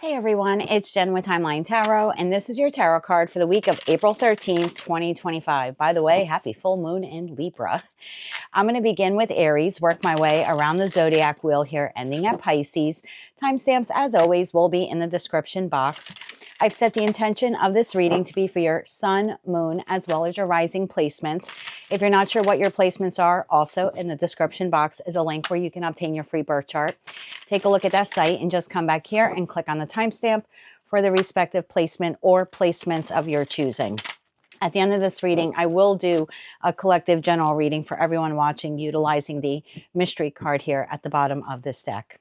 Hey everyone, it's Jen with Timeline Tarot, and this is your tarot card for the week of April 13th, 2025. By the way, happy full moon in Libra. I'm going to begin with Aries, work my way around the zodiac wheel here, ending at Pisces. Timestamps, as always, will be in the description box. I've set the intention of this reading to be for your sun, moon, as well as your rising placements. If you're not sure what your placements are, also in the description box is a link where you can obtain your free birth chart. Take a look at that site and just come back here and click on the timestamp for the respective placement or placements of your choosing. At the end of this reading, I will do a collective general reading for everyone watching, utilizing the mystery card here at the bottom of this deck.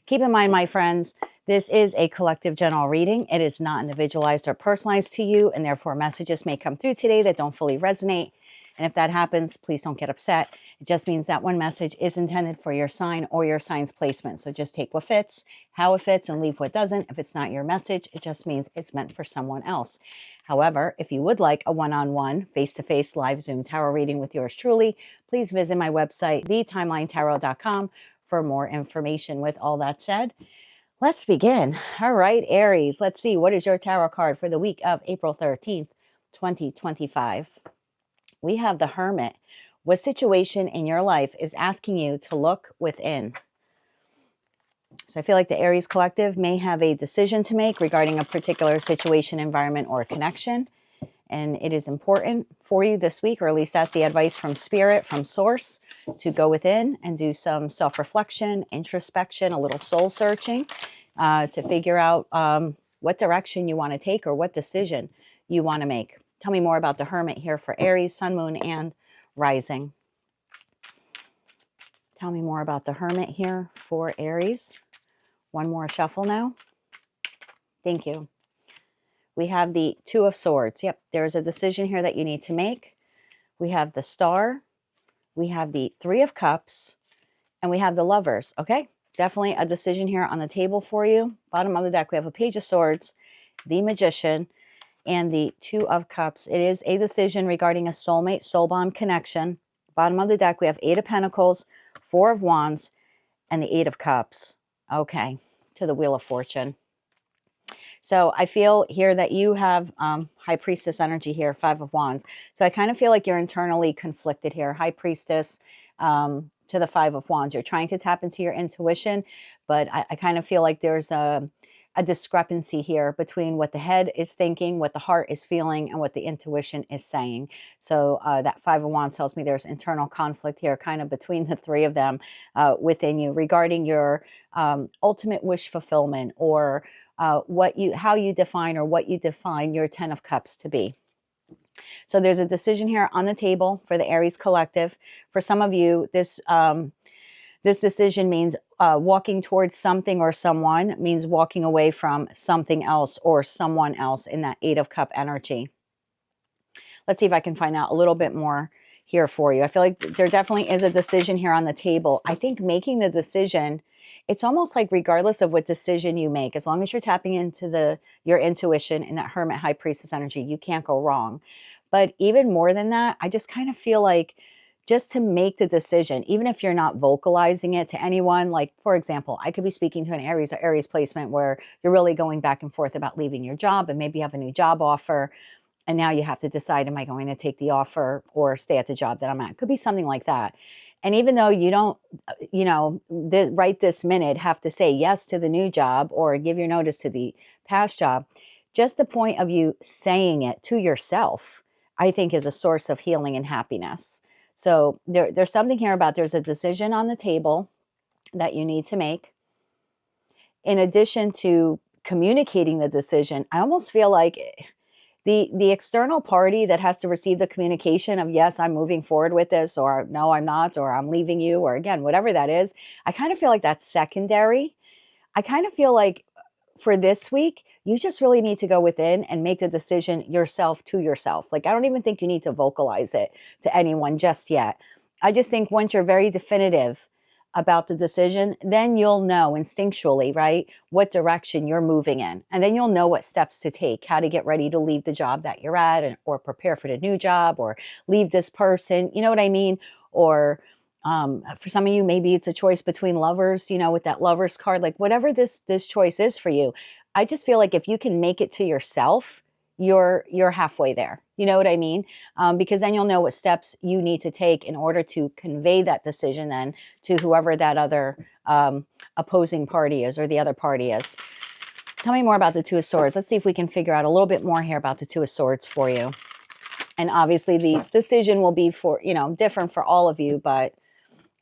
Keep in mind, my friends, this is a collective general reading. It is not individualized or personalized to you, and therefore messages may come through today that don't fully resonate. And if that happens, please don't get upset. It just means that one message is intended for your sign or your sign's placement. So just take what fits, how it fits, and leave what doesn't. If it's not your message, it just means it's meant for someone else. However, if you would like a one-on-one, face-to-face live Zoom tarot reading with yours truly, please visit my website, thetimelinetarot.com, for more information. With all that said, let's begin. All right, Aries, let's see. What is your tarot card for the week of April 13th, 2025? We have the Hermit. What situation in your life is asking you to look within? So I feel like the Aries collective may have a decision to make regarding a particular situation, environment, or connection. And it is important for you this week, or at least that's the advice from Spirit, from Source, to go within and do some self-reflection, introspection, a little soul searching to figure out what direction you want to take or what decision you want to make. Tell me more about the Hermit here for Aries, Sun, Moon, and Rising. Tell me more about the Hermit here for Aries. One more shuffle now. Thank you. We have the Two of Swords. Yep, there's a decision here that you need to make. We have the Star. We have the Three of Cups. And we have the Lovers. Okay, definitely a decision here on the table for you. Bottom of the deck, we have a Page of Swords, the Magician, and the Two of Cups. It is a decision regarding a soulmate, soul bond connection. Bottom of the deck, we have Eight of Pentacles, Four of Wands, and the Eight of Cups. Okay, to the Wheel of Fortune. So I feel here that you have High Priestess energy here, Five of Wands. So I kind of feel like you're internally conflicted here. High Priestess to the Five of Wands. You're trying to tap into your intuition, but I kind of feel like there's a discrepancy here between what the head is thinking, what the heart is feeling, and what the intuition is saying. So that Five of Wands tells me there's internal conflict here, kind of between the three of them within you regarding your ultimate wish fulfillment, or how you define or what you define your Ten of Cups to be. So there's a decision here on the table for the Aries collective. For some of you, this decision means walking towards something or someone, means walking away from something else or someone else in that Eight of Cup energy. Let's see if I can find out a little bit more here for you. I feel like there definitely is a decision here on the table. I think making the decision, it's almost like regardless of what decision you make, as long as you're tapping into your intuition in that Hermit High Priestess energy, you can't go wrong. But even more than that, I just kind of feel like just to make the decision, even if you're not vocalizing it to anyone, like, for example, I could be speaking to an Aries or Aries placement where you're really going back and forth about leaving your job, and maybe you have a new job offer, and now you have to decide, am I going to take the offer or stay at the job that I'm at? It could be something like that. And even though you don't, right this minute have to say yes to the new job or give your notice to the past job, just the point of you saying it to yourself, I think, is a source of healing and happiness. So there's something here about there's a decision on the table that you need to make. In addition to communicating the decision, I almost feel like the external party that has to receive the communication of, yes, I'm moving forward with this, or no, I'm not, or I'm leaving you, or again, whatever that is, I kind of feel like that's secondary. I kind of feel like for this week, you just really need to go within and make the decision yourself to yourself. Like, I don't even think you need to vocalize it to anyone just yet. I just think once you're very definitive about the decision, then you'll know instinctually, right, what direction you're moving in. And then you'll know what steps to take, how to get ready to leave the job that you're at, or prepare for the new job, or leave this person, you know what I mean? Or for some of you, maybe it's a choice between lovers, with that Lovers card, like whatever this choice is for you. I just feel like if you can make it to yourself, you're halfway there. You know what I mean? Because then you'll know what steps you need to take in order to convey that decision then to whoever that other opposing party is, or the other party is. Tell me more about the Two of Swords. Let's see if we can figure out a little bit more here about the Two of Swords for you. And obviously the decision will be for, different for all of you, but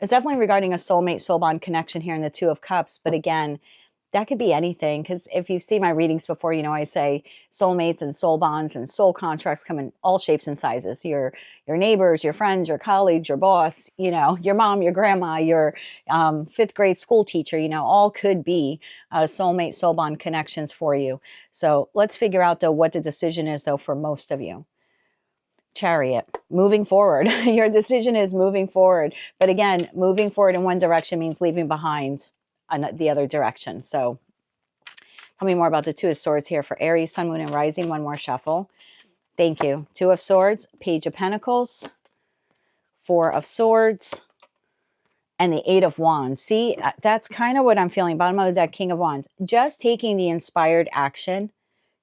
it's definitely regarding a soulmate, soul bond connection here in the Two of Cups. But again, that could be anything, because if you've seen my readings before, I say soulmates and soul bonds and soul contracts come in all shapes and sizes. Your neighbors, your friends, your colleagues, your boss, your mom, your grandma, your fifth grade school teacher, all could be soulmate, soul bond connections for you. So let's figure out, though, what the decision is, though, for most of you. Chariot, moving forward. Your decision is moving forward. But again, moving forward in one direction means leaving behind the other direction. So tell me more about the Two of Swords here for Aries, Sun, Moon, and Rising. One more shuffle. Thank you. Two of Swords, Page of Pentacles, Four of Swords, and the Eight of Wands. See, that's kind of what I'm feeling. Bottom of the deck, King of Wands. Just taking the inspired action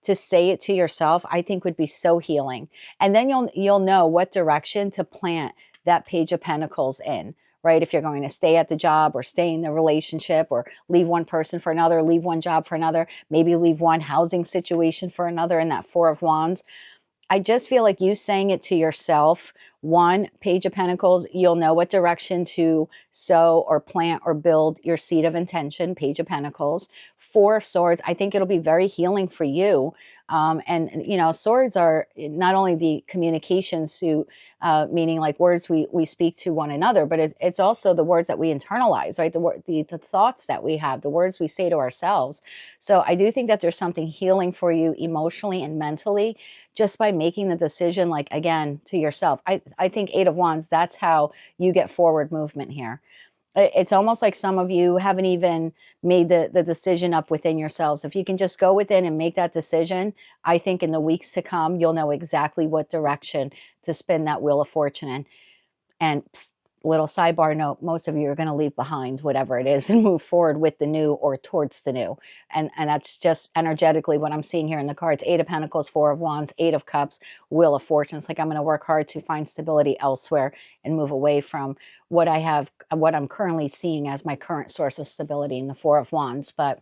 to say it to yourself, I think would be so healing. And then you'll know what direction to plant that Page of Pentacles in. Right? If you're going to stay at the job or stay in the relationship, or leave one person for another, leave one job for another, maybe leave one housing situation for another in that Four of Wands. I just feel like you saying it to yourself. One, Page of Pentacles, you'll know what direction to sow or plant or build your seed of intention, Page of Pentacles. Four of Swords, I think it'll be very healing for you. And swords are not only the communications to, meaning like words we speak to one another, but it's also the words that we internalize, right? The thoughts that we have, the words we say to ourselves. So I do think that there's something healing for you emotionally and mentally just by making the decision, like, again, to yourself. I think Eight of Wands, that's how you get forward movement here. It's almost like some of you haven't even made the decision up within yourselves. If you can just go within and make that decision, I think in the weeks to come, you'll know exactly what direction to spin that Wheel of Fortune in. And little sidebar note, most of you are going to leave behind whatever it is and move forward with the new or towards the new. And that's just energetically what I'm seeing here in the cards. Eight of Pentacles, Four of Wands, Eight of Cups, Wheel of Fortune. It's like I'm going to work hard to find stability elsewhere and move away from what I'm currently seeing as my current source of stability in the Four of Wands. But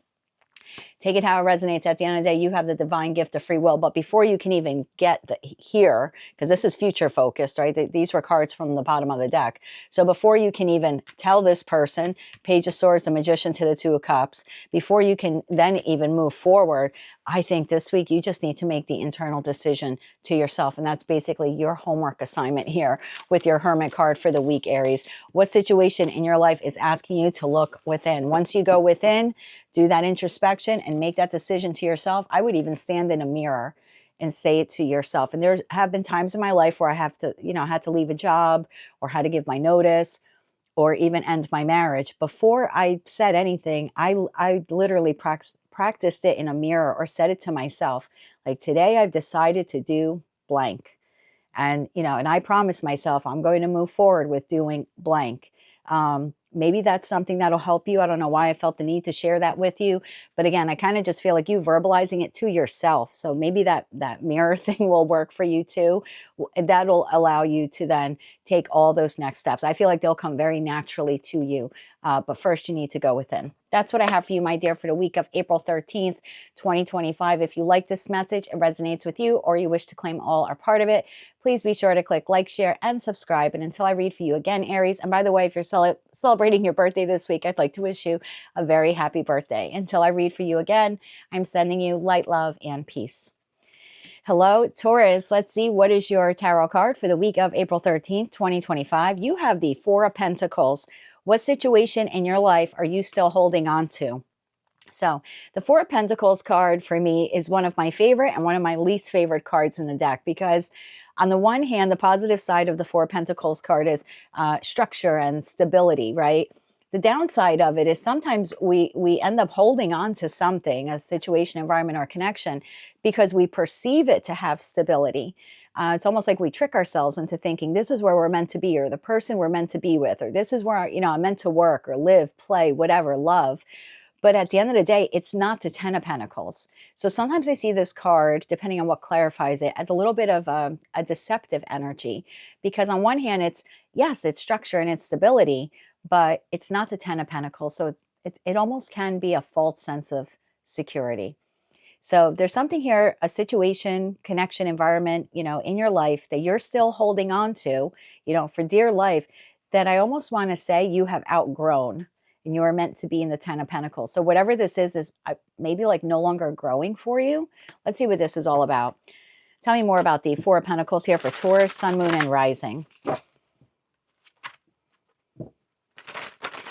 take it how it resonates. At the end of the day, you have the divine gift of free will. But before you can even get here, because this is future focused, right? These were cards from the bottom of the deck. So before you can even tell this person, Page of Swords, the Magician to the Two of Cups, before you can then even move forward, I think this week you just need to make the internal decision to yourself. And that's basically your homework assignment here with your Hermit card for the week, Aries. What situation in your life is asking you to look within? Once you go within, do that introspection and make that decision to yourself. I would even stand in a mirror and say it to yourself. And there have been times in my life where I had to leave a job or had to give my notice or even end my marriage. Before I said anything, I literally practiced it in a mirror or said it to myself. Like, today I've decided to do blank. And, and I promised myself I'm going to move forward with doing blank. Maybe that's something that'll help you. I don't know why I felt the need to share that with you. But again, I kind of just feel like you verbalizing it to yourself. So maybe that mirror thing will work for you too. That'll allow you to then take all those next steps. I feel like they'll come very naturally to you. But first you need to go within. That's what I have for you, my dear, for the week of April 13th, 2025. If you like this message, it resonates with you, or you wish to claim all or part of it, please be sure to click like, share, and subscribe. And until I read for you again, Aries, and by the way, if you're celebrating your birthday this week, I'd like to wish you a very happy birthday. Until I read for you again, I'm sending you light, love, and peace. Hello, Taurus. Let's see, what is your tarot card for the week of April 13th, 2025? You have the Four of Pentacles. What situation in your life are you still holding on to? So the Four of Pentacles card for me is one of my favorite and one of my least favorite cards in the deck, because on the one hand, the positive side of the Four of Pentacles card is structure and stability, right? The downside of it is sometimes we end up holding on to something, a situation, environment, or connection, because we perceive it to have stability. It's almost like we trick ourselves into thinking this is where we're meant to be, or the person we're meant to be with, or this is where I'm meant to work or live, play, whatever, love. But at the end of the day, it's not the 10 of Pentacles. So sometimes I see this card, depending on what clarifies it, as a little bit of a deceptive energy. Because on one hand, it's, yes, it's structure and it's stability, but it's not the 10 of Pentacles. So it almost can be a false sense of security. So there's something here, a situation, connection, environment, in your life that you're still holding on to, for dear life, that I almost want to say you have outgrown, and you are meant to be in the 10 of Pentacles. So whatever this is maybe like no longer growing for you. Let's see what this is all about. Tell me more about the Four of Pentacles here for Taurus, Sun, Moon, and Rising.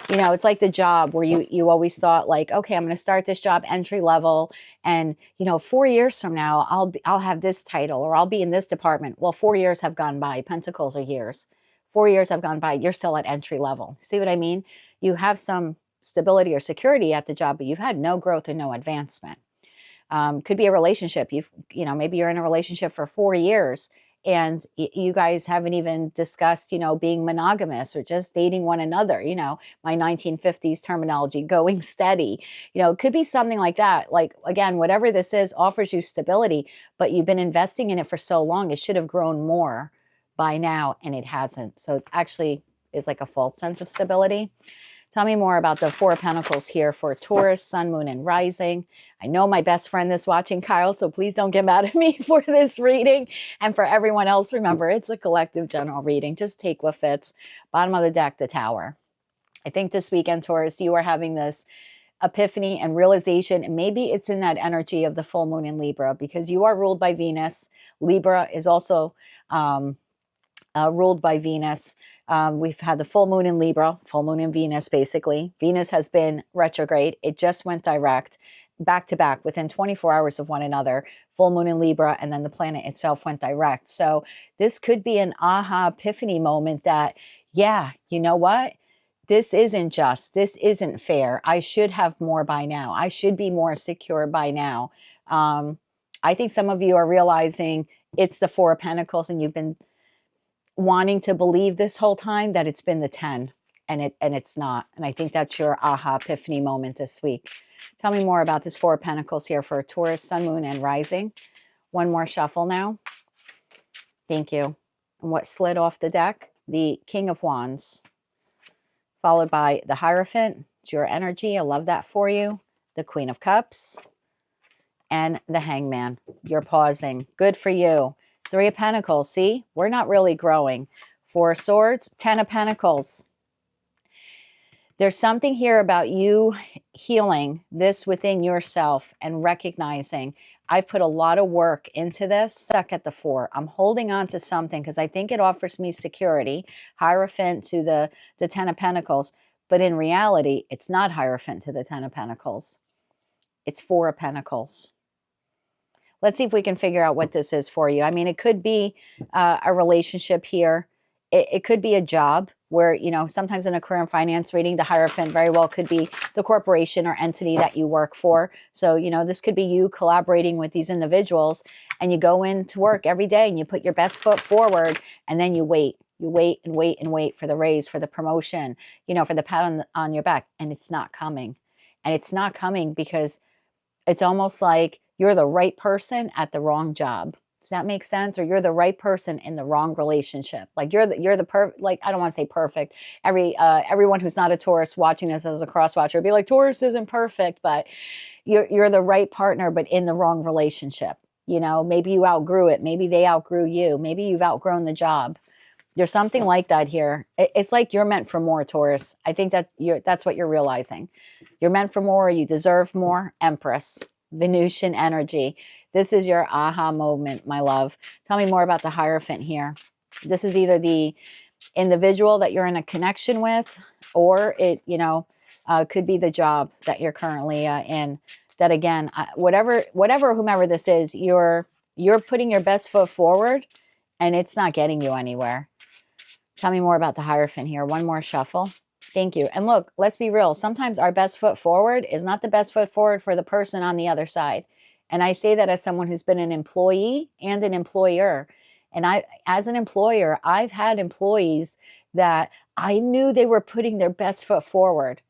It's like the job where you always thought like, okay, I'm going to start this job entry level, and 4 years from now I'll have this title, or I'll be in this department. Well, 4 years have gone by. Pentacles are years. 4 years have gone by. You're still at entry level. See what I mean? You have some stability or security at the job, but you've had no growth and no advancement. Could be a relationship. Maybe you're in a relationship for 4 years, and you guys haven't even discussed, being monogamous or just dating one another, my 1950s terminology, going steady. It could be something like that. Like, again, whatever this is offers you stability, but you've been investing in it for so long, it should have grown more by now, and it hasn't. So it actually is like a false sense of stability. Tell me more about the Four of Pentacles here for Taurus, Sun, Moon, and Rising. I know my best friend is watching, Kyle, so please don't get mad at me for this reading. And for everyone else, remember, it's a collective general reading. Just take what fits. Bottom of the deck, the Tower. I think this weekend, Taurus, you are having this epiphany and realization, and maybe it's in that energy of the full moon in Libra, because you are ruled by Venus. Libra is also ruled by Venus. We've had the full moon in Libra, full moon in Venus, basically. Venus has been retrograde. It just went direct, back to back, within 24 hours of one another. Full moon in Libra, and then the planet itself went direct. So this could be an aha epiphany moment that, yeah, you know what? This isn't just. This isn't fair. I should have more by now. I should be more secure by now. I think some of you are realizing it's the Four of Pentacles, and you've been wanting to believe this whole time that it's been the 10, and it's not. And I think that's your aha epiphany moment this week. Tell me more about this Four of Pentacles here for Taurus, Sun, Moon, and Rising. One more shuffle now. Thank you. And what slid off the deck? The King of Wands, followed by the Hierophant. It's your energy. I love that for you. The Queen of Cups and the Hangman. You're pausing. Good for you. Three of Pentacles. See, we're not really growing. Four of Swords, 10 of Pentacles. There's something here about you healing this within yourself and recognizing, I've put a lot of work into this. Stuck at the 4. I'm holding on to something because I think it offers me security. Hierophant to the 10 of Pentacles. But in reality, it's not Hierophant to the 10 of Pentacles. It's 4 of Pentacles. Let's see if we can figure out what this is for you. I mean, it could be a relationship here. It could be a job where, sometimes in a career and finance reading, the Hierophant very well could be the corporation or entity that you work for. So, this could be you collaborating with these individuals, and you go into work every day and you put your best foot forward, and then you wait. You wait and wait and wait for the raise, for the promotion, for the pat on your back, and it's not coming. And it's not coming because it's almost like you're the right person at the wrong job. Does that make sense? Or you're the right person in the wrong relationship. Like you're the like, I don't want to say perfect. Everyone who's not a Taurus watching this as a cross watcher would be like, Taurus isn't perfect, but you're the right partner, but in the wrong relationship. Maybe you outgrew it. Maybe they outgrew you. Maybe you've outgrown the job. There's something like that here. It's like you're meant for more, Taurus. I think that's what you're realizing. You're meant for more. You deserve more. Empress. Venusian energy. This is your aha moment, my love. Tell me more about the Hierophant here. This is either the individual that you're in a connection with, or it, could be the job that you're currently in. That again, whomever this is, you're putting your best foot forward, and it's not getting you anywhere. Tell me more about the Hierophant here. One more shuffle. Thank you. And look, let's be real. Sometimes our best foot forward is not the best foot forward for the person on the other side. And I say that as someone who's been an employee and an employer. And as an employer, I've had employees that I knew they were putting their best foot forward,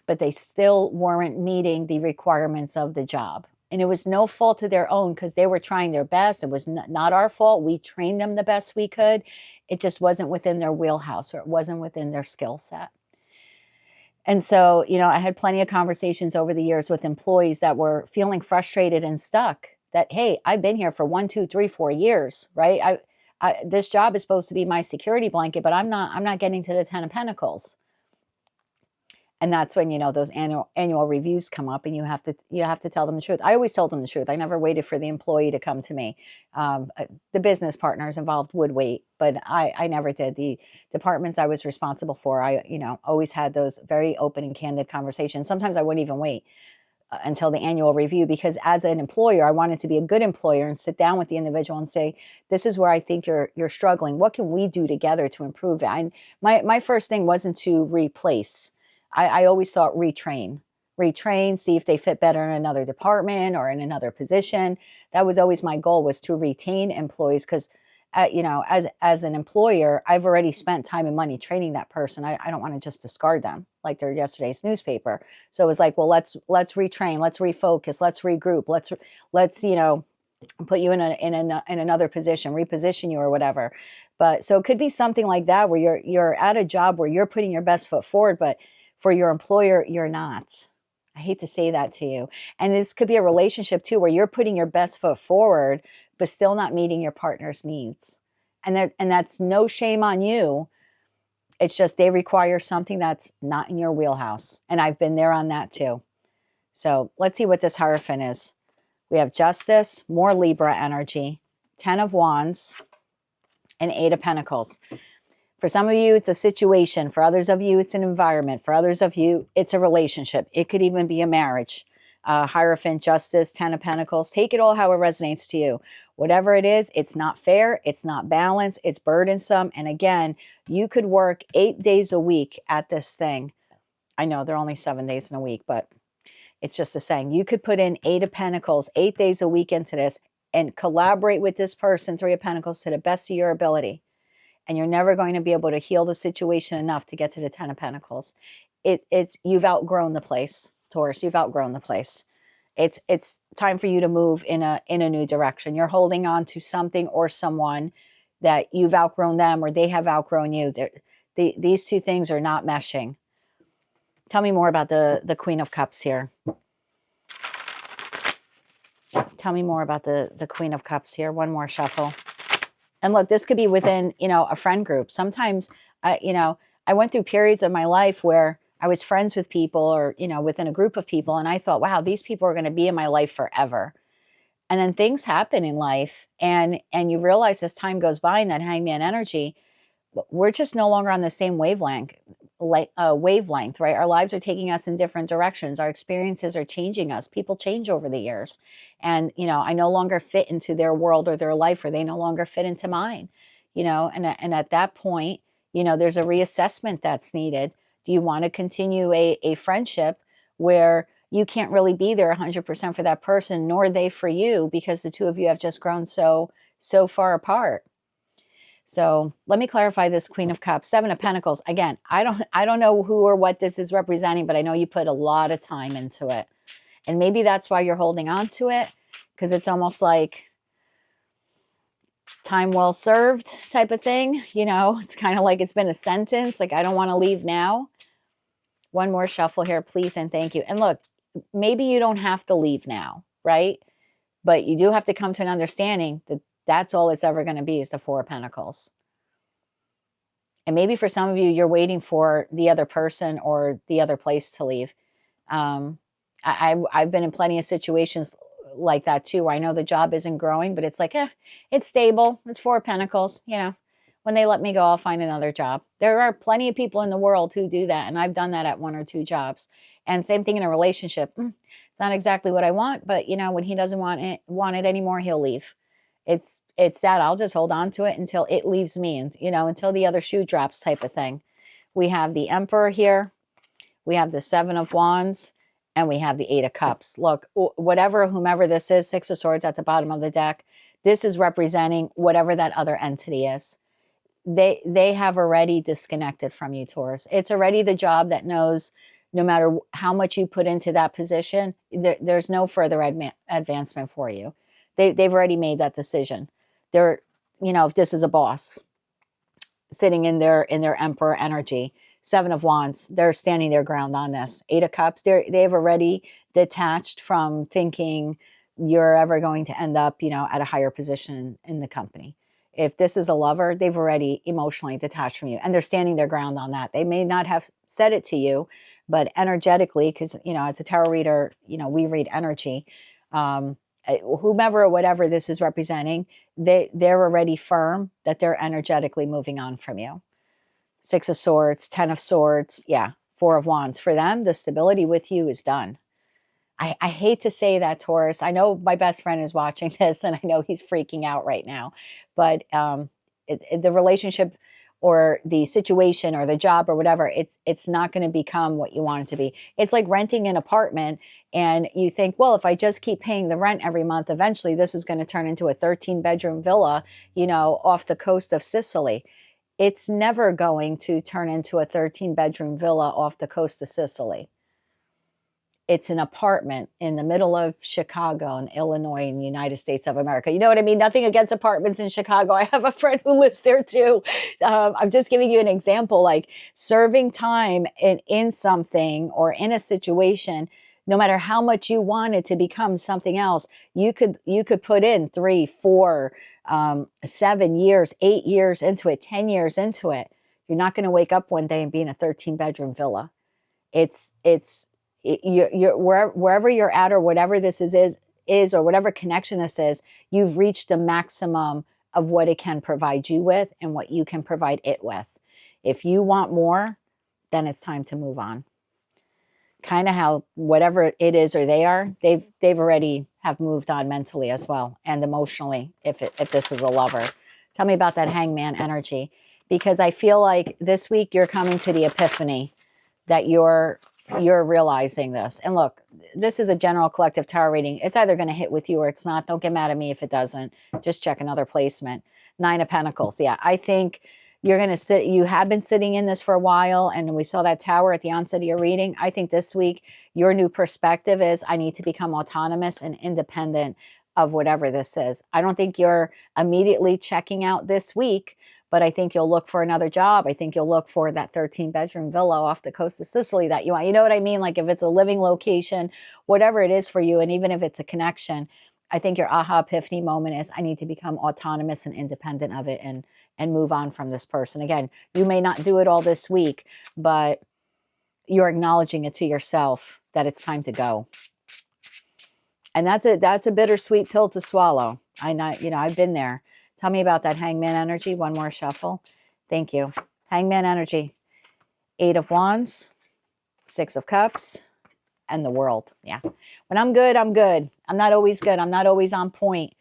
but they still weren't meeting the requirements of the job. And it was no fault of their own because they were trying their best. It was not our fault. We trained them the best we could. It just wasn't within their wheelhouse, or it wasn't within their skill set. And so, you know, I had plenty of conversations over the years with employees that were feeling frustrated and stuck that, hey, I've been here for 1, 2, 3, 4 years, right? This job is supposed to be my security blanket, but I'm not getting to the 10 of Pentacles. And that's when, you know, those annual reviews come up, and you have to tell them the truth. I always told them the truth. I never waited for the employee to come to me. The business partners involved would wait, but I never did. The departments I was responsible for, I, you know, always had those very open and candid conversations. Sometimes I wouldn't even wait until the annual review, because as an employer, I wanted to be a good employer and sit down with the individual and say, this is where I think you're struggling. What can we do together to improve it? My first thing wasn't to replace. I always thought retrain, see if they fit better in another department or in another position. That was always my goal, was to retain employees, because, you know, as an employer, I've already spent time and money training that person. I don't want to just discard them like they're yesterday's newspaper. So it was like, well, let's retrain, let's refocus, let's regroup, let's you know, put you in another position, reposition you or whatever. But so it could be something like that, where you're at a job where you're putting your best foot forward, but for your employer, you're not. I hate to say that to you. And this could be a relationship too, where you're putting your best foot forward, but still not meeting your partner's needs. And that's no shame on you. It's just they require something that's not in your wheelhouse. And I've been there on that too. So let's see what this Hierophant is. We have Justice, more Libra energy, 10 of Wands, and 8 of Pentacles. For some of you, it's a situation. For others of you, it's an environment. For others of you, it's a relationship. It could even be a marriage. Hierophant, Justice, 10 of Pentacles. Take it all how it resonates to you. Whatever it is, it's not fair. It's not balanced. It's burdensome. And again, you could work 8 days a week at this thing. I know they're only 7 days in a week, but it's just a saying. You could put in 8 of Pentacles, 8 days a week into this, and collaborate with this person, 3 of Pentacles, to the best of your ability. And you're never going to be able to heal the situation enough to get to the 10 of Pentacles. You've outgrown the place, Taurus. You've outgrown the place. It's time for you to move in a new direction. You're holding on to something or someone that you've outgrown them, or they have outgrown you. These two things are not meshing. Tell me more about the Queen of Cups here. Tell me more about the Queen of Cups here. One more shuffle. And look, this could be within, you know, a friend group. Sometimes, you know, I went through periods of my life where I was friends with people, or, you know, within a group of people, and I thought, wow, these people are going to be in my life forever. And then things happen in life, and you realize as time goes by in that hangman energy, we're just no longer on the same wavelength, right? Our lives are taking us in different directions. Our experiences are changing us. People change over the years. And, you know, I no longer fit into their world or their life, or they no longer fit into mine, you know, and at that point, you know, there's a reassessment that's needed. Do you want to continue a friendship where you can't really be there 100% for that person, nor they for you, because the two of you have just grown so far apart? So let me clarify this Queen of Cups, 7 of Pentacles. Again, I don't know who or what this is representing, but I know you put a lot of time into it. And maybe that's why you're holding on to it, because it's almost like time well served type of thing. You know, it's kind of like it's been a sentence, like I don't want to leave now. One more shuffle here, please, and thank you. And look, maybe you don't have to leave now, right? But you do have to come to an understanding that that's all it's ever going to be, is the 4 of Pentacles. And maybe for some of you, you're waiting for the other person or the other place to leave. I've been in plenty of situations like that too, where I know the job isn't growing, but it's like, it's stable. It's 4 of Pentacles. You know, when they let me go, I'll find another job. There are plenty of people in the world who do that. And I've done that at 1 or 2 jobs. And same thing in a relationship. It's not exactly what I want, but you know, when he doesn't want it anymore, he'll leave. It's that I'll just hold on to it until it leaves me, and, you know, until the other shoe drops type of thing. We have the Emperor here. We have the 7 of Wands, and we have the 8 of Cups. Look, whomever this is, 6 of Swords at the bottom of the deck, this is representing whatever that other entity is. They have already disconnected from you, Taurus. It's already the job that knows no matter how much you put into that position, there's no further advancement for you. They've already made that decision. They're, you know, if this is a boss sitting in their emperor energy, 7 of Wands, they're standing their ground on this. 8 of Cups, they've already detached from thinking you're ever going to end up, you know, at a higher position in the company. If this is a lover, they've already emotionally detached from you, and they're standing their ground on that. They may not have said it to you, but energetically, because, you know, as a tarot reader, you know, we read energy. Whomever or whatever this is representing, they're already firm that they're energetically moving on from you. 6 of Swords, 10 of Swords, yeah, 4 of Wands. For them, the stability with you is done. I hate to say that, Taurus. I know my best friend is watching this, and I know he's freaking out right now. But the relationship or the situation or the job or whatever, it's not going to become what you want it to be. It's like renting an apartment, and you think, well, if I just keep paying the rent every month, eventually this is going to turn into a 13-bedroom villa, you know, off the coast of Sicily. It's never going to turn into a 13-bedroom villa off the coast of Sicily. It's an apartment in the middle of Chicago and Illinois in the United States of America. You know what I mean? Nothing against apartments in Chicago. I have a friend who lives there too. I'm just giving you an example, like serving time in something or in a situation, no matter how much you want it to become something else, you could put in 3, 4, 7 years, 8 years into it, 10 years into it. You're not going to wake up one day and be in a 13-bedroom villa. You're wherever you're at, or whatever this is, or whatever connection this is, you've reached the maximum of what it can provide you with and what you can provide it with. If you want more, then it's time to move on. Kind of how whatever it is or they've already have moved on mentally as well, and emotionally, if this is a lover. Tell me about that Hangman energy, because I feel like this week you're coming to the epiphany that you're realizing this. And look, this is a general collective tarot reading. It's either going to hit with you or it's not. Don't get mad at me if it doesn't. Just check another placement. 9 of Pentacles. Yeah, I think you're going to you have been sitting in this for a while, and we saw that tower at the onset of your reading. I think this week your new perspective is, I need to become autonomous and independent of whatever this is. I don't think you're immediately checking out this week, but I think you'll look for another job. I think you'll look for that 13-bedroom villa off the coast of Sicily that you want. You know what I mean? Like if it's a living location, whatever it is for you, and even if it's a connection, I think your aha epiphany moment is, I need to become autonomous and independent of it and move on from this person. Again, you may not do it all this week, but you're acknowledging it to yourself that it's time to go. And that's a bittersweet pill to swallow. I know, you know, I've been there. Tell me about that Hangman energy. One more shuffle. Thank you. Hangman energy. 8 of Wands, 6 of Cups, and the World. Yeah. When I'm good, I'm good. I'm not always good. I'm not always on point,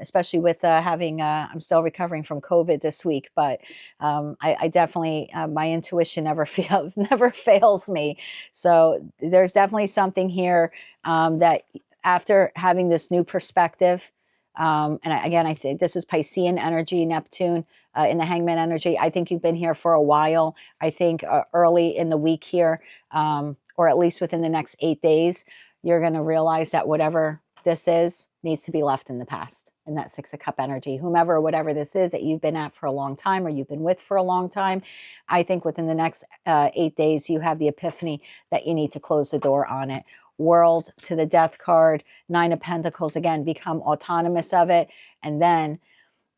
especially with I'm still recovering from COVID this week. But I definitely, my intuition never fails me. So there's definitely something here that after having this new perspective, again, I think this is Piscean energy, Neptune in the Hangman energy. I think you've been here for a while. I think early in the week here, or at least within the next 8 days, you're going to realize that whatever this is needs to be left in the past. And that 6 of Cup energy, whomever or whatever this is that you've been at for a long time, or you've been with for a long time, I think within the next 8 days, you have the epiphany that you need to close the door on it. World to the Death card, 9 of Pentacles, again, become autonomous of it. And then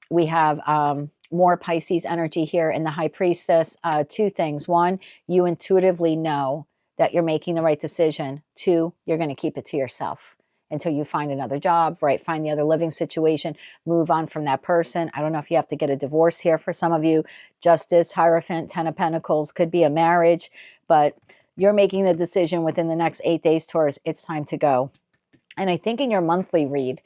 we have more Pisces energy here in the High Priestess. 2 things. 1, you intuitively know that you're making the right decision. 2, you're going to keep it to yourself until you find another job, right? Find the other living situation, move on from that person. I don't know if you have to get a divorce here for some of you. Justice, Hierophant, 10 of Pentacles, could be a marriage, but you're making the decision within the next 8 days, Taurus. It's time to go. And I think in your monthly read,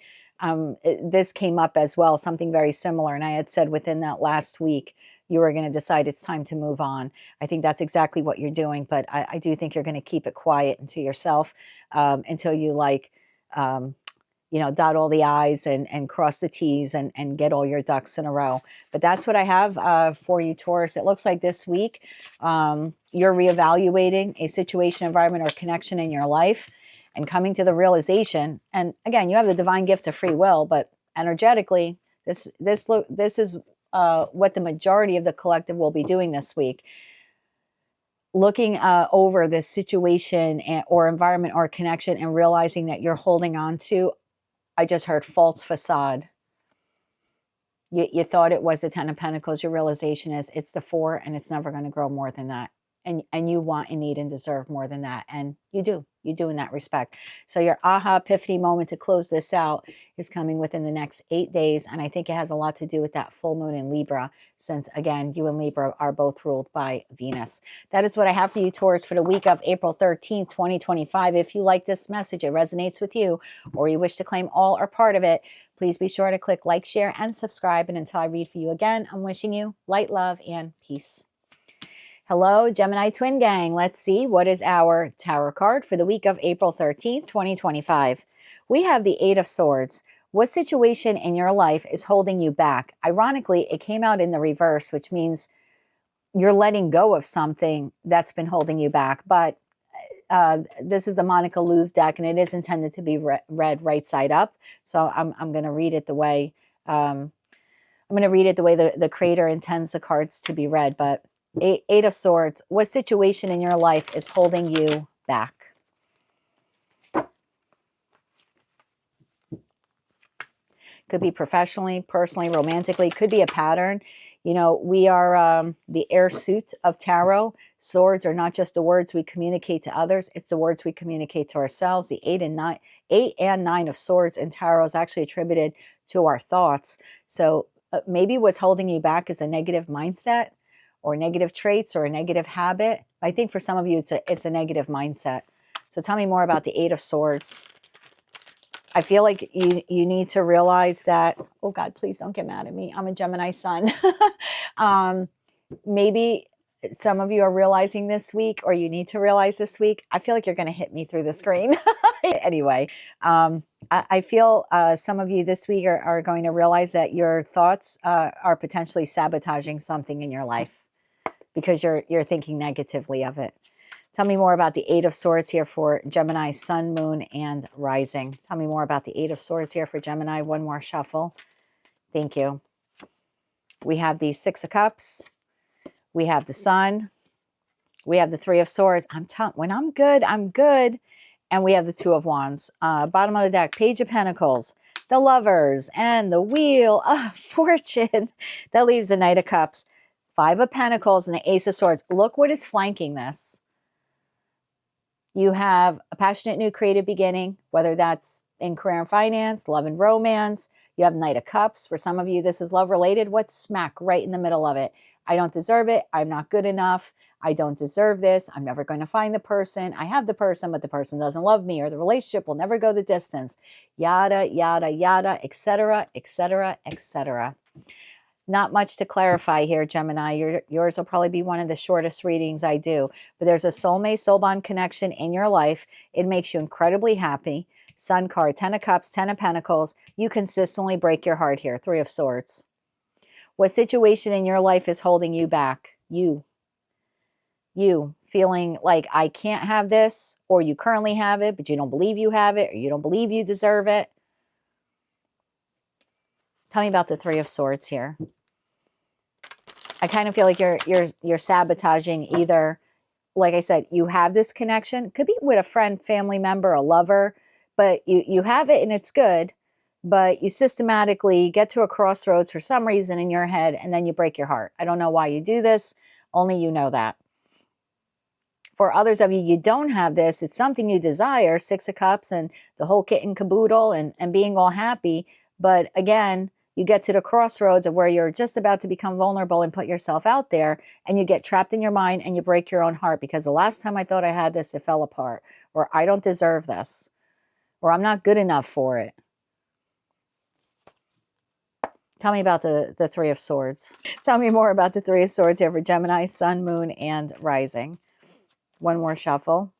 this came up as well, something very similar. And I had said within that last week, you were going to decide it's time to move on. I think that's exactly what you're doing. But I do think you're going to keep it quiet and to yourself until you you know, dot all the I's and cross the T's and get all your ducks in a row. But that's what I have for you, Taurus. It looks like this week you're reevaluating a situation, environment, or connection in your life and coming to the realization. And again, you have the divine gift of free will, but energetically, this is what the majority of the collective will be doing this week. Looking over this situation or environment or connection and realizing that you're holding on to, I just heard false facade. You thought it was the 10 of Pentacles. Your realization is it's the 4 and it's never going to grow more than that. And you want and need and deserve more than that. And you do in that respect. So your aha epiphany moment to close this out is coming within the next 8 days. And I think it has a lot to do with that full moon in Libra, since again, you and Libra are both ruled by Venus. That is what I have for you, Taurus, for the week of April 13th, 2025. If you like this message, it resonates with you, or you wish to claim all or part of it, please be sure to click like, share, and subscribe. And until I read for you again, I'm wishing you light, love, and peace. Hello, Gemini Twin Gang. Let's see, what is our tarot card for the week of April 13th, 2025? We have the 8 of Swords. What situation in your life is holding you back? Ironically, it came out in the reverse, which means you're letting go of something that's been holding you back. But this is the Monica Louvre deck, and it is intended to be read right side up. So I'm going to read it the way the creator intends the cards to be read. But 8 of Swords. What situation in your life is holding you back? Could be professionally, personally, romantically. Could be a pattern. You know, we are the air suit of tarot. Swords are not just the words we communicate to others. It's the words we communicate to ourselves. The 8 and 9 of Swords in tarot is actually attributed to our thoughts. So maybe what's holding you back is a negative mindset, or negative traits, or a negative habit. I think for some of you, it's a negative mindset. So tell me more about the 8 of Swords. I feel like you need to realize that, oh God, please don't get mad at me. I'm a Gemini sun. Maybe some of you are realizing this week, or you need to realize this week. I feel like you're going to hit me through the screen. Anyway, I feel some of you this week are going to realize that your thoughts are potentially sabotaging something in your life, because you're thinking negatively of it. Tell me more about the 8 of Swords here for Gemini, Sun, Moon, and Rising. Tell me more about the 8 of Swords here for Gemini. One more shuffle. Thank you. We have the 6 of Cups. We have the Sun. We have the 3 of Swords. When I'm good, I'm good. And we have the 2 of Wands. Bottom of the deck, Page of Pentacles, the Lovers, and the Wheel of Fortune. That leaves the Knight of Cups, 5 of Pentacles, and the Ace of Swords. Look what is flanking this. You have a passionate new creative beginning, whether that's in career and finance, love and romance. You have Knight of Cups. For some of you, this is love related. What's smack right in the middle of it? I don't deserve it. I'm not good enough. I don't deserve this. I'm never going to find the person. I have the person, but the person doesn't love me, or the relationship will never go the distance. Yada, yada, yada, etc., etc., etc. Not much to clarify here, Gemini. Yours will probably be one of the shortest readings I do. But there's a soulmate, soul bond connection in your life. It makes you incredibly happy. Sun card, 10 of Cups, 10 of Pentacles. You consistently break your heart here. 3 of Swords. What situation in your life is holding you back? You feeling like I can't have this, or you currently have it, but you don't believe you have it, or you don't believe you deserve it. Tell me about the 3 of Swords here. I kind of feel like you're sabotaging either, like I said, you have this connection. Could be with a friend, family member, a lover, but you have it and it's good, but you systematically get to a crossroads for some reason in your head, and then you break your heart. I don't know why you do this. Only you know that. For others of you, you don't have this. It's something you desire, 6 of Cups and the whole kit and caboodle and being all happy. But again, you get to the crossroads of where you're just about to become vulnerable and put yourself out there, and you get trapped in your mind and you break your own heart because the last time I thought I had this, it fell apart, or I don't deserve this, or I'm not good enough for it. Tell me about the 3 of Swords. Tell me more about the 3 of Swords here for Gemini, Sun, Moon, and Rising. One more shuffle.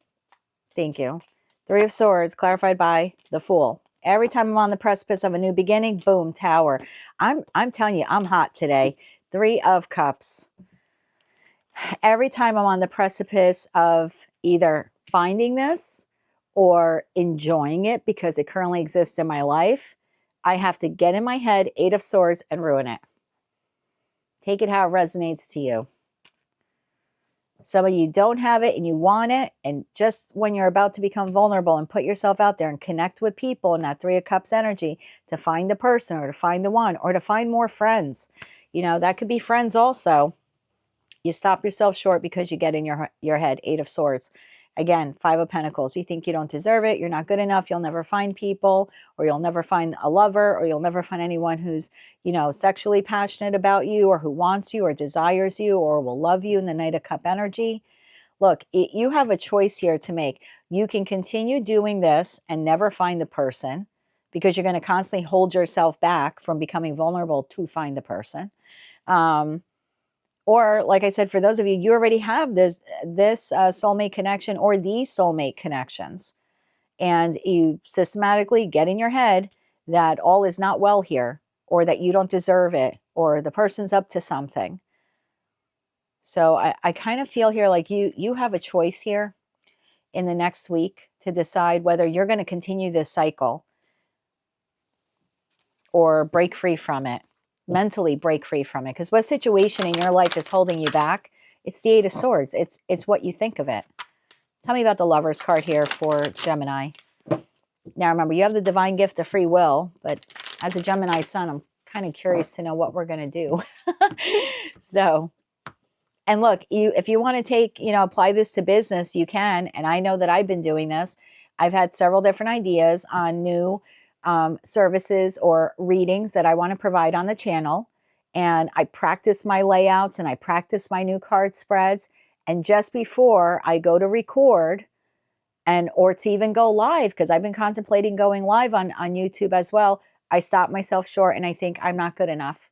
Thank you. 3 of Swords clarified by the Fool. Every time I'm on the precipice of a new beginning, boom, Tower. I'm telling you, I'm hot today. 3 of Cups. Every time I'm on the precipice of either finding this or enjoying it because it currently exists in my life, I have to get in my head 8 of Swords and ruin it. Take it how it resonates to you. Some of you don't have it and you want it, and just when you're about to become vulnerable and put yourself out there and connect with people in that 3 of Cups energy to find the person or to find the one or to find more friends. You know, that could be friends also. You stop yourself short because you get in your head 8 of Swords. Again, 5 of Pentacles. You think you don't deserve it. You're not good enough. You'll never find people, or you'll never find a lover, or you'll never find anyone who's, you know, sexually passionate about you, or who wants you or desires you or will love you in the Knight of Cup energy. Look, you have a choice here to make. You can continue doing this and never find the person because you're going to constantly hold yourself back from becoming vulnerable to find the person. Or, like I said, for those of you, you already have this soulmate connection or these soulmate connections. And you systematically get in your head that all is not well here, or that you don't deserve it, or the person's up to something. So I kind of feel here like you have a choice here in the next week to decide whether you're going to continue this cycle or break free from it. Mentally break free from it, because what situation in your life is holding you back? It's the 8 of Swords. It's what you think of it. Tell me about the Lovers card here for Gemini. Now remember, you have the divine gift of free will, but as a Gemini sun, I'm kind of curious to know what we're going to do. So, and look, if you want to take, apply this to business, you can. And I know that I've been doing this. I've had several different ideas on new services or readings that I want to provide on the channel. And I practice my layouts and I practice my new card spreads. And just before I go to record or to even go live, because I've been contemplating going live on YouTube as well, I stop myself short and I think I'm not good enough.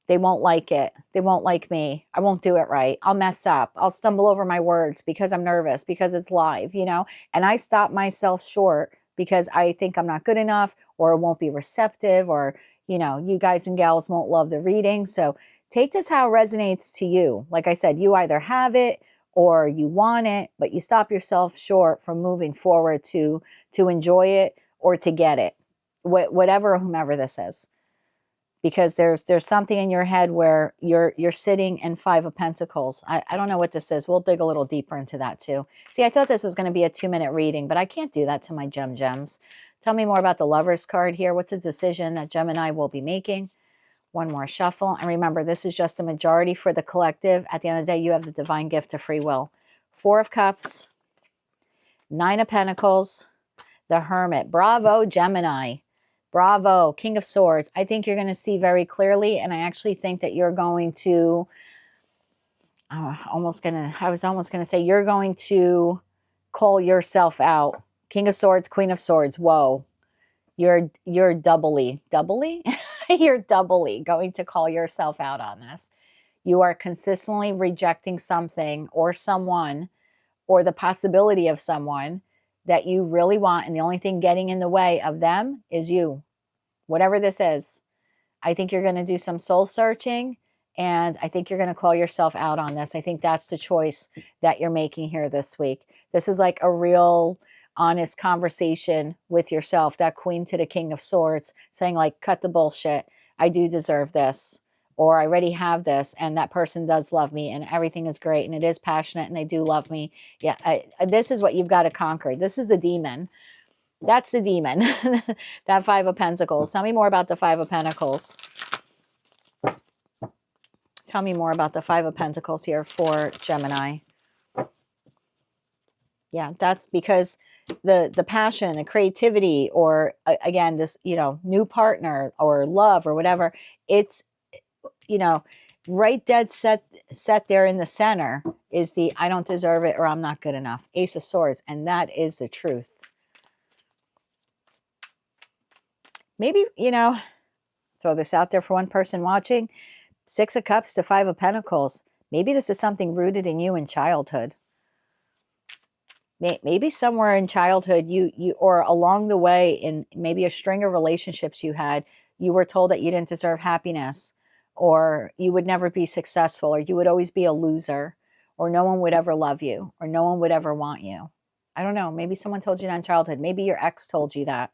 They won't like it. They won't like me. I won't do it right. I'll mess up. I'll stumble over my words because I'm nervous, because it's live, and I stop myself short because I think I'm not good enough, or it won't be receptive, or, you guys and gals won't love the reading. So take this how it resonates to you. Like I said, you either have it or you want it, but you stop yourself short from moving forward to enjoy it or to get it, whatever, whomever this is. Because there's something in your head where you're sitting in 5 of Pentacles. I don't know what this is. We'll dig a little deeper into that too. See, I thought this was going to be a 2-minute reading, but I can't do that to my gems. Tell me more about the Lovers card here. What's the decision that Gemini will be making? One more shuffle. And remember, this is just a majority for the collective. At the end of the day, you have the divine gift of free will. 4 of Cups, 9 of Pentacles, the Hermit. Bravo, Gemini. Bravo, King of Swords. I think you're going to see very clearly, and I actually think that you're going to, I was almost going to say, you're going to call yourself out. King of Swords, Queen of Swords. Whoa. You're doubly, you're doubly going to call yourself out on this. You are consistently rejecting something or someone, or the possibility of someone that you really want, and the only thing getting in the way of them is you. Whatever this is, I think you're going to do some soul searching, and I think you're going to call yourself out on this. I think that's the choice that you're making here this week. This is like a real honest conversation with yourself, that Queen to the King of Swords, saying like, cut the bullshit. I do deserve this, or I already have this, and that person does love me, and everything is great, and it is passionate, and they do love me. Yeah, this is what you've got to conquer. This is a demon. That's the demon. That 5 of Pentacles. Tell me more about the 5 of Pentacles. Tell me more about the 5 of Pentacles here for Gemini. Yeah, that's because the passion, the creativity, or again, this, new partner or love or whatever, it's, right dead set there in the center is the I don't deserve it, or I'm not good enough. Ace of Swords. And that is the truth. Maybe, throw this out there for one person watching. 6 of Cups to 5 of Pentacles. Maybe this is something rooted in you in childhood. Maybe somewhere in childhood, or along the way in maybe a string of relationships you had, you were told that you didn't deserve happiness, or you would never be successful, or you would always be a loser, or no one would ever love you, or no one would ever want you. I don't know. Maybe someone told you that in childhood. Maybe your ex told you that.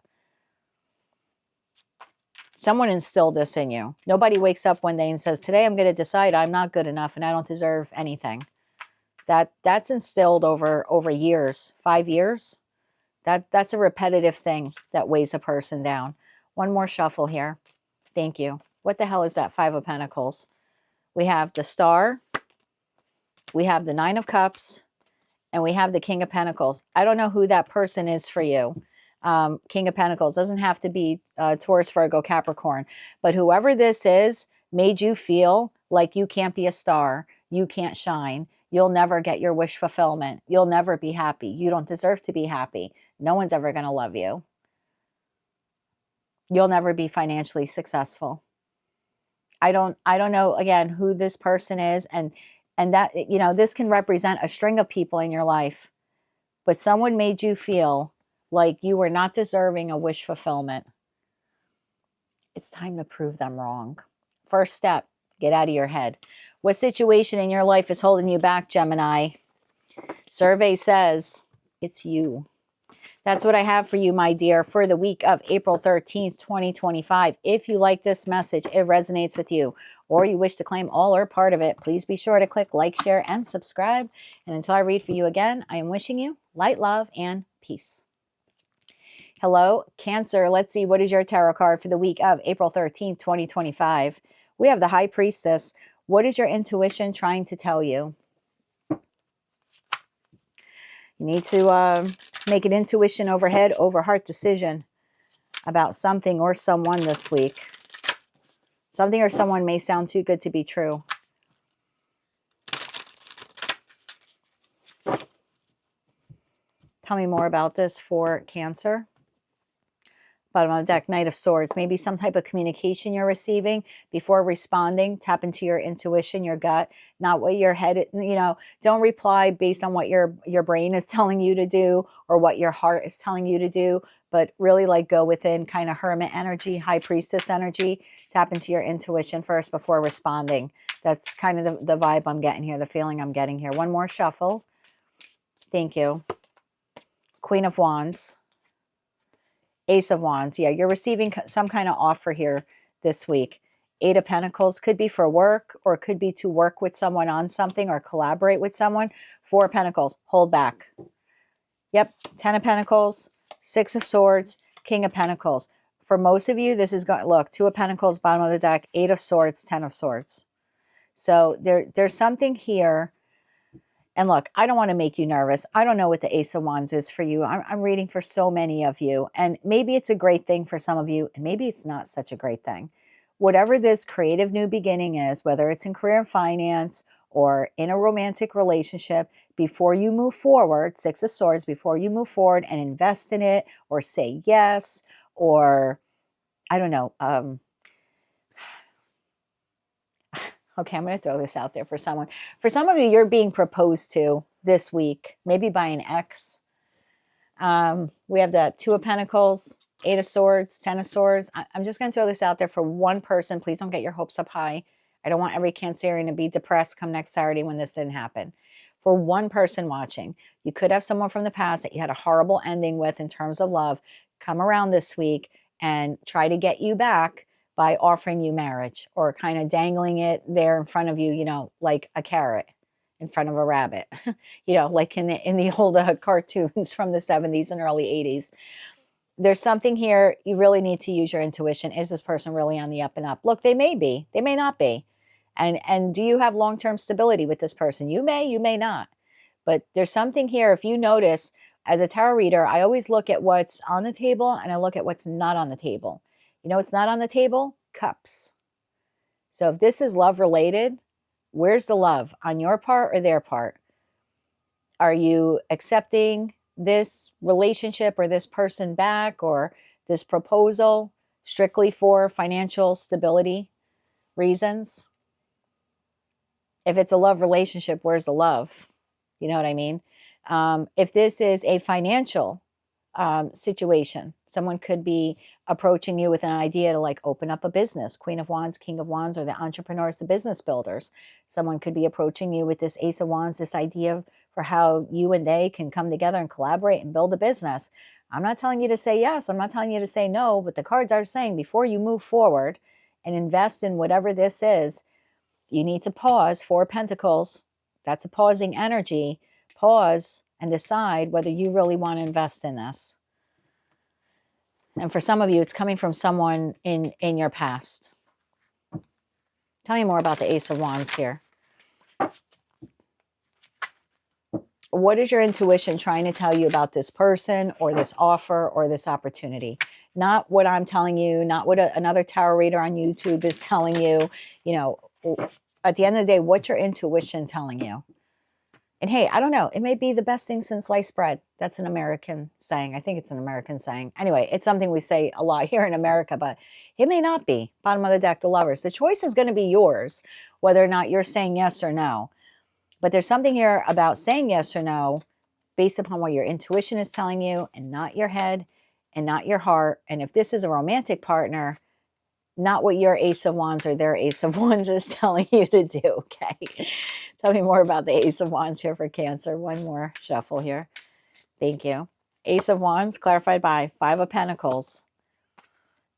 Someone instilled this in you. Nobody wakes up one day and says, today I'm going to decide I'm not good enough and I don't deserve anything. That's instilled over years, 5 years. That's a repetitive thing that weighs a person down. One more shuffle here. Thank you. What the hell is that? 5 of Pentacles. We have the Star. We have the 9 of Cups. And we have the King of Pentacles. I don't know who that person is for you. King of Pentacles doesn't have to be Taurus, Virgo, Capricorn. But whoever this is made you feel like you can't be a star. You can't shine. You'll never get your wish fulfillment. You'll never be happy. You don't deserve to be happy. No one's ever going to love you. You'll never be financially successful. I don't know, again, who this person is. And that, you know, this can represent a string of people in your life. But someone made you feel like you were not deserving a wish fulfillment. It's time to prove them wrong. First step, get out of your head. What situation in your life is holding you back, Gemini? Survey says it's you. That's what I have for you, my dear, for the week of April 13th, 2025. If you like this message, it resonates with you, or you wish to claim all or part of it, please be sure to click like, share, and subscribe. And until I read for you again, I am wishing you light, love, and peace. Hello, Cancer. Let's see, what is your tarot card for the week of April 13th, 2025? We have the High Priestess. What is your intuition trying to tell you? You need to make an intuition over head, over heart decision about something or someone this week. Something or someone may sound too good to be true. Tell me more about this for Cancer. Bottom of the deck, Knight of Swords. Maybe some type of communication you're receiving. Before responding, tap into your intuition, your gut, not what your head, you know, don't reply based on what your brain is telling you to do or what your heart is telling you to do, but really like go within, kind of Hermit energy, High Priestess energy. Tap into your intuition first before responding. That's kind of the vibe I'm getting here, the feeling I'm getting here. One more shuffle. Thank you. Queen of Wands. Ace of Wands. Yeah, you're receiving some kind of offer here this week. 8 of Pentacles could be for work, or it could be to work with someone on something or collaborate with someone. 4 of Pentacles. Hold back. Yep. 10 of Pentacles. 6 of Swords. King of Pentacles. For most of you, this is going, look, 2 of Pentacles, bottom of the deck, 8 of Swords, 10 of Swords. So there's something here. And look, I don't want to make you nervous. I don't know what the Ace of Wands is for you. I'm reading for so many of you. And maybe it's a great thing for some of you, and maybe it's not such a great thing. Whatever this creative new beginning is, whether it's in career and finance or in a romantic relationship, before you move forward, 6 of Swords, before you move forward and invest in it or say yes, or I don't know, okay, I'm going to throw this out there for someone. For some of you, you're being proposed to this week, maybe by an ex. We have the 2 of Pentacles, 8 of Swords, 10 of Swords. I'm just going to throw this out there for one person. Please don't get your hopes up high. I don't want every Cancerian to be depressed come next Saturday when this didn't happen. For one person watching, you could have someone from the past that you had a horrible ending with in terms of love come around this week and try to get you back by offering you marriage, or kind of dangling it there in front of you, you know, like a carrot in front of a rabbit, you know, like in the old cartoons from the 70s and early 80s. There's something here. You really need to use your intuition. Is this person really on the up and up? Look, they may be, they may not be. And do you have long-term stability with this person? You may not. But there's something here. If you notice, as a tarot reader, I always look at what's on the table and I look at what's not on the table. You know what's not on the table? Cups. So if this is love related, where's the love? On your part or their part? Are you accepting this relationship or this person back, or this proposal strictly for financial stability reasons? If it's a love relationship, where's the love? You know what I mean? If this is a financial situation, someone could be approaching you with an idea to like open up a business. Queen of Wands, King of Wands are the entrepreneurs, the business builders. Someone could be approaching you with this Ace of Wands, this idea for how you and they can come together and collaborate and build a business. I'm not telling you to say yes. I'm not telling you to say no, but the cards are saying before you move forward and invest in whatever this is, you need to pause. Four of Pentacles, that's a pausing energy. Pause and decide whether you really want to invest in this. And for some of you, it's coming from someone in your past. Tell me more about the Ace of Wands here. What is your intuition trying to tell you about this person or this offer or this opportunity? Not what I'm telling you, not what another tarot reader on YouTube is telling you. You know, at the end of the day, what's your intuition telling you? And hey, I don't know. It may be the best thing since sliced bread. That's an American saying. I think it's an American saying. Anyway, it's something we say a lot here in America, but it may not be. Bottom of the deck, the Lovers. The choice is going to be yours, whether or not you're saying yes or no. But there's something here about saying yes or no based upon what your intuition is telling you and not your head and not your heart. And if this is a romantic partner, not what your Ace of Wands or their Ace of Wands is telling you to do, okay? Tell me more about the Ace of Wands here for Cancer. One more shuffle here. Thank you. Ace of Wands clarified by Five of Pentacles,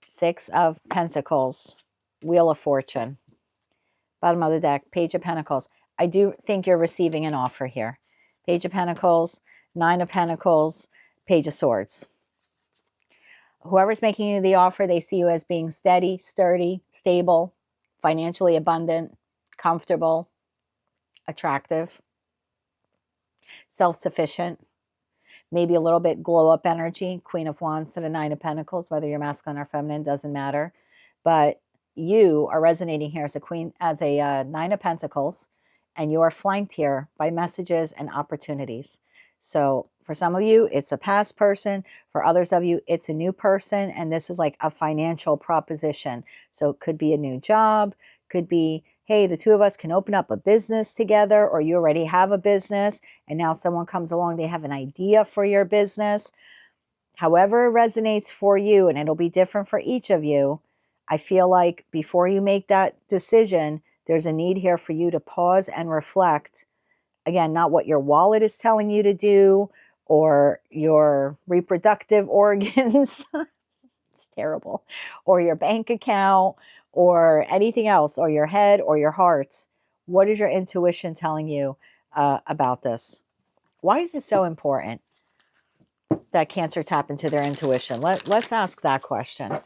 Six of Pentacles, Wheel of Fortune. Bottom of the deck, Page of Pentacles. I do think you're receiving an offer here. Page of Pentacles, Nine of Pentacles, Page of Swords. Whoever's making you the offer, they see you as being steady, sturdy, stable, financially abundant, comfortable, attractive, self-sufficient, maybe a little bit glow-up energy. Queen of Wands to the Nine of Pentacles, whether you're masculine or feminine, doesn't matter. But you are resonating here as a Nine of Pentacles, and you are flanked here by messages and opportunities. So for some of you, it's a past person. For others of you, it's a new person, and this is like a financial proposition. So it could be a new job, could be, hey, the two of us can open up a business together, or you already have a business, and now someone comes along, they have an idea for your business. However it resonates for you, and it'll be different for each of you, I feel like before you make that decision, there's a need here for you to pause and reflect. Again, not what your wallet is telling you to do or your reproductive organs. It's terrible. Or your bank account or anything else, or your head or your heart. What is your intuition telling you about this? Why is it so important that Cancer tap into their intuition? Let's ask that question.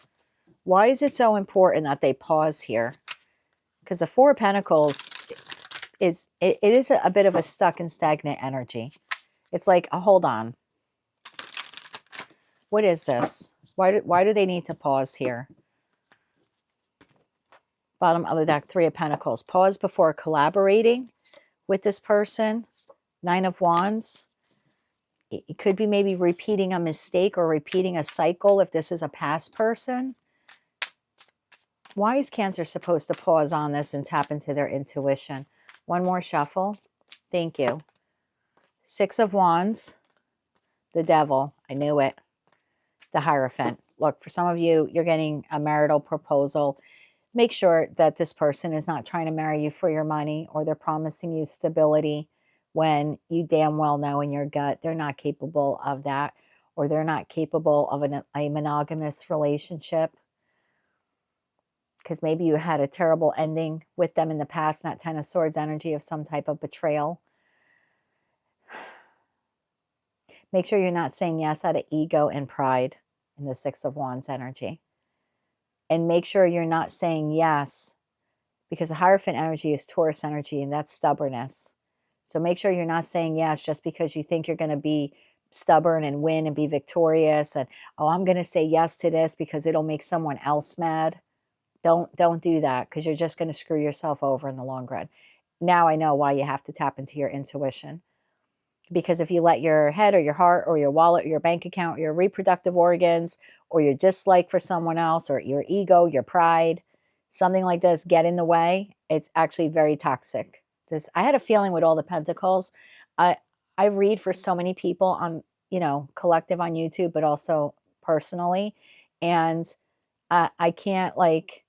Why is it so important that they pause here? Because the Four of Pentacles is a bit of a stuck and stagnant energy. It's like, hold on. What is this? Why do they need to pause here? Bottom of the deck, Three of Pentacles. Pause before collaborating with this person. Nine of Wands. It could be maybe repeating a mistake or repeating a cycle if this is a past person. Why is Cancer supposed to pause on this and tap into their intuition? One more shuffle. Thank you. Six of Wands. The Devil. I knew it. The Hierophant. Look, for some of you, you're getting a marital proposal. Make sure that this person is not trying to marry you for your money, or they're promising you stability when you damn well know in your gut they're not capable of that, or they're not capable of a monogamous relationship. Because maybe you had a terrible ending with them in the past, not Ten of Swords energy of some type of betrayal. Make sure you're not saying yes out of ego and pride in the Six of Wands energy. And make sure you're not saying yes, because the Hierophant energy is Taurus energy, and that's stubbornness. So make sure you're not saying yes just because you think you're going to be stubborn and win and be victorious. And, oh, I'm going to say yes to this because it'll make someone else mad. Don't do that, because you're just going to screw yourself over in the long run. Now I know why you have to tap into your intuition. Because if you let your head or your heart or your wallet or your bank account or your reproductive organs or your dislike for someone else or your ego, your pride, something like this get in the way, it's actually very toxic. I had a feeling with all the Pentacles. I read for so many people on, you know, collective on YouTube, but also personally. And I can't like,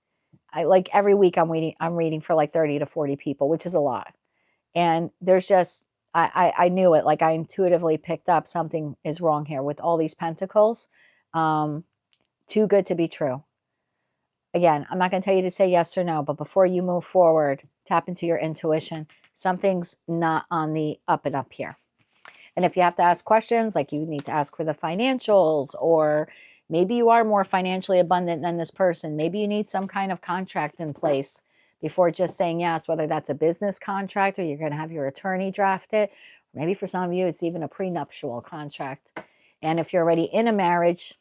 I like every week I'm reading for like 30 to 40 people, which is a lot. And there's just, I knew it. Like I intuitively picked up something is wrong here with all these pentacles. Too good to be true. Again, I'm not going to tell you to say yes or no, but before you move forward, tap into your intuition. Something's not on the up and up here. And if you have to ask questions, like you need to ask for the financials, or maybe you are more financially abundant than this person. Maybe you need some kind of contract in place before just saying yes, whether that's a business contract or you're going to have your attorney draft it. Maybe for some of you, it's even a prenuptial contract. And if you're already in a marriage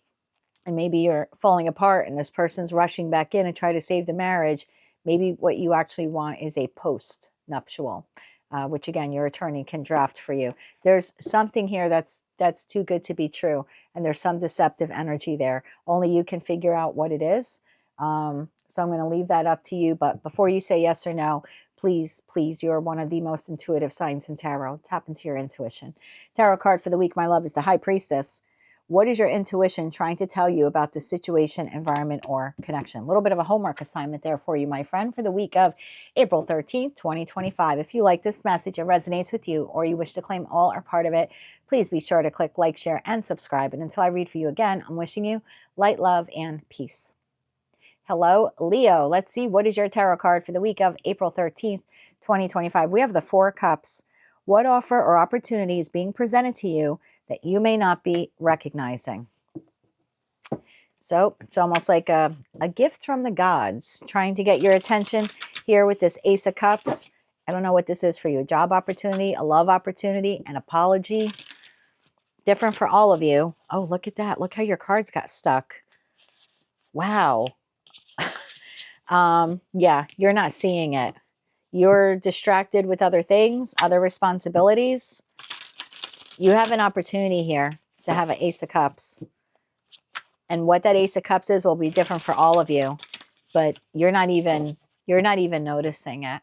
and maybe you're falling apart and this person's rushing back in and try to save the marriage, maybe what you actually want is a post-nuptial. Which again, your attorney can draft for you. There's something here that's too good to be true. And there's some deceptive energy there. Only you can figure out what it is. So I'm going to leave that up to you. But before you say yes or no, please, please, you're one of the most intuitive signs in tarot. Tap into your intuition. Tarot card for the week, my love, is the High Priestess. What is your intuition trying to tell you about the situation, environment, or connection? A little bit of a homework assignment there for you, my friend, for the week of April 13th, 2025. If you like this message, it resonates with you, or you wish to claim all or part of it, please be sure to click like, share, and subscribe. And until I read for you again, I'm wishing you light, love, and peace. Hello, Leo. Let's see, what is your tarot card for the week of April 13th, 2025? We have the Four of Cups. What offer or opportunity is being presented to you that you may not be recognizing? So it's almost like a gift from the gods trying to get your attention here with this Ace of Cups. I don't know what this is for you. A job opportunity, a love opportunity, an apology. Different for all of you. Oh, look at that. Look how your cards got stuck. Wow. Yeah, you're not seeing it. You're distracted with other things, other responsibilities. You have an opportunity here to have an Ace of Cups. And what that Ace of Cups is will be different for all of you. But you're not even noticing it,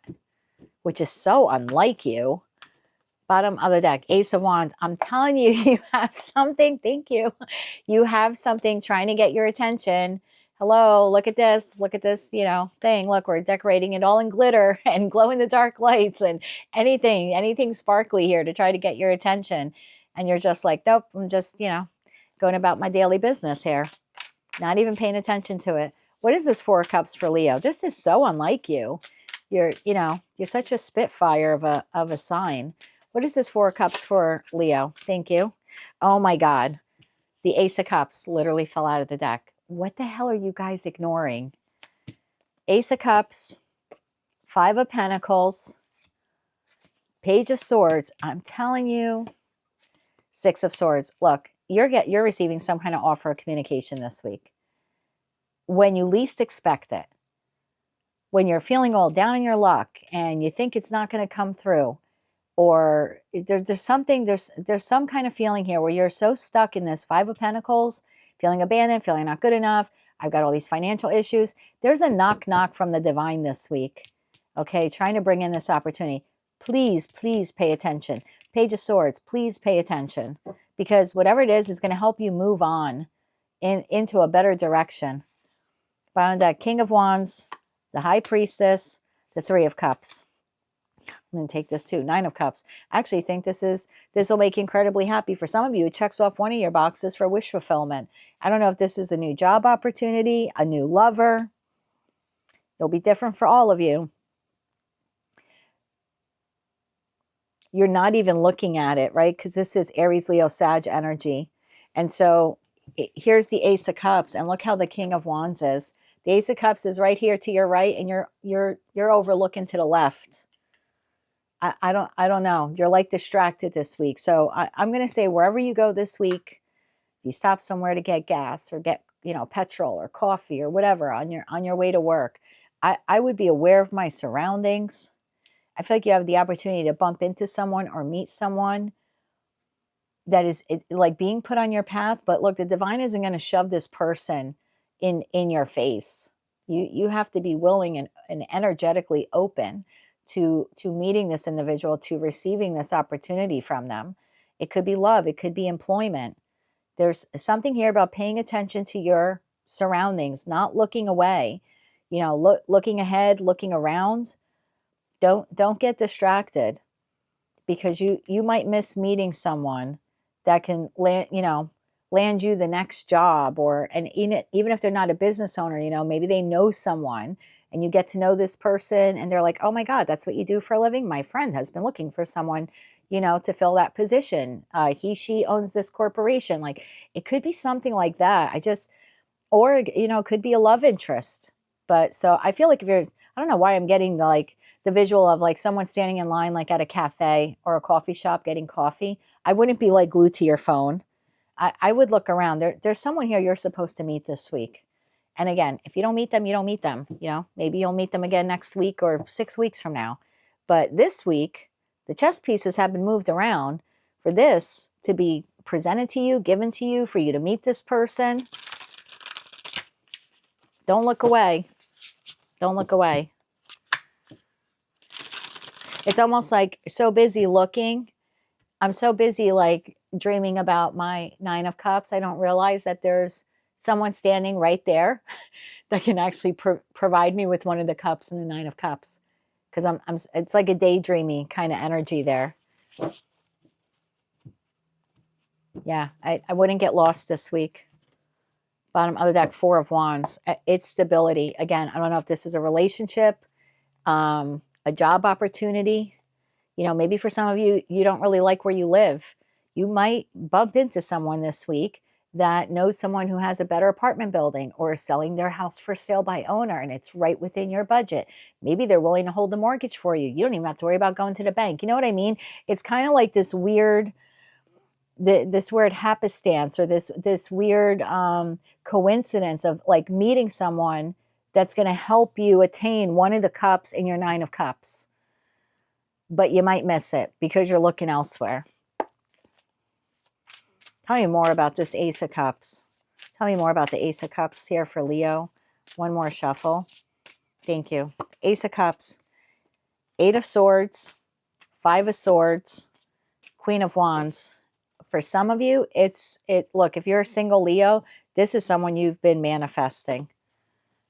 which is so unlike you. Bottom of the deck, Ace of Wands. I'm telling you, you have something. Thank you. You have something trying to get your attention. Hello, look at this, you know, thing. Look, we're decorating it all in glitter and glow in the dark lights and anything sparkly here to try to get your attention. And you're just like, nope, I'm just, you know, going about my daily business here. Not even paying attention to it. What is this Four of Cups for Leo? This is so unlike you. You're such a spitfire of a sign. What is this Four of Cups for Leo? Thank you. Oh my God. The Ace of Cups literally fell out of the deck. What the hell are you guys ignoring? Ace of Cups, Five of Pentacles, Page of Swords. I'm telling you, Six of Swords. Look, you're receiving some kind of offer of communication this week. When you least expect it. When you're feeling all down in your luck and you think it's not going to come through, or there's some kind of feeling here where you're so stuck in this Five of Pentacles, feeling abandoned, feeling not good enough. I've got all these financial issues. There's a knock from the divine this week. Okay, trying to bring in this opportunity. Please, please pay attention. Page of Swords, please pay attention. Because whatever it is going to help you move on into a better direction. Found that King of Wands, the High Priestess, the Three of Cups. I'm going to take this too. Nine of Cups. I actually think this will make you incredibly happy. For some of you, it checks off one of your boxes for wish fulfillment. I don't know if this is a new job opportunity, a new lover. It'll be different for all of you. You're not even looking at it, right? Because this is Aries, Leo, Sag energy. And so here's the Ace of Cups, and look how the King of Wands is. The Ace of Cups is right here to your right, and you're overlooking to the left. I don't know. You're like distracted this week. So I'm going to say wherever you go this week, you stop somewhere to get gas or get, petrol or coffee or whatever on your way to work. I would be aware of my surroundings. I feel like you have the opportunity to bump into someone or meet someone that is like being put on your path. But look, the divine isn't going to shove this person in your face. You have to be willing and energetically open to meeting this individual, to receiving this opportunity from them. It could be love. It could be employment. There's something here about paying attention to your surroundings, not looking away, you know, looking ahead, looking around. Don't get distracted, because you might miss meeting someone that can land, you know, land you the next job. Or, and even if they're not a business owner, you know, maybe they know someone and you get to know this person and they're like, oh my God, that's what you do for a living? My friend has been looking for someone, you know, to fill that position. She owns this corporation. Like, it could be something like that. Or, you know, it could be a love interest. But so I feel like if you're, I don't know why I'm getting the visual of like someone standing in line, like at a cafe or a coffee shop getting coffee. I wouldn't be like glued to your phone. I would look around. There's someone here you're supposed to meet this week. And again, if you don't meet them, you don't meet them. You know, maybe you'll meet them again next week or 6 weeks from now. But this week, the chess pieces have been moved around for this to be presented to you, given to you, for you to meet this person. Don't look away. Don't look away. It's almost like so busy looking. I'm so busy like dreaming about my 9 of Cups. I don't realize that there's someone standing right there that can actually provide me with one of the cups and the 9 of Cups. Because it's like a daydreamy kind of energy there. Yeah, I wouldn't get lost this week. Bottom of the deck, 4 of Wands. It's stability. Again, I don't know if this is a relationship, a job opportunity. You know, maybe for some of you, you don't really like where you live. You might bump into someone this week that knows someone who has a better apartment building or is selling their house for sale by owner, and it's right within your budget. Maybe they're willing to hold the mortgage for you. You don't even have to worry about going to the bank. You know what I mean? It's kind of like this weird happenstance, or this weird coincidence of like meeting someone that's going to help you attain one of the cups in your 9 of Cups. But you might miss it because you're looking elsewhere. Tell me more about this Ace of Cups. Tell me more about the Ace of Cups here for Leo. One more shuffle. Thank you. Ace of Cups, 8 of Swords, 5 of Swords, Queen of Wands. For some of you, look, if you're a single Leo, this is someone you've been manifesting.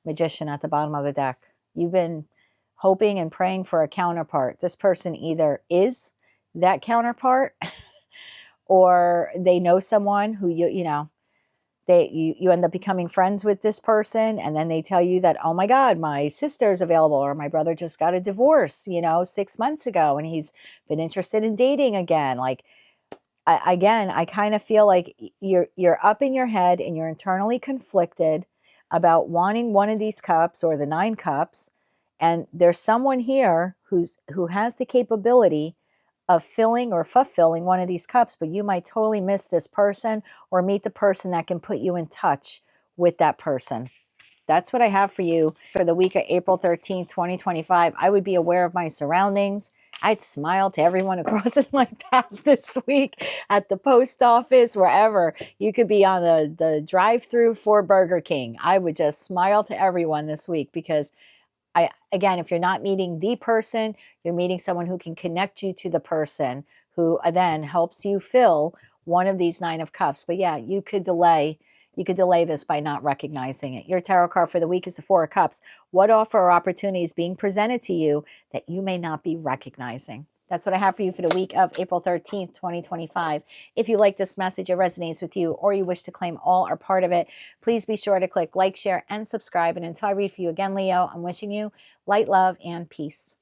Magician at the bottom of the deck. You've been hoping and praying for a counterpart. This person either is that counterpart or they know someone who you end up becoming friends with this person, and then they tell you that, oh my God, my sister's available, or my brother just got a divorce, 6 months ago, and he's been interested in dating again. Like, I kind of feel like you're up in your head and you're internally conflicted about wanting one of these cups or the 9 cups. And there's someone here who has the capability of filling or fulfilling one of these cups, but you might totally miss this person or meet the person that can put you in touch with that person. That's what I have for you for the week of April 13th, 2025. I would be aware of my surroundings. I'd smile to everyone who crosses my path this week at the post office, wherever. You could be on the drive-through for Burger King. I would just smile to everyone this week, because again, if you're not meeting the person, you're meeting someone who can connect you to the person who then helps you fill one of these 9 of Cups. But yeah, you could delay this by not recognizing it. Your tarot card for the week is the 4 of Cups. What offer or opportunity is being presented to you that you may not be recognizing? That's what I have for you for the week of April 13th, 2025. If you like this message, it resonates with you, or you wish to claim all or part of it, please be sure to click like, share, and subscribe. And until I read for you again, Leo, I'm wishing you light, love, and peace.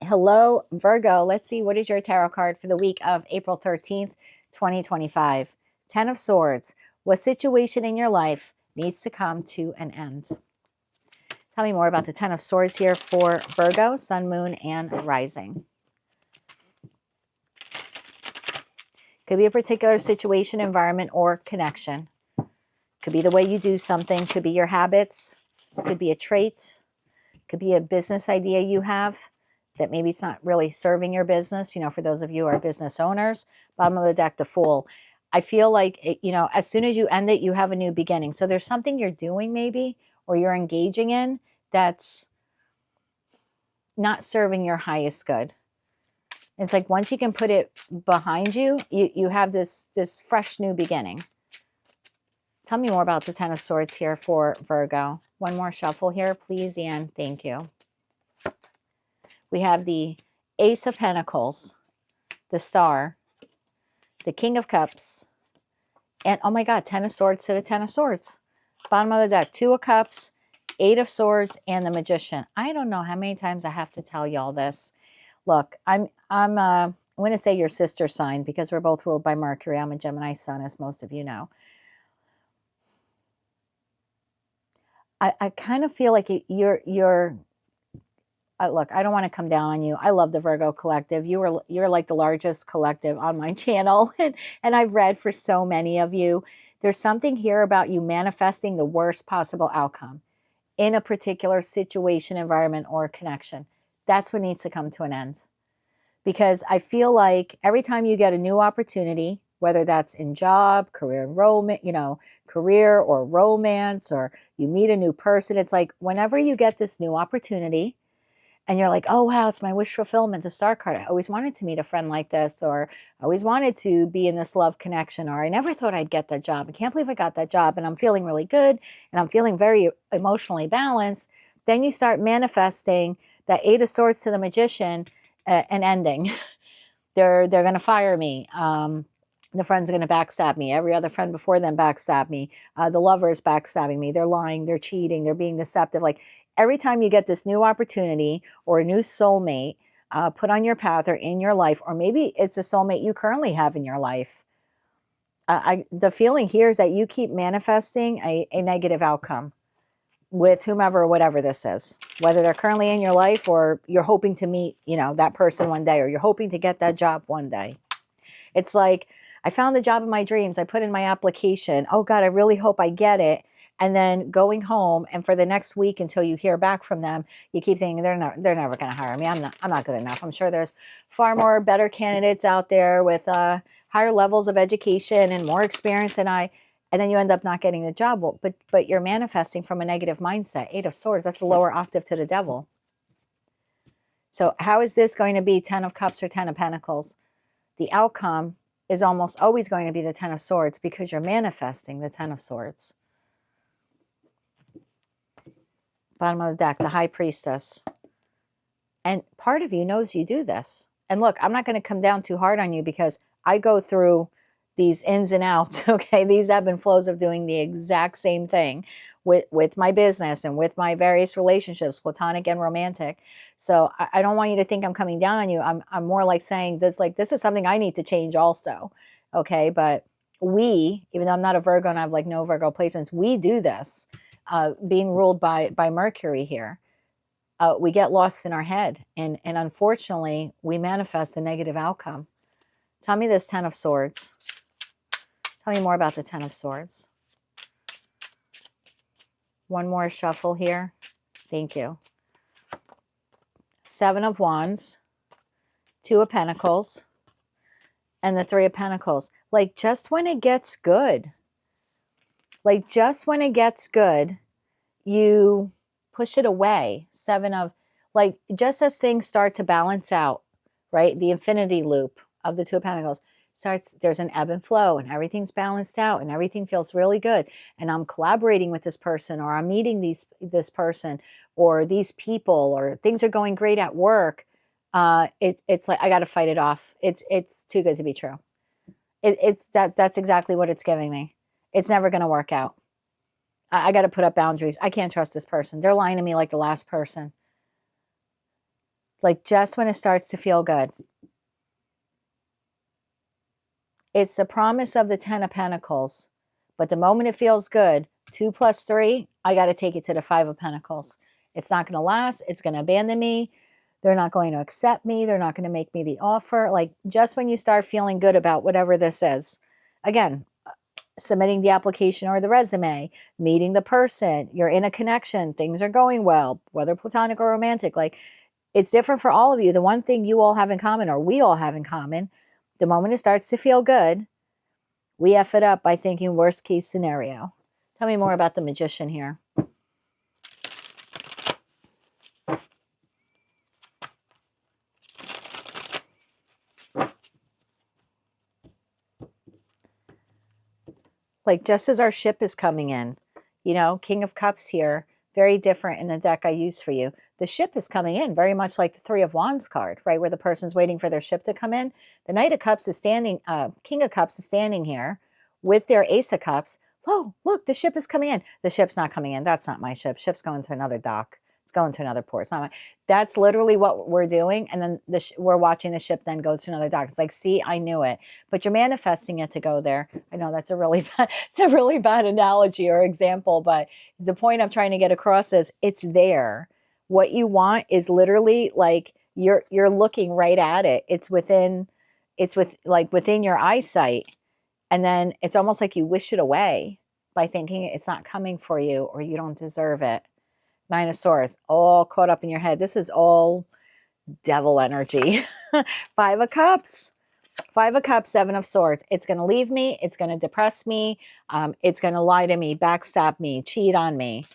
Hello, Virgo. Let's see, what is your tarot card for the week of April 13th, 2025? 10 of Swords. What situation in your life needs to come to an end? Tell me more about the 10 of Swords here for Virgo, Sun, Moon, and Rising. Could be a particular situation, environment, or connection. Could be the way you do something. Could be your habits. Could be a trait. Could be a business idea you have that maybe it's not really serving your business. For those of you who are business owners. Bottom of the deck, the Fool. I feel like, as soon as you end it, you have a new beginning. So there's something you're doing maybe, or you're engaging in, that's not serving your highest good. It's like once you can put it behind you, you have this fresh new beginning. Tell me more about the Ten of Swords here for Virgo. One more shuffle here, please, Anne. Thank you. We have the Ace of Pentacles, the Star, the King of Cups, and oh my God, Ten of Swords to the Ten of Swords. Bottom of the deck, Two of Cups, Eight of Swords, and the Magician. I don't know how many times I have to tell y'all this. Look, I'm going to say your sister sign because we're both ruled by Mercury. I'm a Gemini sun, as most of you know. I kind of feel like you're look, I don't want to come down on you. I love the Virgo collective. You're like the largest collective on my channel, and I've read for so many of you. There's something here about you manifesting the worst possible outcome in a particular situation, environment, or connection. That's what needs to come to an end. Because I feel like every time you get a new opportunity, whether that's in job, career, career or romance, or you meet a new person, it's like whenever you get this new opportunity and you're like, oh, wow, it's my wish fulfillment, the star card. I always wanted to meet a friend like this, or I always wanted to be in this love connection, or I never thought I'd get that job. I can't believe I got that job, and I'm feeling really good, and I'm feeling very emotionally balanced. Then you start manifesting that Eight of Swords to the Magician, an ending. They're going to fire me. The friend's going to backstab me. Every other friend before them backstabbed me. The lover is backstabbing me. They're lying. They're cheating. They're being deceptive. Like every time you get this new opportunity or a new soulmate put on your path or in your life, or maybe it's a soulmate you currently have in your life, the feeling here is that you keep manifesting a negative outcome with whomever or whatever this is, whether they're currently in your life or you're hoping to meet, that person one day, or you're hoping to get that job one day. It's like, I found the job of my dreams. I put in my application. Oh God, I really hope I get it. And then going home, and for the next week until you hear back from them, you keep thinking they're never going to hire me. I'm not good enough. I'm sure there's far more better candidates out there with higher levels of education and more experience than I. And then you end up not getting the job. Well, but you're manifesting from a negative mindset. Eight of Swords, that's a lower octave to the devil. So how is this going to be 10 of Cups or 10 of Pentacles? The outcome is almost always going to be the 10 of Swords because you're manifesting the 10 of Swords. Bottom of the deck, the High Priestess. And part of you knows you do this. And look, I'm not going to come down too hard on you because I go through these ins and outs, okay? These ebb and flows of doing the exact same thing with my business and with my various relationships, platonic and romantic. So I don't want you to think I'm coming down on you. I'm more like saying this is something I need to change also, okay? But we, even though I'm not a Virgo and I have like no Virgo placements, we do this, being ruled by Mercury here. We get lost in our head, and unfortunately, we manifest a negative outcome. Tell me this 10 of Swords. Tell me more about the 10 of Swords. One more shuffle here. Thank you. 7 of Wands, 2 of Pentacles, and the 3 of Pentacles. Like just when it gets good, you push it away. 7 of, like, just as things start to balance out, right? The infinity loop of the 2 of Pentacles starts, there's an ebb and flow and everything's balanced out and everything feels really good. And I'm collaborating with this person, or I'm meeting this person or these people, or things are going great at work. It's like, I got to fight it off. It's too good to be true. That's exactly what it's giving me. It's never going to work out. I got to put up boundaries. I can't trust this person. They're lying to me like the last person. Like just when it starts to feel good. It's the promise of the 10 of Pentacles. But the moment it feels good, 2 plus 3, I got to take it to the 5 of Pentacles. It's not going to last. It's going to abandon me. They're not going to accept me. They're not going to make me the offer. Like just when you start feeling good about whatever this is. Again, submitting the application or the resume, meeting the person, you're in a connection, things are going well, whether platonic or romantic. Like it's different for all of you. The one thing you all have in common, or we all have in common, the moment it starts to feel good, we F it up by thinking worst case scenario. Tell me more about the Magician here. Like just as our ship is coming in, you know, King of Cups here, very different in the deck I use for you. The ship is coming in very much like the Three of Wands card, right? Where the person's waiting for their ship to come in. The Knight of Cups is standing, King of Cups is standing here with their Ace of Cups. Oh, look, the ship is coming in. The ship's not coming in. That's not my ship. Ship's going to another dock. It's going to another port. It's not my, that's literally what we're doing. And then we're watching the ship then go to another dock. It's like, see, I knew it. But you're manifesting it to go there. I know that's a really bad, it's a really bad analogy or example, but the point I'm trying to get across is it's there. What you want is literally like you're looking right at it. It's within your eyesight. And then it's almost like you wish it away by thinking it's not coming for you or you don't deserve it. Nine of Swords, all caught up in your head. This is all devil energy. Five of Cups. Five of Cups, Seven of Swords. It's going to leave me. It's going to depress me. It's going to lie to me, backstab me, cheat on me.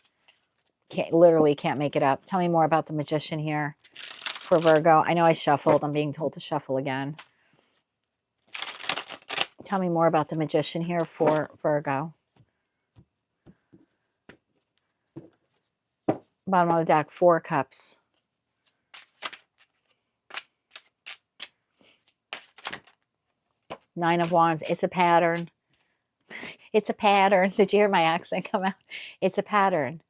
Literally can't make it up. Tell me more about the Magician here for Virgo. I know I shuffled. I'm being told to shuffle again. Tell me more about the Magician here for Virgo. Bottom of the deck, Four Cups. Nine of Wands. It's a pattern. It's a pattern. Did you hear my accent come out? It's a pattern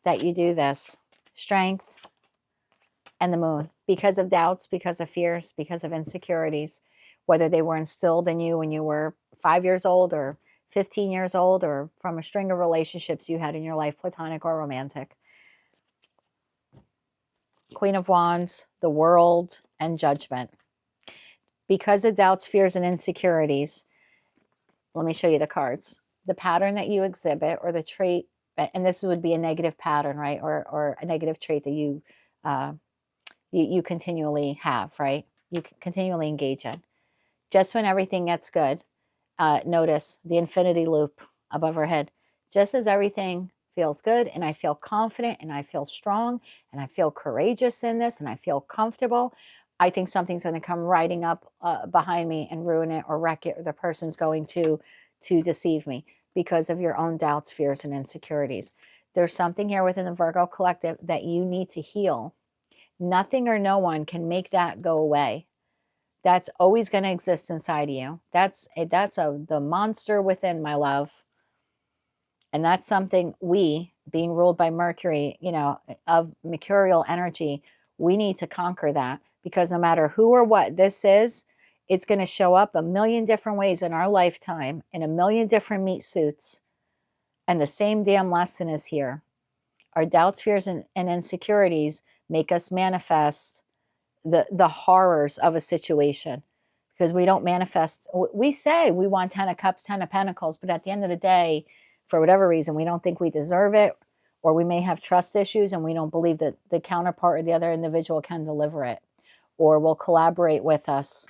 that you do this. Strength and the Moon. Because of doubts, because of fears, because of insecurities, whether they were instilled in you when you were 5 years old or 15 years old or from a string of relationships you had in your life, platonic or romantic. Queen of Wands, the World, and Judgment. Because of doubts, fears, and insecurities, let me show you the cards. The pattern that you exhibit or the trait, and this would be a negative pattern, right? Or a negative trait that you continually have, right? You continually engage in. Just when everything gets good, notice the infinity loop above our head. Just as everything feels good and I feel confident and I feel strong and I feel courageous in this and I feel comfortable, I think something's going to come riding up behind me and ruin it or wreck it, or the person's going to deceive me because of your own doubts, fears, and insecurities. There's something here within the Virgo collective that you need to heal. Nothing or no one can make that go away. That's always going to exist inside of you. That's the monster within, my love. And that's something we, being ruled by Mercury, you know, of mercurial energy, we need to conquer that, because no matter who or what this is, it's going to show up a million different ways in our lifetime in a million different meat suits. And the same damn lesson is here. Our doubts, fears, and insecurities make us manifest the horrors of a situation, because we don't manifest. We say we want 10 of Cups, 10 of Pentacles, but at the end of the day, for whatever reason, we don't think we deserve it, or we may have trust issues and we don't believe that the counterpart or the other individual can deliver it or will collaborate with us.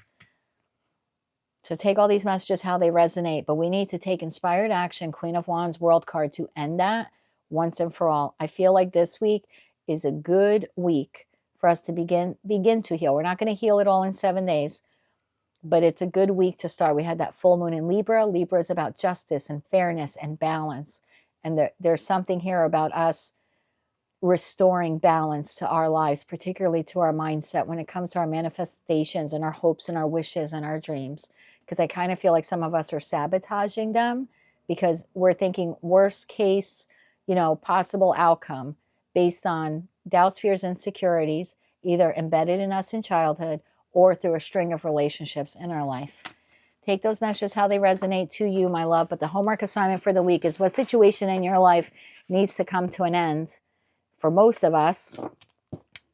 So take all these messages how they resonate, but we need to take inspired action, Queen of Wands, World card, to end that once and for all. I feel like this week is a good week for us to begin to heal. We're not going to heal it all in 7 days, but it's a good week to start. We had that full moon in Libra. Libra is about justice and fairness and balance. And there's something here about us restoring balance to our lives, particularly to our mindset when it comes to our manifestations and our hopes and our wishes and our dreams. Because I kind of feel like some of us are sabotaging them because we're thinking worst case, you know, possible outcome based on doubts, fears, insecurities, either embedded in us in childhood or through a string of relationships in our life. Take those messages how they resonate to you, my love. But the homework assignment for the week is what situation in your life needs to come to an end. For most of us,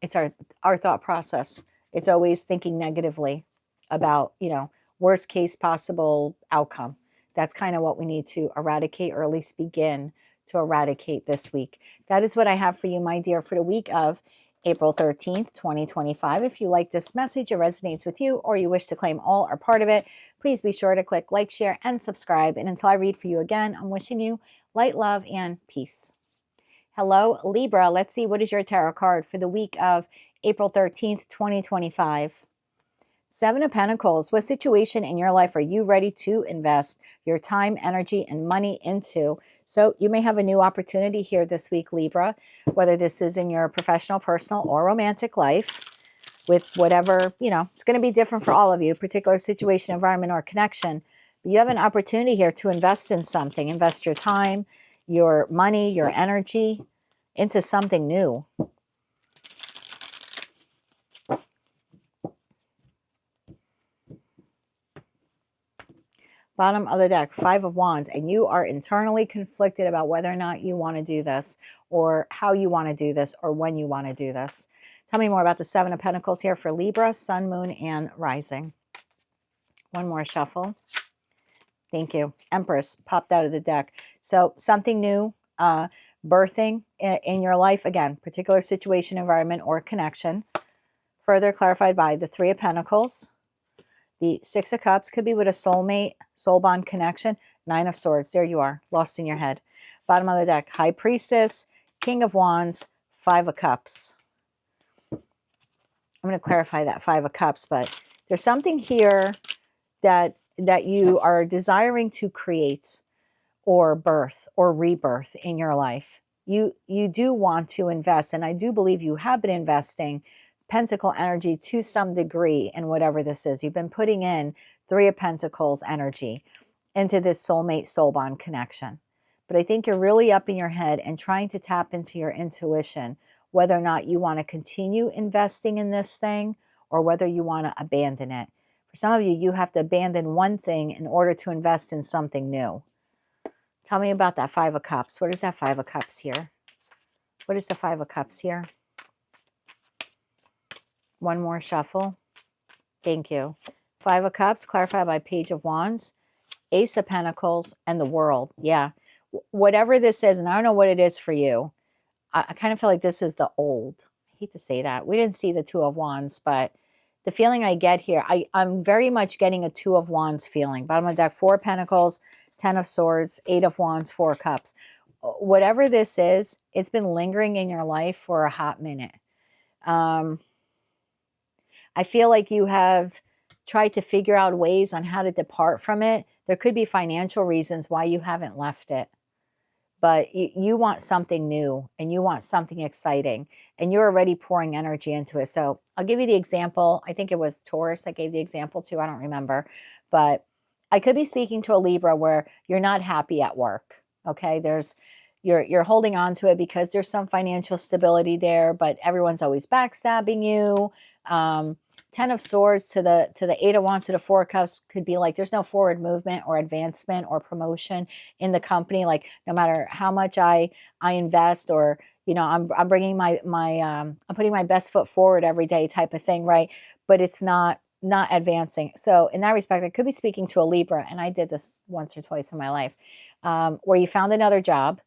it's our thought process. It's always thinking negatively about, you know, worst case possible outcome. That's kind of what we need to eradicate, or at least begin to eradicate this week. That is what I have for you, my dear, for the week of April 13th, 2025. If you like this message, it resonates with you, or you wish to claim all or part of it, please be sure to click like, share, and subscribe. And until I read for you again, I'm wishing you light, love, and peace. Hello, Libra. Let's see, what is your tarot card for the week of April 13th, 2025? Seven of Pentacles, what situation in your life are you ready to invest your time, energy, and money into? So you may have a new opportunity here this week, Libra, whether this is in your professional, personal, or romantic life, with whatever, it's going to be different for all of you, particular situation, environment, or connection. But you have an opportunity here to invest in something, invest your time, your money, your energy into something new. Bottom of the deck, Five of Wands, and you are internally conflicted about whether or not you want to do this, or how you want to do this, or when you want to do this. Tell me more about the Seven of Pentacles here for Libra, Sun, Moon, and Rising. One more shuffle. Thank you. Empress popped out of the deck. So something new, birthing in your life. Again, particular situation, environment, or connection. Further clarified by the Three of Pentacles. The Six of Cups could be with a soulmate, soul bond connection. Nine of Swords. There you are, lost in your head. Bottom of the deck, High Priestess, King of Wands, Five of Cups. I'm going to clarify that Five of Cups, but there's something here that you are desiring to create or birth or rebirth in your life. You do want to invest, and I do believe you have been investing Pentacle energy to some degree in whatever this is. You've been putting in Three of Pentacles energy into this soulmate soul bond connection. But I think you're really up in your head and trying to tap into your intuition, whether or not you want to continue investing in this thing or whether you want to abandon it. For some of you, you have to abandon one thing in order to invest in something new. Tell me about that Five of Cups. What is that Five of Cups here? What is the Five of Cups here? One more shuffle. Thank you. Five of Cups, clarified by Page of Wands, Ace of Pentacles, and the World. Yeah. Whatever this is, and I don't know what it is for you, I kind of feel like this is the old. I hate to say that. We didn't see the Two of Wands, but the feeling I get here, I'm very much getting a Two of Wands feeling. Bottom of the deck, Four of Pentacles, Ten of Swords, Eight of Wands, Four of Cups. Whatever this is, it's been lingering in your life for a hot minute. I feel like you have tried to figure out ways on how to depart from it. There could be financial reasons why you haven't left it. But you want something new and you want something exciting. And you're already pouring energy into it. So I'll give you the example. I think it was Taurus I gave the example to. I don't remember. But I could be speaking to a Libra where you're not happy at work. Okay, you're holding on to it because there's some financial stability there, but everyone's always backstabbing you. Ten of Swords to the Eight of Wands to the Four of Cups could be like there's no forward movement or advancement or promotion in the company. Like no matter how much I invest, or I'm bringing I'm putting my best foot forward every day type of thing, right? But it's not advancing. So in that respect, I could be speaking to a Libra, and I did this once or twice in my life, where you found another job.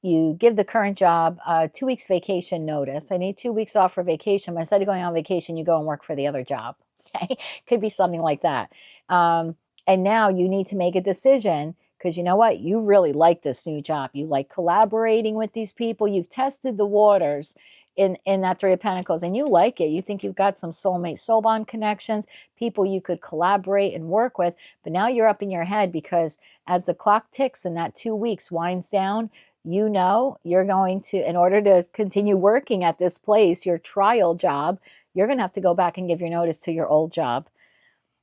You give the current job 2 weeks vacation notice. I need 2 weeks off for vacation. But instead of going on vacation, you go and work for the other job. Okay, could be something like that. And now you need to make a decision because you know what? You really like this new job. You like collaborating with these people. You've tested the waters in that Three of Pentacles, and you like it. You think you've got some soulmate, soul bond connections, people you could collaborate and work with. But now you're up in your head because as the clock ticks and that 2 weeks winds down, you're going to, in order to continue working at this place, your trial job, you're going to have to go back and give your notice to your old job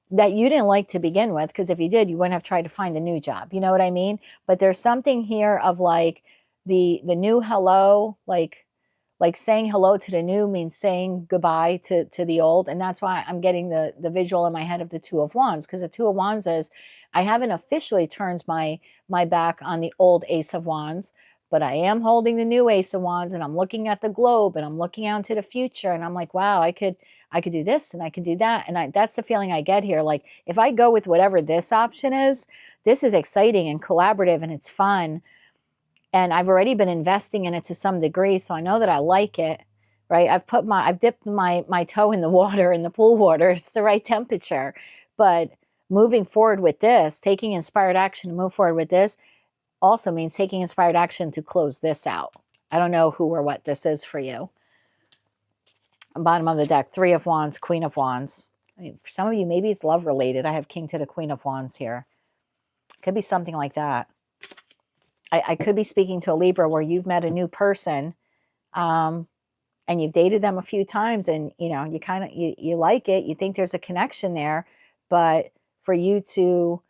that you didn't like to begin with, because if you did, you wouldn't have tried to find a new job. You know what I mean? But there's something here of like the new hello, like saying hello to the new means saying goodbye to the old. And that's why I'm getting the visual in my head of the Two of Wands, because the Two of Wands is I haven't officially turned my back on the old Ace of Wands, but I am holding the new Ace of Wands, and I'm looking at the globe, and I'm looking out into the future, and I'm like, wow, I could do this, and I could do that. And that's the feeling I get here. Like, if I go with whatever this option is, this is exciting and collaborative, and it's fun. And I've already been investing in it to some degree, so I know that I like it, right? I've dipped my toe in the water, in the pool water. It's the right temperature. But moving forward with this, taking inspired action to move forward with this, also means taking inspired action to close this out. I don't know who or what this is for you. Bottom of the deck, Three of Wands, Queen of Wands. mean, for some of you, maybe it's love related. I have King to the Queen of Wands here. Could be something like that. I could be speaking to a Libra where you've met a new person, and you've dated them a few times, and you know, you kind of you like it, you think there's a connection there, but for you to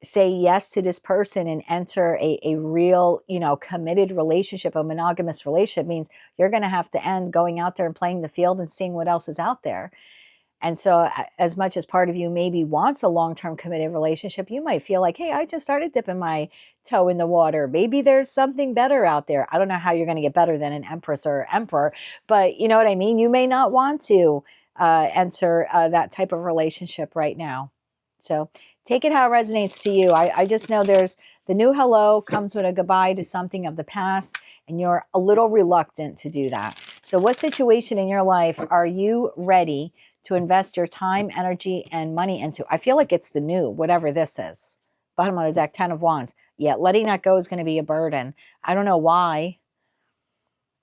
say yes to this person and enter a real, you know, committed relationship, a monogamous relationship, means you're going to have to end going out there and playing the field and seeing what else is out there. And so as much as part of you maybe wants a long-term committed relationship, you might feel like, hey, I just started dipping my toe in the water. Maybe there's something better out there. I don't know how you're going to get better than an empress or emperor, but you know what I mean? You may not want to enter that type of relationship right now. So take it how it resonates to you. I just know there's the new hello comes with a goodbye to something of the past, and you're a little reluctant to do that. So what situation in your life are you ready to invest your time, energy, and money into? I feel like it's the new, whatever this is. Bottom of the deck, 10 of Wands. Yeah, letting that go is going to be a burden. I don't know why.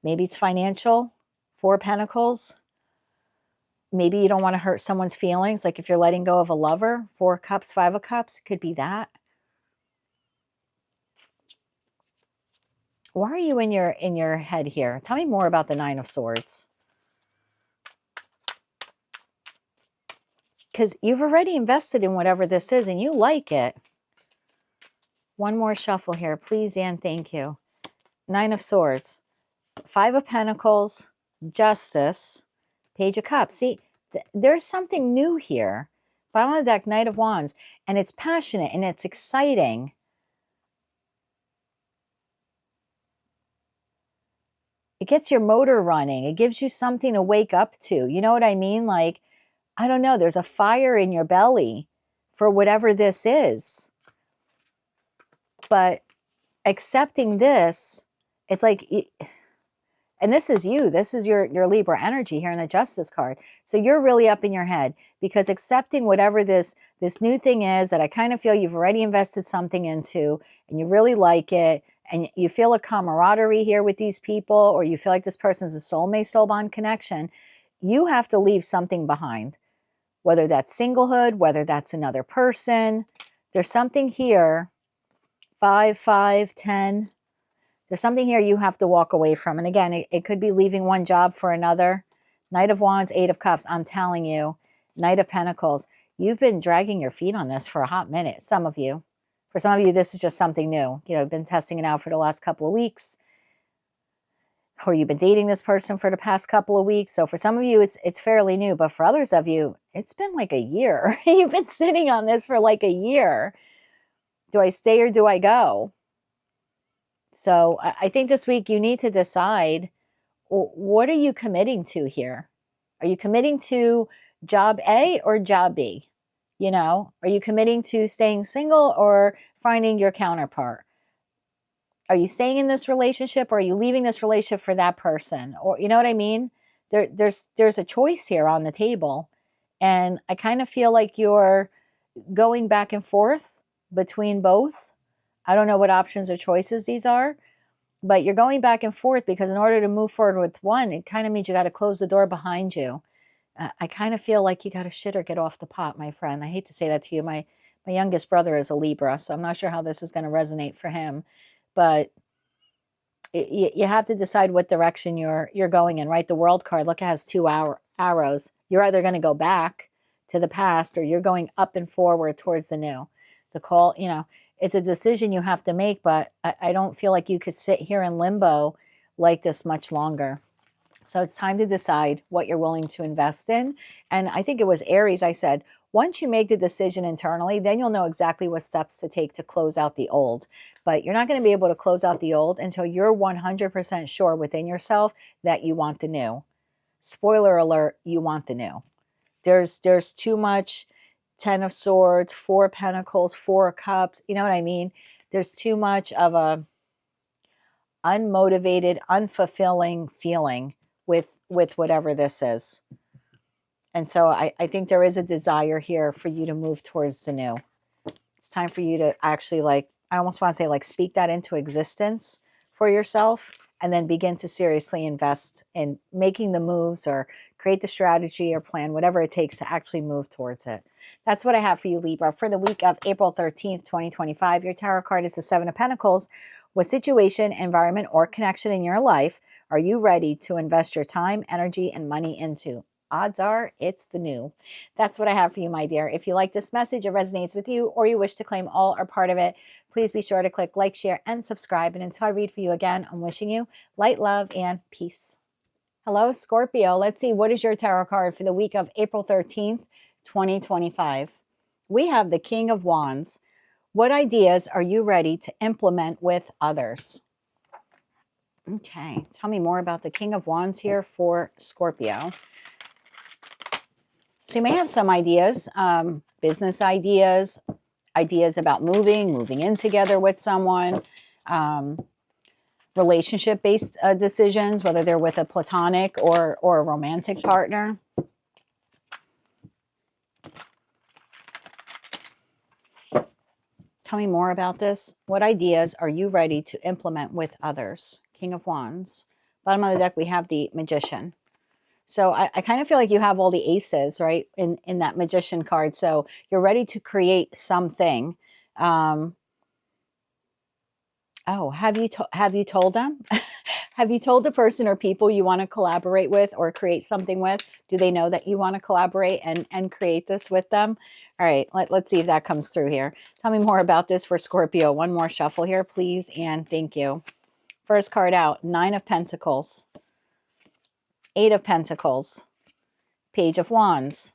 Maybe it's financial. 4 of Pentacles. Maybe you don't want to hurt someone's feelings. Like if you're letting go of a lover, 4 of Cups, 5 of Cups, it could be that. Why are you in your head here? Tell me more about the 9 of Swords. Because you've already invested in whatever this is and you like it. One more shuffle here, please, and thank you. 9 of Swords, 5 of Pentacles, Justice, Page of Cups. See, there's something new here. Bottom of the deck, Knight of Wands, and it's passionate and it's exciting. It gets your motor running. It gives you something to wake up to. You know what I mean? Like, I don't know, there's a fire in your belly for whatever this is. But accepting this, it's like, and this is you. This is your Libra energy here in the Justice card. So you're really up in your head because accepting whatever this new thing is that I kind of feel you've already invested something into and you really like it and you feel a camaraderie here with these people, or you feel like this person's a soulmate, soul bond connection, you have to leave something behind. Whether that's singlehood, whether that's another person. There's something here, 5, 5, 10. There's something here you have to walk away from. And again, it could be leaving one job for another. Knight of Wands, 8 of Cups, I'm telling you. Knight of Pentacles, you've been dragging your feet on this for a hot minute, some of you. For some of you, this is just something new. You know, been testing it out for the last couple of weeks. Or you've been dating this person for the past couple of weeks. So for some of you, it's fairly new. But for others of you, it's been like a year. You've been sitting on this for like a year. Do I stay or do I go? So I think this week you need to decide, what are you committing to here? Are you committing to job A or job B? You know, are you committing to staying single or finding your counterpart? Are you staying in this relationship or are you leaving this relationship for that person? Or, you know what I mean? There's a choice here on the table. And I kind of feel like you're going back and forth between both. I don't know what options or choices these are, but you're going back and forth because in order to move forward with one, it kind of means you got to close the door behind you. I kind of feel like you got to shit or get off the pot, my friend. I hate to say that to you. My youngest brother is a Libra, so I'm not sure how this is going to resonate for him. But you have to decide what direction you're going in, right? The World card, look, it has 2 arrows. You're either going to go back to the past or you're going up and forward towards the new. The call, you know, it's a decision you have to make, but I don't feel like you could sit here in limbo like this much longer. So it's time to decide what you're willing to invest in. And I think it was Aries, I said, once you make the decision internally, then you'll know exactly what steps to take to close out the old. But you're not going to be able to close out the old until you're 100% sure within yourself that you want the new. Spoiler alert, you want the new. There's too much 10 of Swords, 4 of Pentacles, 4 of Cups. You know what I mean? There's too much of a unmotivated, unfulfilling feeling with whatever this is. And so I think there is a desire here for you to move towards the new. It's time for you to actually, like, I almost want to say, like, speak that into existence for yourself and then begin to seriously invest in making the moves or create the strategy or plan, whatever it takes to actually move towards it. That's what I have for you, Libra. For the week of April 13th, 2025, your tarot card is the Seven of Pentacles. What situation, environment, or connection in your life are you ready to invest your time, energy, and money into? Odds are it's the new. That's what I have for you, my dear. If you like this message, it resonates with you, or you wish to claim all or part of it, please be sure to click like, share, and subscribe. And until I read for you again, I'm wishing you light, love, and peace. Hello, Scorpio. Let's see, what is your tarot card for the week of April 13th, 2025? We have the King of Wands. What ideas are you ready to implement with others? Okay, tell me more about the King of Wands here for Scorpio. So you may have some ideas, business ideas, ideas about moving in together with someone, relationship-based decisions, whether they're with a platonic or a romantic partner. Tell me more about this. What ideas are you ready to implement with others? King of Wands. Bottom of the deck, we have the Magician. So I kind of feel like you have all the aces, right, in that Magician card. So you're ready to create something. Oh, have you told them? Have you told the person or people you want to collaborate with or create something with? Do they know that you want to collaborate and create this with them? All right, let's see if that comes through here. Tell me more about this for Scorpio. One more shuffle here, please, and thank you. First card out, Nine of Pentacles, Eight of Pentacles, Page of Wands,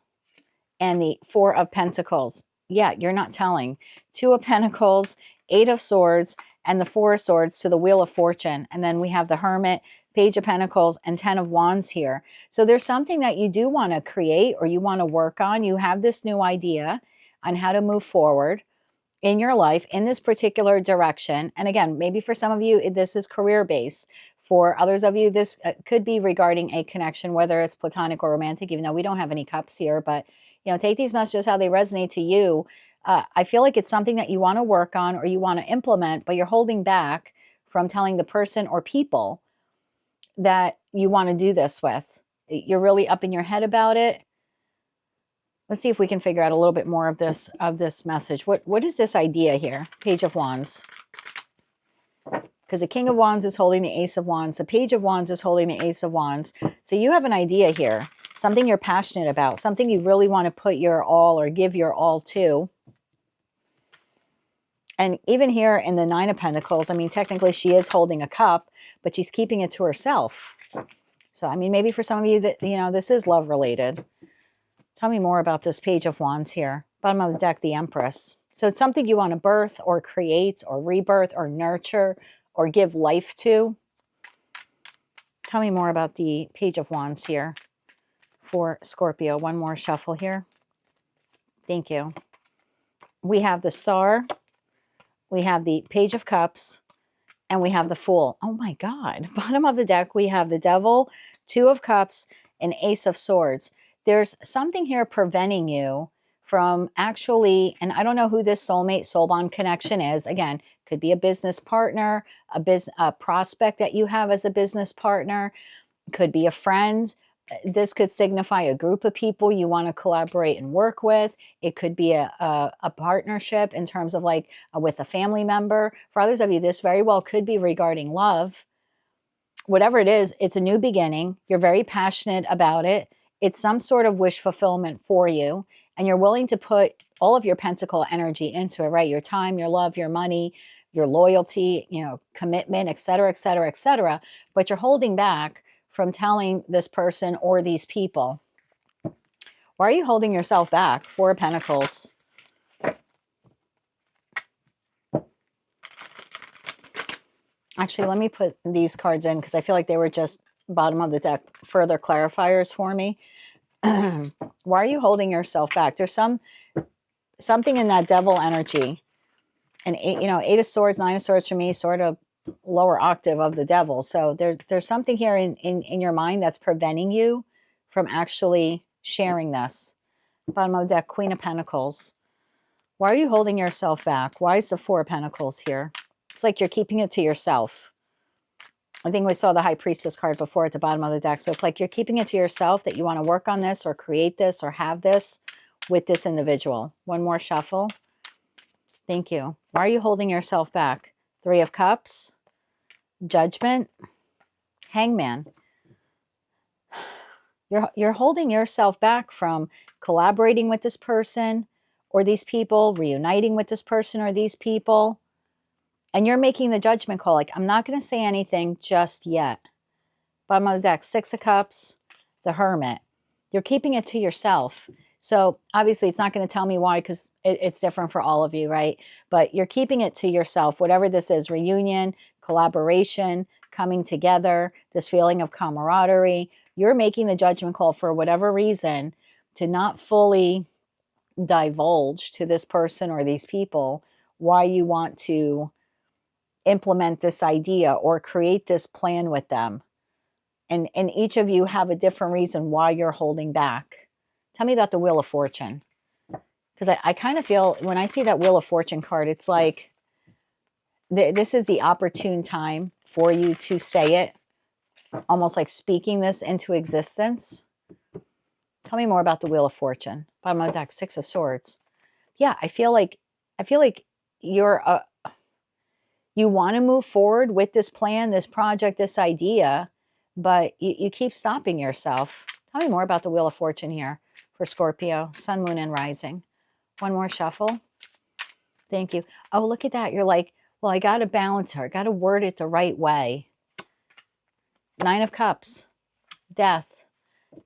and the Four of Pentacles. Yeah, you're not telling. Two of Pentacles, Eight of Swords, and the Four of Swords to the Wheel of Fortune. And then we have the Hermit, Page of Pentacles, and Ten of Wands here. So there's something that you do want to create or you want to work on. You have this new idea on how to move forward in your life in this particular direction. And again, maybe for some of you, this is career-based. For others of you, this could be regarding a connection, whether it's platonic or romantic, even though we don't have any cups here. But, you know, take these messages how they resonate to you. I feel like it's something that you want to work on or you want to implement, but you're holding back from telling the person or people that you want to do this with. You're really up in your head about it. Let's see if we can figure out a little bit more of this message. What is this idea here? Page of Wands. Because the King of Wands is holding the Ace of Wands. The Page of Wands is holding the Ace of Wands. So you have an idea here. Something you're passionate about. Something you really want to put your all or give your all to. And even here in the Nine of Pentacles, I mean, technically she is holding a cup, but she's keeping it to herself. So, I mean, maybe for some of you that, you know, this is love related. Tell me more about this Page of Wands here. Bottom of the deck, the Empress. So it's something you want to birth or create or rebirth or nurture or give life to. Tell me more about the Page of Wands here for Scorpio. One more shuffle here. Thank you. We have the Star. We have the Page of Cups. And we have the Fool. Oh my God. Bottom of the deck, we have the Devil, Two of Cups, and Ace of Swords. There's something here preventing you from actually, and I don't know who this soulmate, soul bond connection is. Again, could be a business partner, a prospect that you have as a business partner, could be a friend. This could signify a group of people you want to collaborate and work with. It could be a partnership in terms of like with a family member. For others of you, this very well could be regarding love. Whatever it is, it's a new beginning. You're very passionate about it. It's some sort of wish fulfillment for you. And you're willing to put all of your pentacle energy into it, right? Your time, your love, your money, your loyalty, you know, commitment, et cetera, et cetera, et cetera. But you're holding back from telling this person or these people. Why are you holding yourself back? Four of Pentacles. Actually, let me put these cards in because I feel like they were just bottom of the deck further clarifiers for me. Why are you holding yourself back? There's something in that Devil energy. And Eight of Swords, Nine of Swords for me, sort of lower octave of the Devil. So there's something here in your mind that's preventing you from actually sharing this. Bottom of the deck, Queen of Pentacles. Why are you holding yourself back? Why is the Four of Pentacles here? It's like you're keeping it to yourself. I think we saw the High Priestess card before at the bottom of the deck. So it's like you're keeping it to yourself that you want to work on this or create this or have this with this individual. One more shuffle. Thank you. Why are you holding yourself back? Three of Cups, Judgment, Hangman. You're holding yourself back from collaborating with this person or these people, reuniting with this person or these people. And you're making the judgment call. Like, I'm not going to say anything just yet. Bottom of the deck, Six of Cups, the Hermit. You're keeping it to yourself. So obviously it's not going to tell me why, because it's different for all of you, right? But you're keeping it to yourself, whatever this is, reunion, collaboration, coming together, this feeling of camaraderie. You're making the judgment call for whatever reason to not fully divulge to this person or these people why you want to implement this idea or create this plan with them. And each of you have a different reason why you're holding back. Tell me about the Wheel of Fortune. Because I kind of feel when I see that Wheel of Fortune card, it's like this is the opportune time for you to say it. Almost like speaking this into existence. Tell me more about the Wheel of Fortune. Bottom of the deck, Six of Swords. Yeah, I feel like you're you want to move forward with this plan, this project, this idea, but you keep stopping yourself. Tell me more about the Wheel of Fortune here for Scorpio, Sun, Moon, and Rising. One more shuffle. Thank you. Oh, look at that. You're like, well, I got to balance her. I got to word it the right way. Nine of Cups, Death,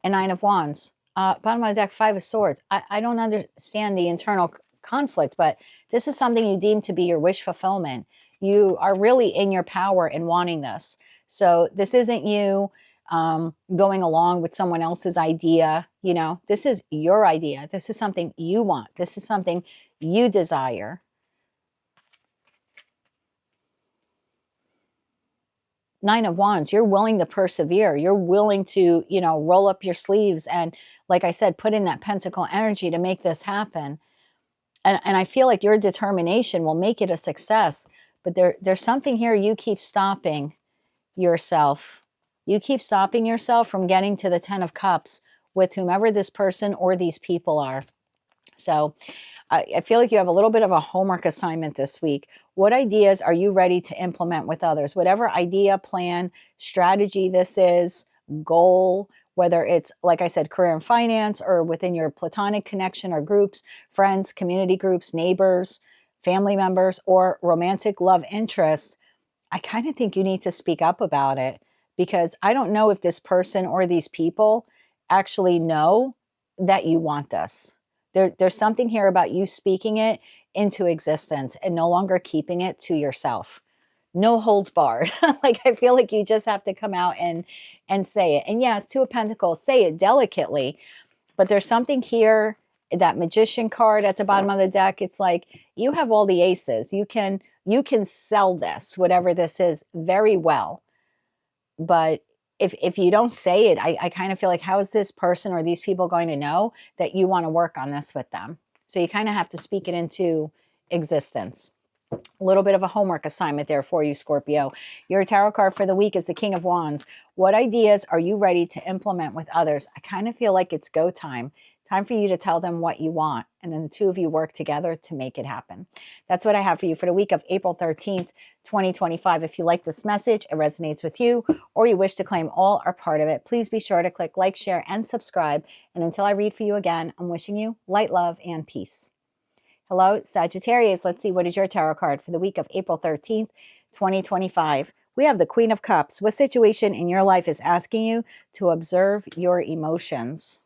and Nine of Wands. Bottom of the deck, Five of Swords. I don't understand the internal conflict, but this is something you deem to be your wish fulfillment. You are really in your power in wanting this. So this isn't you going along with someone else's idea. You know, this is your idea. This is something you want. This is something you desire. Nine of Wands, you're willing to persevere. You're willing to, you know, roll up your sleeves and, like I said, put in that pentacle energy to make this happen. And I feel like your determination will make it a success. But there's something here you keep stopping yourself. You keep stopping yourself from getting to the Ten of Cups with whomever this person or these people are. So I feel like you have a little bit of a homework assignment this week. What ideas are you ready to implement with others? Whatever idea, plan, strategy this is, goal, whether it's, like I said, career and finance or within your platonic connection or groups, friends, community groups, neighbors, family members, or romantic love interest, I kind of think you need to speak up about it because I don't know if this person or these people actually know that you want this. There's something here about you speaking it into existence and no longer keeping it to yourself. No holds barred. Like I feel like you just have to come out and say it. And yes, Two of Pentacles, say it delicately, but there's something here, that Magician card at the bottom of the deck. It's like you have all the aces. You can sell this, whatever this is, very well. But if you don't say it, I kind of feel like, how is this person or these people going to know that you want to work on this with them? So you kind of have to speak it into existence. A little bit of a homework assignment there for you, Scorpio. Your tarot card for the week is the King of Wands. What ideas are you ready to implement with others? I kind of feel like it's go time. Time for you to tell them what you want. And then the two of you work together to make it happen. That's what I have for you for the week of April 13th, 2025. If you like this message, it resonates with you, or you wish to claim all or part of it, please be sure to click like, share, and subscribe. And until I read for you again, I'm wishing you light, love, and peace. Hello, Sagittarius. Let's see, what is your tarot card for the week of April 13th, 2025? We have the Queen of Cups. What situation in your life is asking you to observe your emotions?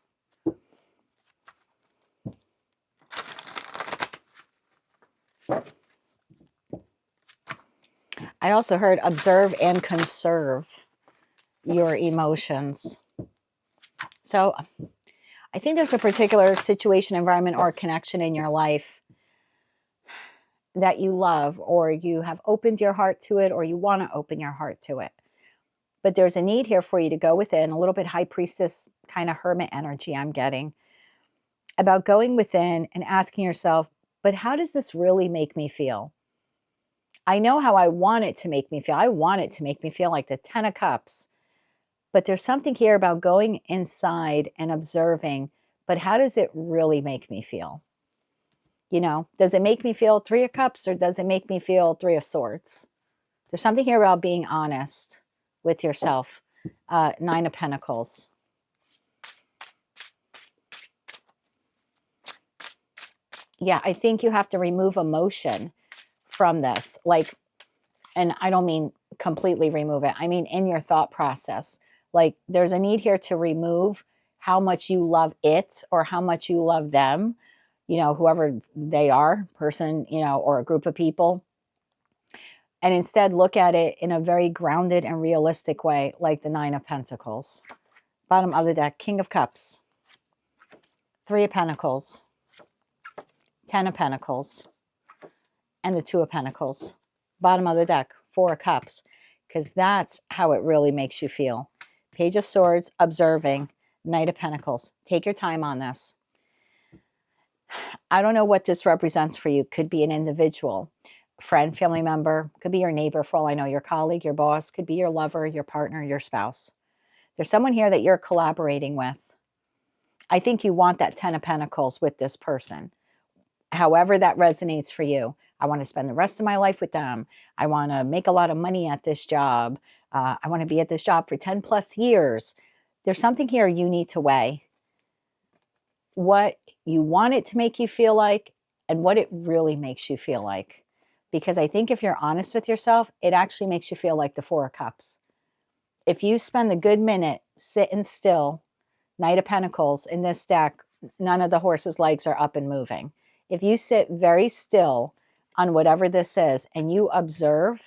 I also heard observe and conserve your emotions. So I think there's a particular situation, environment, or connection in your life that you love, or you have opened your heart to it, or you want to open your heart to it. But there's a need here for you to go within, a little bit High Priestess kind of hermit energy I'm getting, about going within and asking yourself, but how does this really make me feel? I know how I want it to make me feel. I want it to make me feel like the 10 of Cups. But there's something here about going inside and observing, but how does it really make me feel? You know, does it make me feel 3 of Cups or does it make me feel 3 of Swords? There's something here about being honest with yourself. 9 of Pentacles. Yeah, I think you have to remove emotion from this. Like, and I don't mean completely remove it. I mean in your thought process. Like, there's a need here to remove how much you love it or how much you love them, you know, whoever they are, person, you know, or a group of people. And instead look at it in a very grounded and realistic way, like the 9 of Pentacles. Bottom of the deck, King of Cups, 3 of Pentacles, 10 of Pentacles, and the 2 of Pentacles. Bottom of the deck, 4 of Cups, because that's how it really makes you feel. Page of Swords, observing, Knight of Pentacles. Take your time on this. I don't know what this represents for you. Could be an individual, friend, family member, could be your neighbor, for all I know, your colleague, your boss, could be your lover, your partner, your spouse. There's someone here that you're collaborating with. I think you want that 10 of Pentacles with this person. However that resonates for you. I want to spend the rest of my life with them. I want to make a lot of money at this job. I want to be at this job for 10 plus years. There's something here you need to weigh. What you want it to make you feel like and what it really makes you feel like. Because I think if you're honest with yourself, it actually makes you feel like the 4 of Cups. If you spend a good minute sitting still, Knight of Pentacles in this deck, none of the horse's legs are up and moving. If you sit very still on whatever this is and you observe,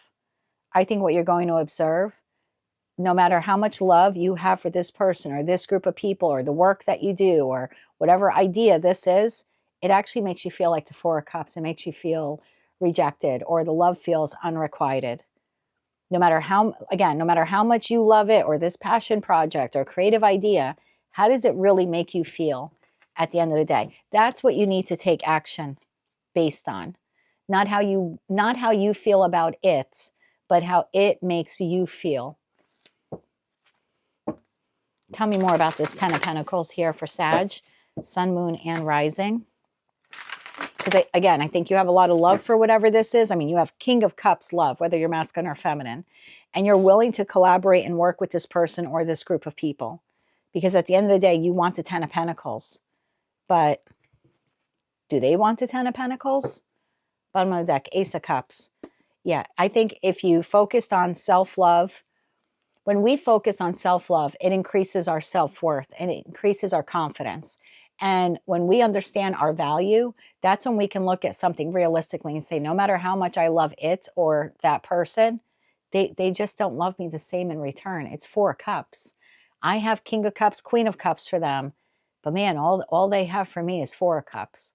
I think what you're going to observe, no matter how much love you have for this person or this group of people or the work that you do or whatever idea this is, it actually makes you feel like the 4 of Cups. It makes you feel rejected or the love feels unrequited. No matter how, again, no matter how much you love it or this passion project or creative idea, how does it really make you feel at the end of the day? That's what you need to take action based on. Not how you feel about it, but how it makes you feel. Tell me more about this 10 of Pentacles here for Sag, Sun, Moon, and Rising. Because again, I think you have a lot of love for whatever this is. I mean, you have King of Cups love, whether you're masculine or feminine. And you're willing to collaborate and work with this person or this group of people. Because at the end of the day, you want the 10 of Pentacles. But do they want the 10 of Pentacles? Bottom of the deck, Ace of Cups. Yeah, I think if you focused on self-love, when we focus on self-love, it increases our self-worth and it increases our confidence. And when we understand our value, that's when we can look at something realistically and say, no matter how much I love it or that person, they just don't love me the same in return. It's 4 of Cups. I have King of Cups, Queen of Cups for them. But man, all they have for me is 4 of Cups.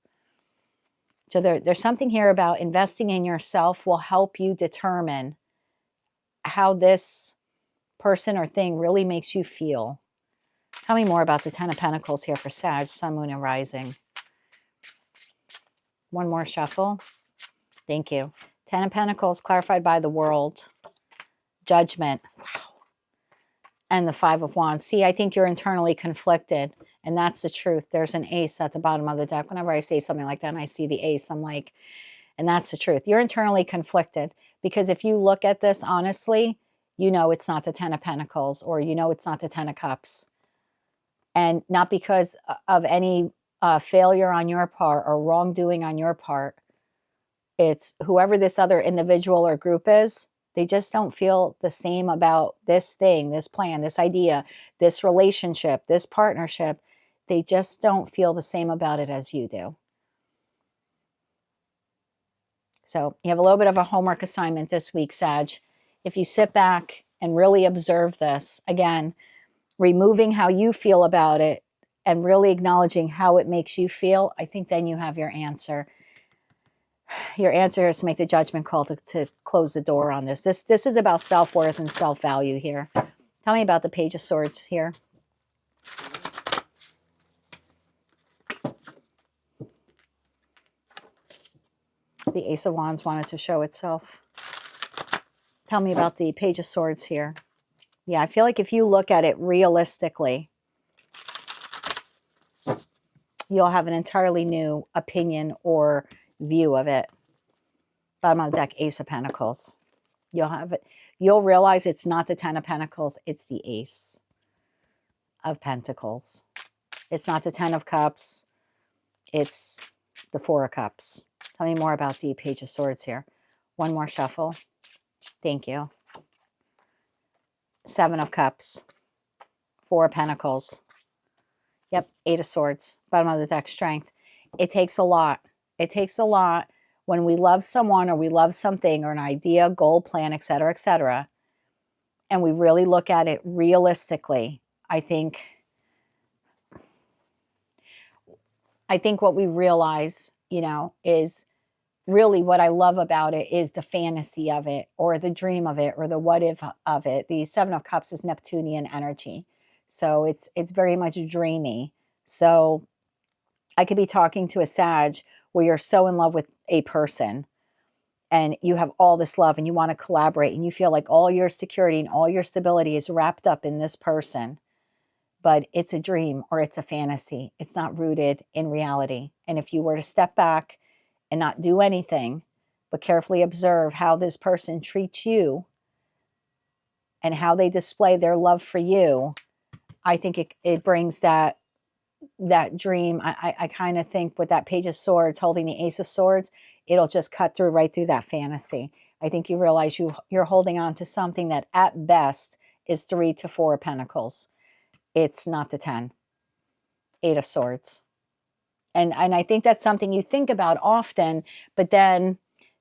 So there's something here about investing in yourself will help you determine how this person or thing really makes you feel. Tell me more about the 10 of Pentacles here for Sag, Sun, Moon, and Rising. One more shuffle. Thank you. 10 of Pentacles clarified by the World. Judgment. Wow. And the 5 of Wands. See, I think you're internally conflicted. And that's the truth. There's an ace at the bottom of the deck. Whenever I say something like that and I see the ace, I'm like, and that's the truth. You're internally conflicted. Because if you look at this honestly, you know it's not the 10 of Pentacles or you know it's not the 10 of Cups. And not because of any failure on your part or wrongdoing on your part. It's whoever this other individual or group is, they just don't feel the same about this thing, this plan, this idea, this relationship, this partnership. They just don't feel the same about it as you do. So you have a little bit of a homework assignment this week, Sag. If you sit back and really observe this, again, removing how you feel about it and really acknowledging how it makes you feel, I think then you have your answer. Your answer is to make the judgment call to close the door on this. This is about self-worth and self-value here. Tell me about the Page of Swords here. The Ace of Wands wanted to show itself. Tell me about the Page of Swords here. Yeah, I feel like if you look at it realistically, you'll have an entirely new opinion or view of it. Bottom of the deck, Ace of Pentacles. You'll have it. You'll realize it's not the Ten of Pentacles. It's the Ace of Pentacles. It's not the Ten of Cups. It's the Four of Cups. Tell me more about the Page of Swords here. One more shuffle. Thank you. Seven of Cups. Four of Pentacles. Yep, Eight of Swords. Bottom of the deck, Strength. It takes a lot. It takes a lot when we love someone or we love something or an idea, goal, plan, etc., and we really look at it realistically. I think what we realize, you know, is really what I love about it is the fantasy of it or the dream of it or the what if of it. The Seven of Cups is Neptunian energy. So it's very much dreamy. So I could be talking to a Sag where you're so in love with a person and you have all this love and you want to collaborate and you feel like all your security and all your stability is wrapped up in this person. But it's a dream or it's a fantasy. It's not rooted in reality. And if you were to step back and not do anything, but carefully observe how this person treats you and how they display their love for you, I think it brings that dream. I kind of think with that Page of Swords holding the Ace of Swords, it'll just cut through right through that fantasy. I think you realize you're holding on to something that at best is 3 to 4 of Pentacles. It's not the 10. Eight of Swords. And I think that's something you think about often, but then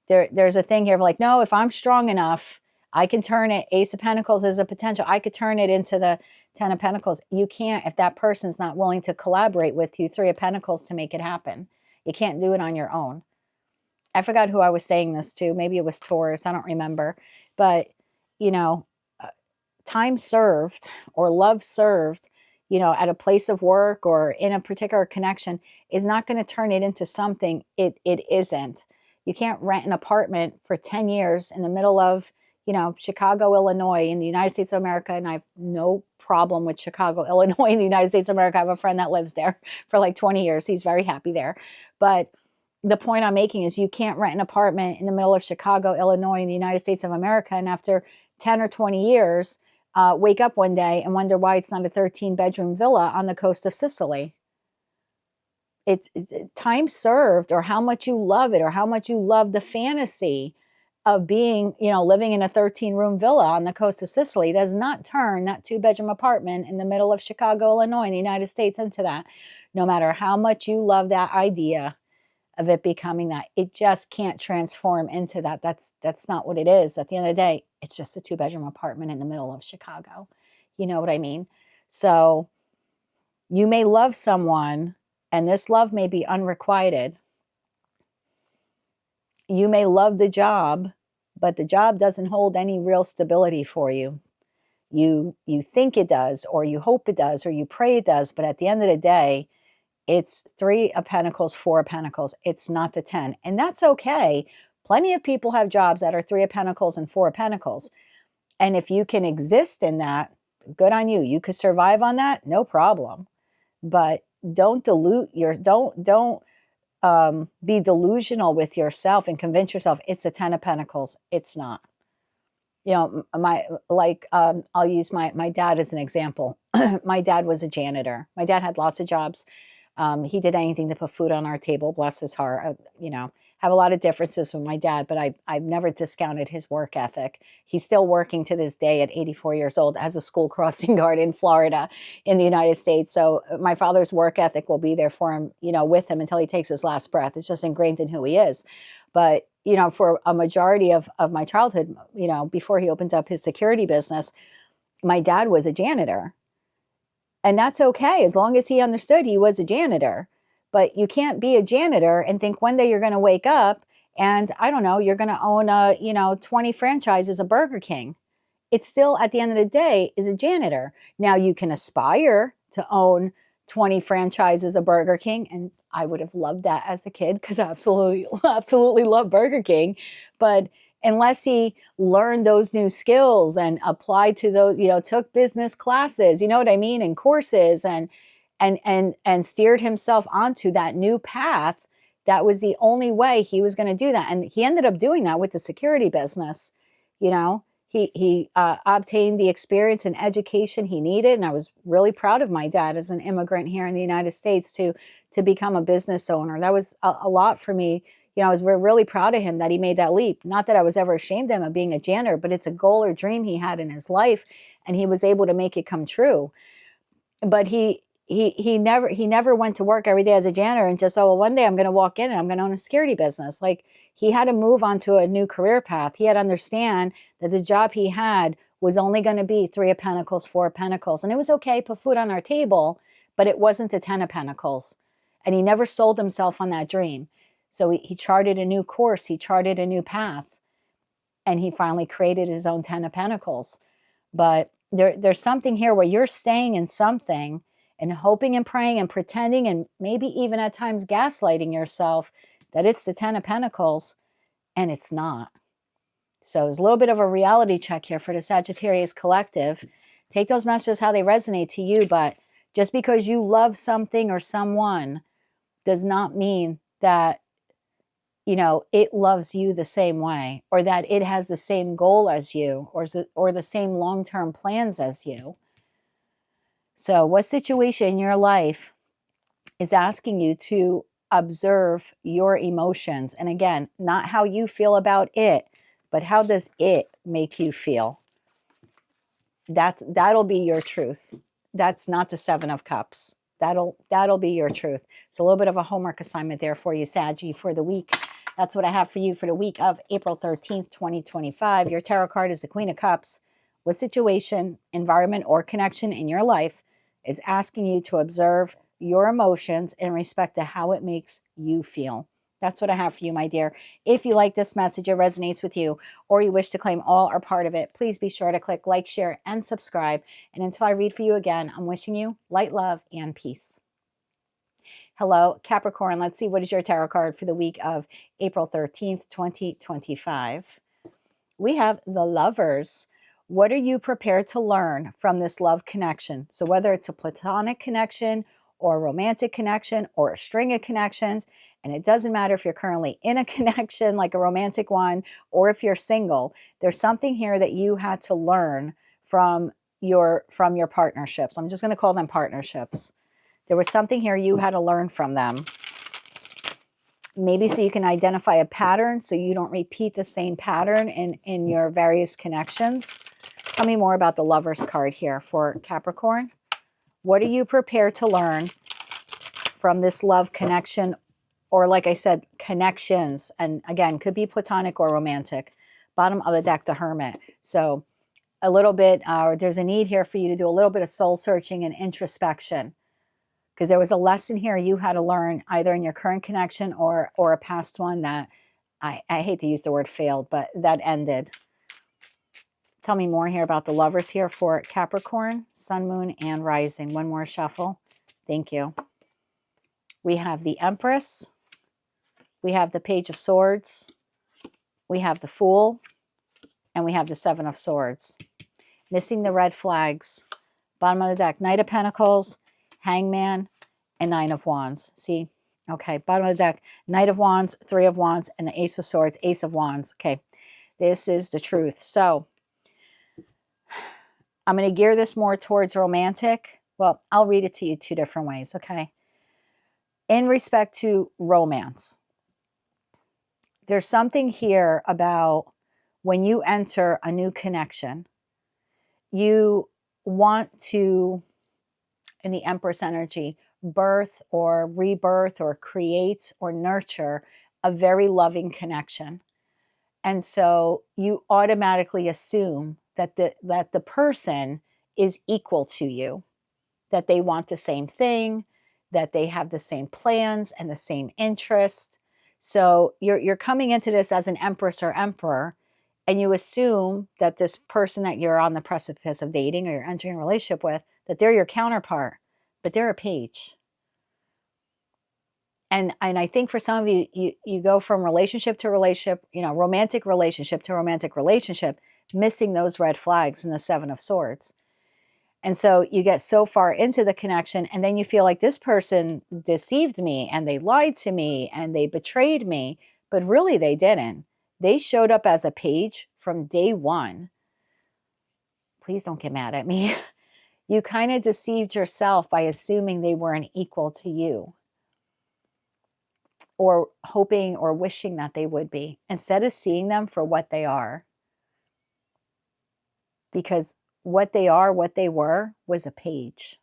there's a thing here of like, no, if I'm strong enough, I can turn it. Ace of Pentacles is a potential. I could turn it into the 10 of Pentacles. You can't if that person's not willing to collaborate with you. 3 of Pentacles to make it happen. You can't do it on your own. I forgot who I was saying this to. Maybe it was Taurus. I don't remember. But, you know, time served or love served, you know, at a place of work or in a particular connection is not going to turn it into something it isn't. You can't rent an apartment for 10 years in the middle of, you know, Chicago, Illinois in the United States of America. And I have no problem with Chicago, Illinois in the United States of America. I have a friend that lives there for like 20 years. He's very happy there. But the point I'm making is you can't rent an apartment in the middle of Chicago, Illinois in the United States of America. And after 10 or 20 years, wake up one day and wonder why it's not a 13-bedroom villa on the coast of Sicily. It's time served, or how much you love it, or how much you love the fantasy of being, you know, living in a 13-room villa on the coast of Sicily does not turn that 2-bedroom apartment in the middle of Chicago, Illinois, in the United States into that. No matter how much you love that idea of it becoming that, it just can't transform into that. That's not what it is. At the end of the day, it's just a 2-bedroom apartment in the middle of Chicago. You know what I mean? So you may love someone, and this love may be unrequited. You may love the job, but the job doesn't hold any real stability for you. You think it does, or you hope it does, or you pray it does, but at the end of the day, it's 3 of Pentacles, 4 of Pentacles. It's not the 10. And that's okay. Plenty of people have jobs that are 3 of Pentacles and 4 of Pentacles. And if you can exist in that, good on you. You could survive on that, no problem. But don't be delusional with yourself and convince yourself it's the 10 of Pentacles. It's not. You know, I'll use my dad as an example. My dad was a janitor. My dad had lots of jobs. He did anything to put food on our table, bless his heart. You know, have a lot of differences with my dad, but I've never discounted his work ethic. He's still working to this day at 84 years old as a school crossing guard in Florida in the United States. So my father's work ethic will be there for him, you know, with him until he takes his last breath. It's just ingrained in who he is. But, you know, for a majority of my childhood, you know, before he opened up his security business, my dad was a janitor. And that's okay, as long as he understood he was a janitor. But you can't be a janitor and think one day you're going to wake up and, I don't know, you're going to own 20 franchises of Burger King. It's still, at the end of the day, is a janitor. Now, you can aspire to own 20 franchises of Burger King, and I would have loved that as a kid because I absolutely love Burger King. But unless he learned those new skills and applied to those, took business classes, you know what I mean, and courses, and steered himself onto that new path. That was the only way he was going to do that. And he ended up doing that with the security business. He obtained the experience and education he needed. And I was really proud of my dad as an immigrant here in the United States to become a business owner. That was a lot for me. I was really proud of him that he made that leap. Not that I was ever ashamed of him of being a janitor, but it's a goal or dream he had in his life, and he was able to make it come true. But he never went to work every day as a janitor and just, one day I'm going to walk in and I'm going to own a security business. Like, he had to move on to a new career path. He had to understand that the job he had was only going to be 3 of Pentacles, 4 of Pentacles. And it was okay, put food on our table, but it wasn't the 10 of Pentacles. And he never sold himself on that dream. So he charted a new course. He charted a new path. And he finally created his own 10 of Pentacles. But there's something here where you're staying in something and hoping and praying and pretending and maybe even at times gaslighting yourself that it's the 10 of Pentacles, and it's not. So there's a little bit of a reality check here for the Sagittarius collective. Take those messages how they resonate to you, but just because you love something or someone does not mean that it loves you the same way, or that it has the same goal as you, or the same long-term plans as you. So what situation in your life is asking you to observe your emotions? And again, not how you feel about it, but how does it make you feel? That'll be your truth. That's not the 7 of Cups. That'll be your truth. So a little bit of a homework assignment there for you, Saggy, for the week. That's what I have for you for the week of April 13th, 2025. Your tarot card is the Queen of Cups. What situation, environment, or connection in your life is asking you to observe your emotions in respect to how it makes you feel? That's what I have for you, my dear. If you like this message, it resonates with you, or you wish to claim all or part of it, please be sure to click like, share, and subscribe. And until I read for you again, I'm wishing you light, love, and peace. Hello, Capricorn. Let's see, what is your tarot card for the week of April 13th, 2025? We have the Lovers. What are you prepared to learn from this love connection? So whether it's a platonic connection or a romantic connection or a string of connections, and it doesn't matter if you're currently in a connection like a romantic one or if you're single, there's something here that you had to learn from your partnerships. I'm just going to call them partnerships. There was something here you had to learn from them. Maybe so you can identify a pattern so you don't repeat the same pattern in your various connections. Tell me more about the Lovers card here for Capricorn. What are you prepared to learn from this love connection, or like I said, connections? And again, could be platonic or romantic. Bottom of the deck, the Hermit. So a little bit, there's a need here for you to do a little bit of soul searching and introspection, because there was a lesson here you had to learn either in your current connection or a past one that, I hate to use the word failed, but that ended. Tell me more here about the Lovers here for Capricorn, Sun, Moon, and Rising. One more shuffle. Thank you. We have the Empress. We have the Page of Swords. We have the Fool. And we have the 7 of Swords. Missing the red flags. Bottom of the deck, Knight of Pentacles, Hangman, and 9 of Wands. See? Okay, bottom of the deck, Knight of Wands, 3 of Wands, and the Ace of Swords, Ace of Wands. Okay, this is the truth. So I'm going to gear this more towards romantic. Well, I'll read it to you 2 different ways, okay? In respect to romance, there's something here about when you enter a new connection, you want to, in the Empress energy, birth or rebirth or create or nurture a very loving connection. And so you automatically assume that the person is equal to you, that they want the same thing, that they have the same plans and the same interest. So you're coming into this as an Empress or Emperor, and you assume that this person that you're on the precipice of dating or you're entering a relationship with, that they're your counterpart, but they're a page. And I think for some of you, you go from relationship to relationship, romantic relationship to romantic relationship, missing those red flags in the Seven of Swords. And so you get so far into the connection, and then you feel like this person deceived me and they lied to me and they betrayed me, but really they didn't. They showed up as a page from day one. Please don't get mad at me. You kind of deceived yourself by assuming they weren't equal to you, or hoping or wishing that they would be, instead of seeing them for what they are. Because what they are, what they were, was a page.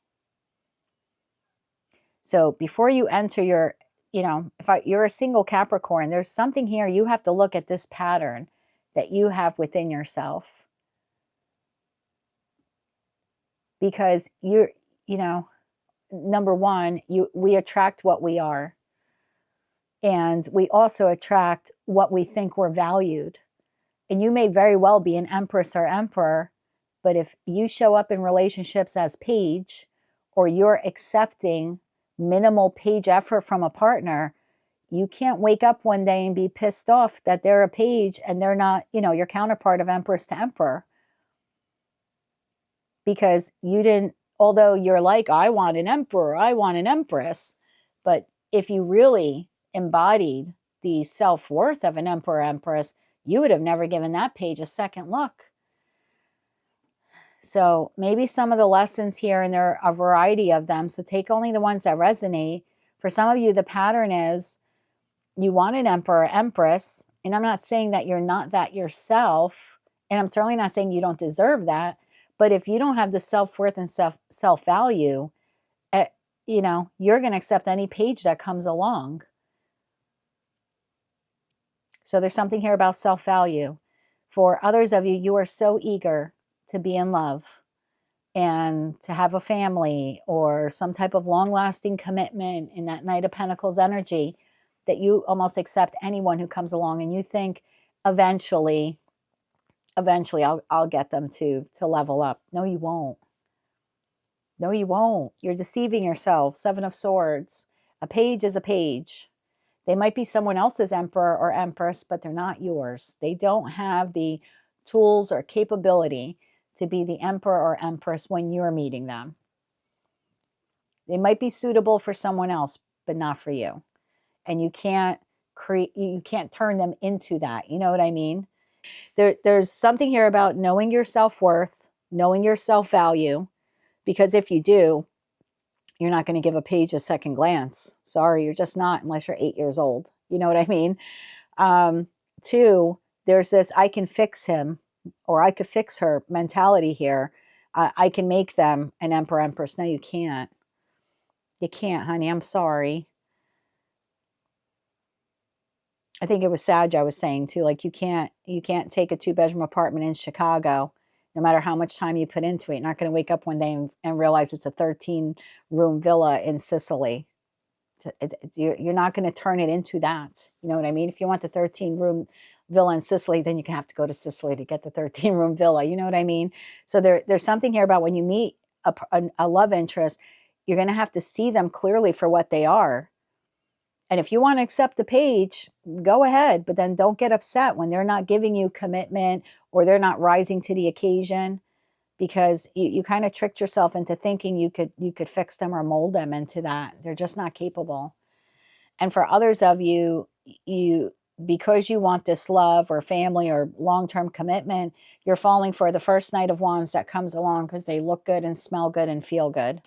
So before you enter your, you're a single Capricorn, there's something here you have to look at, this pattern that you have within yourself. Because number one, we attract what we are. And we also attract what we think we're valued. And you may very well be an empress or emperor, but if you show up in relationships as page, or you're accepting minimal page effort from a partner, you can't wake up one day and be pissed off that they're a page and they're not, your counterpart of empress to emperor. Because you didn't, although you're like, I want an emperor, I want an empress. But if you really embodied the self-worth of an emperor, empress, you would have never given that page a second look. So maybe some of the lessons here, and there are a variety of them, so take only the ones that resonate. For some of you, the pattern is you want an emperor, empress, and I'm not saying that you're not that yourself, and I'm certainly not saying you don't deserve that, but if you don't have the self-worth and self-value, you're going to accept any page that comes along. So there's something here about self-value. For others of you, you are so eager to be in love and to have a family or some type of long-lasting commitment in that Knight of Pentacles energy that you almost accept anyone who comes along, and you think eventually I'll get them to level up. No, you won't. No, you won't. You're deceiving yourself. Seven of Swords. A page is a page. They might be someone else's emperor or empress, but they're not yours. They don't have the tools or capability to be the emperor or empress when you're meeting them. They might be suitable for someone else, but not for you. And you can't turn them into that. You know what I mean? There's something here about knowing your self-worth, knowing your self-value, because if you do, you're not going to give a page a second glance. Sorry, you're just not, unless you're 8 years old. You know what I mean? 2, there's this I can fix him or I could fix her mentality here. I can make them an emperor, empress. No, you can't. You can't, honey. I'm sorry. I think it was Sag I was saying too, like you can't take a 2-bedroom apartment in Chicago, no matter how much time you put into it. You're not going to wake up one day and realize it's a 13-room villa in Sicily. You're not going to turn it into that. You know what I mean? If you want the 13-room villa in Sicily, then you can have to go to Sicily to get the 13-room villa. You know what I mean? So there's something here about when you meet a love interest, you're going to have to see them clearly for what they are. And if you want to accept the page, go ahead, but then don't get upset when they're not giving you commitment or they're not rising to the occasion, because you kind of tricked yourself into thinking you could fix them or mold them into that. They're just not capable. And for others of you, because you want this love or family or long-term commitment, you're falling for the first Knight of Wands that comes along because they look good and smell good and feel good.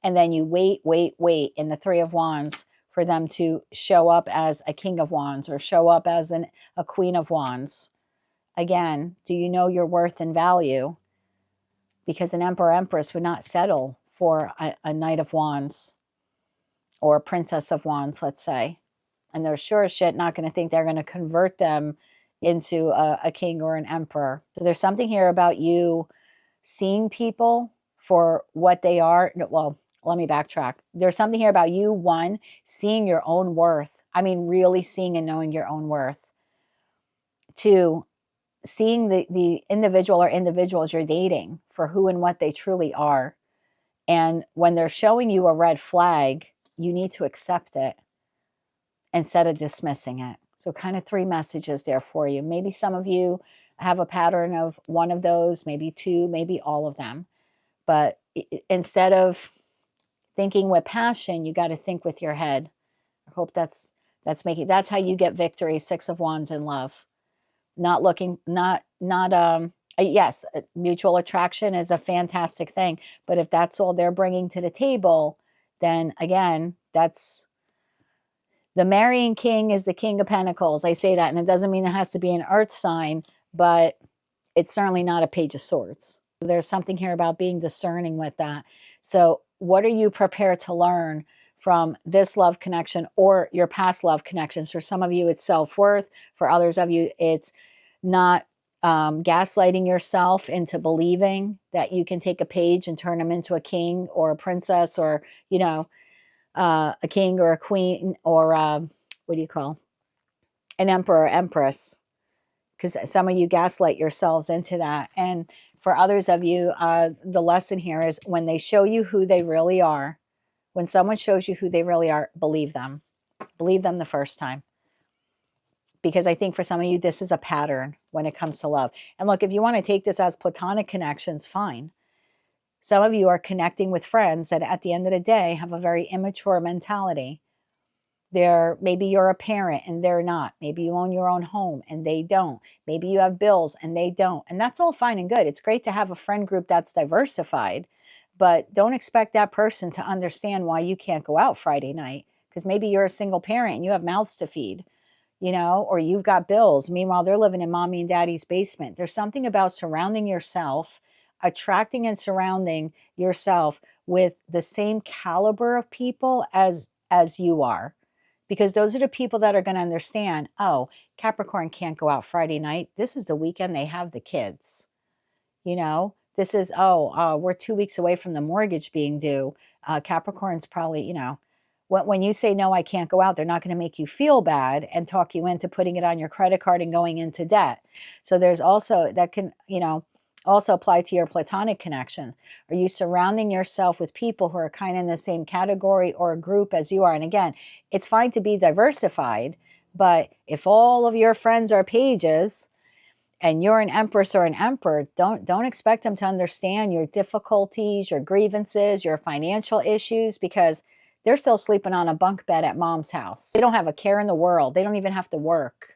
And then you wait in the Three of Wands for them to show up as a King of Wands or show up as a Queen of Wands. Again, do you know your worth and value? Because an Emperor, Empress would not settle for a Knight of Wands or a Princess of Wands, let's say. And they're sure as shit not going to think they're going to convert them into a king or an emperor. So there's something here about you seeing people for what they are. Well, let me backtrack. There's something here about you, 1, seeing your own worth. I mean, really seeing and knowing your own worth. 2, seeing the individual or individuals you're dating for who and what they truly are. And when they're showing you a red flag, you need to accept it. instead of dismissing it. So kind of 3 messages there for you. Maybe some of you have a pattern of one of those, maybe 2, maybe all of them. But instead of thinking with passion, you got to think with your head. I hope that's how you get victory. 6 of Wands in love. Not looking, yes, mutual attraction is a fantastic thing. But if that's all they're bringing to the table, then again, that's the marrying king is the King of Pentacles. I say that, and it doesn't mean it has to be an earth sign, but it's certainly not a Page of Swords. There's something here about being discerning with that. So what are you prepared to learn from this love connection or your past love connections? For some of you, it's self-worth. For others of you, it's not gaslighting yourself into believing that you can take a page and turn them into a king or a princess, or, you know, a king or a queen, or what do you call an emperor or empress? Because some of you gaslight yourselves into that. And for others of you, the lesson here is when they show you who they really are, when someone shows you who they really are, believe them. Believe them the first time. Because I think for some of you, this is a pattern when it comes to love. And look, if you want to take this as platonic connections, fine. Some of you are connecting with friends that at the end of the day have a very immature mentality. Maybe you're a parent and they're not. Maybe you own your own home and they don't. Maybe you have bills and they don't. And that's all fine and good. It's great to have a friend group that's diversified, but don't expect that person to understand why you can't go out Friday night, because maybe you're a single parent and you have mouths to feed, you know, or you've got bills. Meanwhile, they're living in mommy and daddy's basement. There's something about surrounding yourself, attracting and surrounding yourself with the same caliber of people as you are. Because those are the people that are going to understand, oh, Capricorn can't go out Friday night. This is the weekend they have the kids. You know, this is, we're 2 weeks away from the mortgage being due. Capricorn's probably, you know, when you say, no, I can't go out, they're not going to make you feel bad and talk you into putting it on your credit card and going into debt. So there's also, that can, you know, also apply to your platonic connections. Are you surrounding yourself with people who are kind of in the same category or group as you are? And again, it's fine to be diversified, but if all of your friends are pages and you're an empress or an emperor, don't expect them to understand your difficulties, your grievances, your financial issues, because they're still sleeping on a bunk bed at mom's house. They don't have a care in the world. They don't even have to work.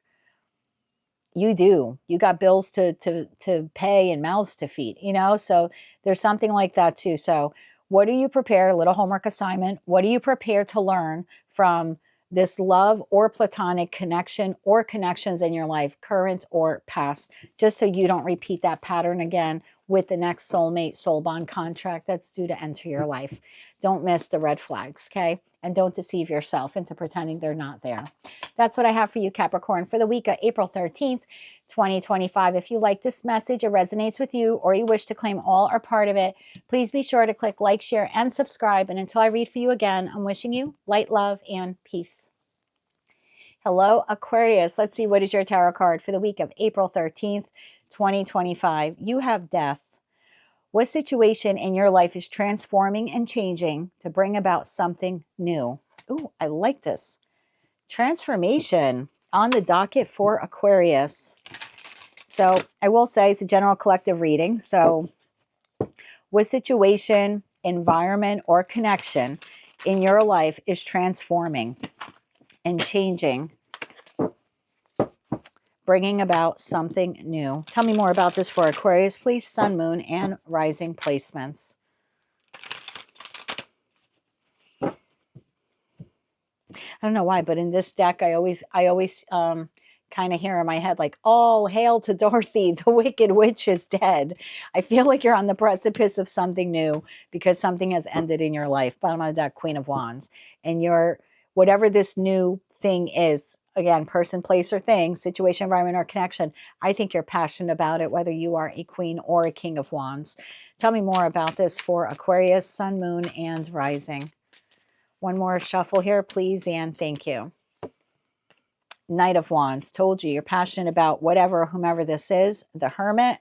You do. You got bills to pay and mouths to feed, you know? So there's something like that too. So what do you prepare? A little homework assignment. What do you prepare to learn from this love or platonic connection or connections in your life, current or past, just so you don't repeat that pattern again with the next soulmate, soul bond contract that's due to enter your life. Don't miss the red flags, okay? And don't deceive yourself into pretending they're not there. That's what I have for you, Capricorn, for the week of April 13th, 2025. If you like this message, it resonates with you, or you wish to claim all or part of it, please be sure to click like, share, and subscribe. And until I read for you again, I'm wishing you light, love, and peace. Hello, Aquarius. Let's see, what is your tarot card for the week of April 13th, 2025. You have Death. What situation in your life is transforming and changing to bring about something new? Ooh, I like this. Transformation on the docket for Aquarius. So I will say it's a general collective reading. So what situation, environment, or connection in your life is transforming and changing, bringing about something new? Tell me more about this for Aquarius, please. Sun, moon, and rising placements. I don't know why, but in this deck, I always kind of hear in my head like, "Oh, hail to Dorothy, the Wicked Witch is dead." I feel like you're on the precipice of something new because something has ended in your life. Bottom of the deck, Queen of Wands, and whatever this new thing is, again, person, place, or thing, situation, environment, or connection, I think you're passionate about it, whether you are a Queen or a King of Wands. Tell me more about this for Aquarius, Sun, Moon, and Rising. One more shuffle here, please, and thank you. Knight of Wands. Told you, you're passionate about whatever or whomever this is. The Hermit,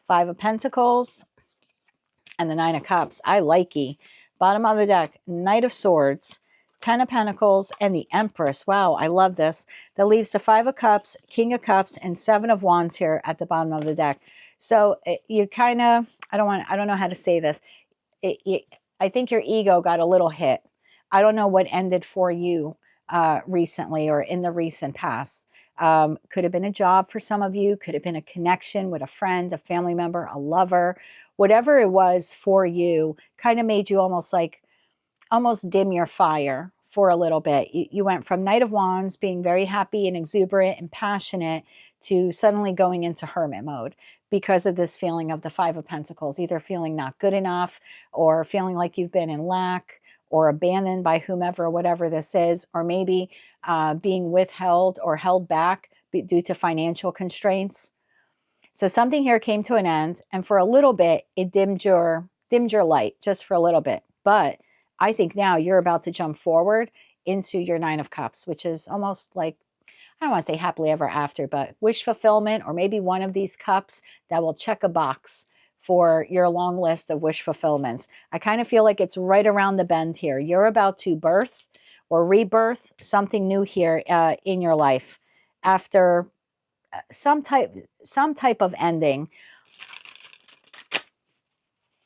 Five of Pentacles, and the Nine of Cups. I likey. Bottom of the deck, Knight of Swords, Ten of Pentacles, and the Empress. Wow, I love this. That leaves the Five of Cups, King of Cups, and Seven of Wands here at the bottom of the deck. So you kind of, I don't know how to say this. I think your ego got a little hit. I don't know what ended for you recently or in the recent past. Could have been a job for some of you. Could have been a connection with a friend, a family member, a lover. Whatever it was for you kind of made you almost dim your fire for a little bit. You went from Knight of Wands, being very happy and exuberant and passionate, to suddenly going into hermit mode because of this feeling of the Five of Pentacles, either feeling not good enough or feeling like you've been in lack or abandoned by whomever, whatever this is, or maybe being withheld or held back due to financial constraints. So something here came to an end, and for a little bit, it dimmed your light, just for a little bit. But I think now you're about to jump forward into your Nine of Cups, which is almost like, I don't want to say happily ever after, but wish fulfillment, or maybe one of these cups that will check a box for your long list of wish fulfillments. I kind of feel like it's right around the bend here. You're about to birth or rebirth something new here in your life after some type of ending,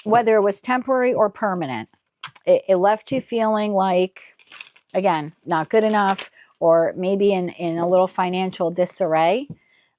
whether it was temporary or permanent. It left you feeling like, again, not good enough, or maybe in a little financial disarray.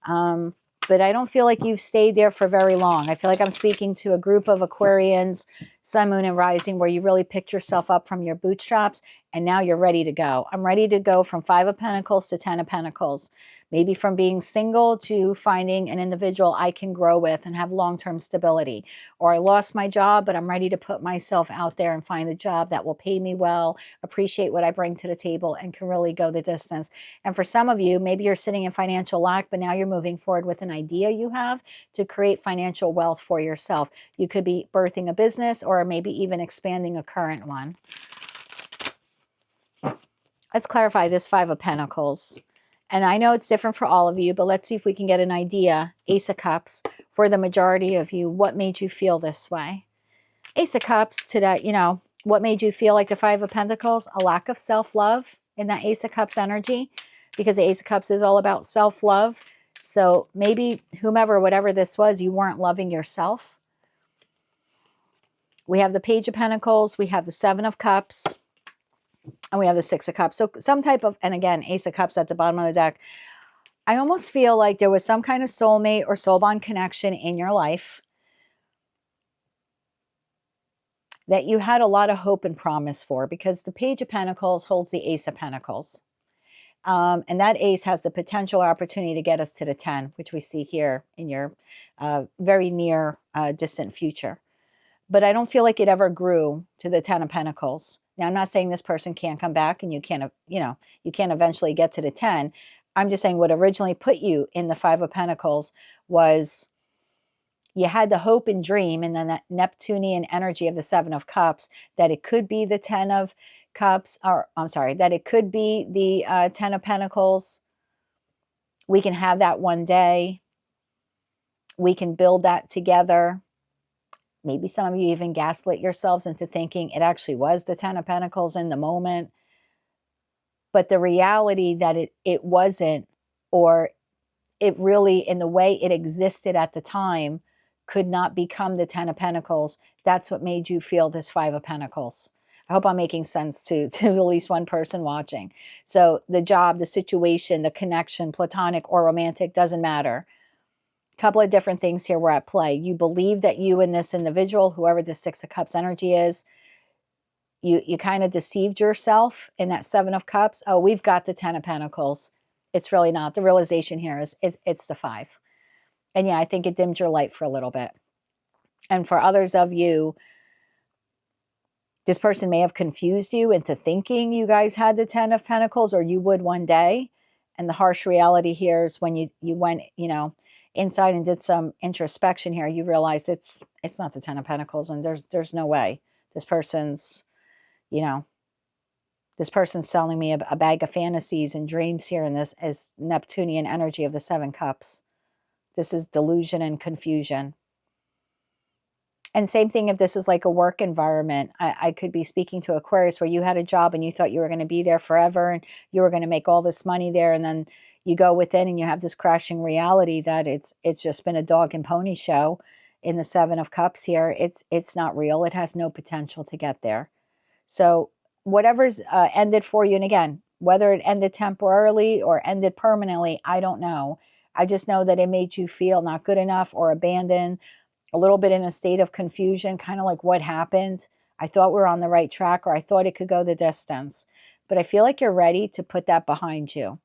But I don't feel like you've stayed there for very long. I feel like I'm speaking to a group of Aquarians, Sun, Moon, and Rising, where you really picked yourself up from your bootstraps, and now you're ready to go. I'm ready to go from Five of Pentacles to Ten of Pentacles. Maybe from being single to finding an individual I can grow with and have long-term stability. Or I lost my job, but I'm ready to put myself out there and find a job that will pay me well, appreciate what I bring to the table, and can really go the distance. And for some of you, maybe you're sitting in financial lack, but now you're moving forward with an idea you have to create financial wealth for yourself. You could be birthing a business, or maybe even expanding a current one. Let's clarify this Five of Pentacles. And I know it's different for all of you, but let's see if we can get an idea. Ace of Cups, for the majority of you, what made you feel this way? Ace of Cups, today, what made you feel like the Five of Pentacles? A lack of self-love in that Ace of Cups energy, because the Ace of Cups is all about self-love. So maybe whomever, whatever this was, you weren't loving yourself. We have the Page of Pentacles, we have the Seven of Cups, and we have the Six of Cups. So some type of, and again, Ace of Cups at the bottom of the deck. I almost feel like there was some kind of soulmate or soul bond connection in your life that you had a lot of hope and promise for, because the Page of Pentacles holds the Ace of Pentacles. And that ace has the potential opportunity to get us to the 10, which we see here in your very near distant future. But I don't feel like it ever grew to the 10 of Pentacles. Now, I'm not saying this person can't come back and you can't eventually get to the 10. I'm just saying what originally put you in the Five of Pentacles was you had the hope and dream, and then that Neptunian energy of the Seven of Cups, that it could be the 10 of Cups, or I'm sorry, that it could be the 10 of Pentacles. We can have that one day. We can build that together. Maybe some of you even gaslit yourselves into thinking it actually was the 10 of Pentacles in the moment. But the reality that it wasn't, or it really, in the way it existed at the time, could not become the 10 of Pentacles. That's what made you feel this Five of Pentacles. I hope I'm making sense to at least one person watching. So the job, the situation, the connection, platonic or romantic, doesn't matter. A couple of different things here were at play. You believe that you and this individual, whoever the Six of Cups energy is, you kind of deceived yourself in that Seven of Cups. Oh, we've got the 10 of Pentacles. It's really not. The realization here is it's the 5. And yeah, I think it dimmed your light for a little bit. And for others of you, this person may have confused you into thinking you guys had the 10 of Pentacles, or you would one day. And the harsh reality here is when you went, inside and did some introspection here, you realize it's not the 10 of Pentacles, and there's no way. This person's, this person's selling me a bag of fantasies and dreams here, and this is Neptunian energy of the Seven Cups. This is delusion and confusion. And same thing if this is like a work environment. I could be speaking to Aquarius where you had a job and you thought you were going to be there forever and you were going to make all this money there, and then you go within and you have this crashing reality that it's just been a dog and pony show in the Seven of Cups here. It's not real. It has no potential to get there. So whatever's ended for you, and again, whether it ended temporarily or ended permanently, I don't know. I just know that it made you feel not good enough or abandoned, a little bit in a state of confusion, kind of like what happened. I thought we were on the right track, or I thought it could go the distance. But I feel like you're ready to put that behind you.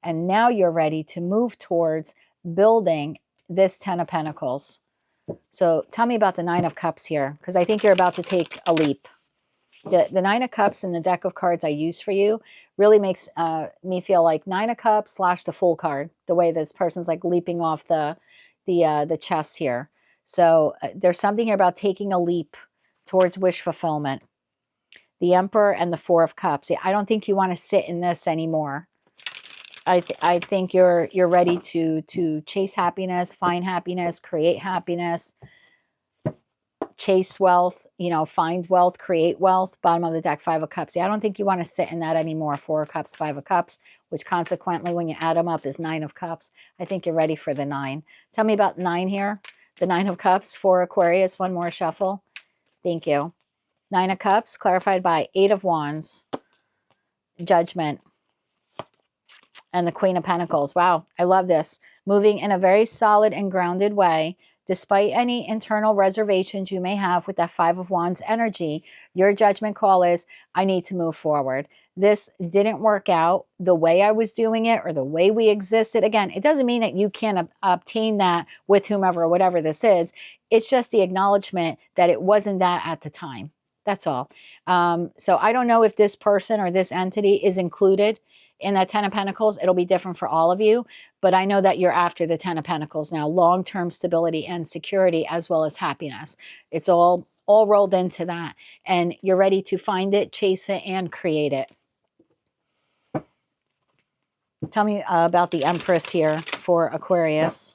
And now you're ready to move towards building this Ten of Pentacles. So tell me about the Nine of Cups here, because I think you're about to take a leap. The Nine of Cups in the deck of cards I use for you really makes me feel like Nine of Cups / the Fool card, the way this person's like leaping off the chest here. So there's something here about taking a leap towards wish fulfillment. The Emperor and the Four of Cups. I don't think you want to sit in this anymore. I think you're ready to chase happiness, find happiness, create happiness, chase wealth, find wealth, create wealth. Bottom of the deck, Five of Cups. I don't think you want to sit in that anymore. Four of Cups, Five of Cups, which consequently, when you add them up, is Nine of Cups. I think you're ready for the 9. Tell me about 9 here. The Nine of Cups for Aquarius. One more shuffle. Thank you. 9 of Cups, clarified by 8 of Wands, Judgment, and the Queen of Pentacles. Wow, I love this. Moving in a very solid and grounded way. Despite any internal reservations you may have with that Five of Wands energy, your judgment call is, I need to move forward. This didn't work out the way I was doing it or the way we existed. Again, it doesn't mean that you can't obtain that with whomever or whatever this is. It's just the acknowledgement that it wasn't that at the time. That's all. So I don't know if this person or this entity is included in that Ten of Pentacles. It'll be different for all of you, but I know that you're after the Ten of Pentacles now, long-term stability and security as well as happiness. It's all rolled into that, and you're ready to find it, chase it, and create it. Tell me about the Empress here for Aquarius.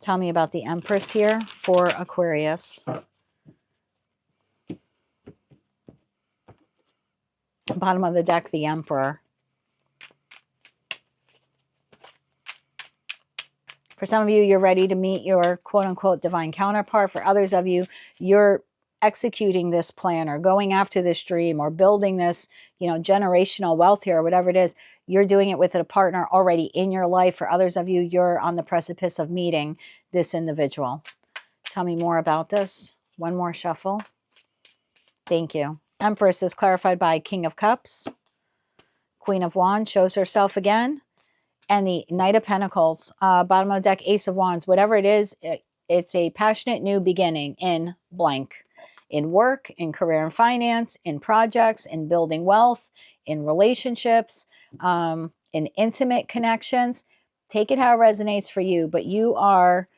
Tell me about the Empress here for Aquarius. Bottom of the deck, the Emperor. For some of you, you're ready to meet your quote-unquote divine counterpart. For others of you, you're executing this plan or going after this dream or building this, generational wealth here or whatever it is. You're doing it with a partner already in your life. For others of you, you're on the precipice of meeting this individual. Tell me more about this. One more shuffle. Thank you. Empress is clarified by King of Cups. Queen of Wands shows herself again. And the Knight of Pentacles, bottom of the deck, Ace of Wands. Whatever it is, it's a passionate new beginning in blank. In work, in career and finance, in projects, in building wealth, in relationships, in intimate connections. Take it how it resonates for you, but you are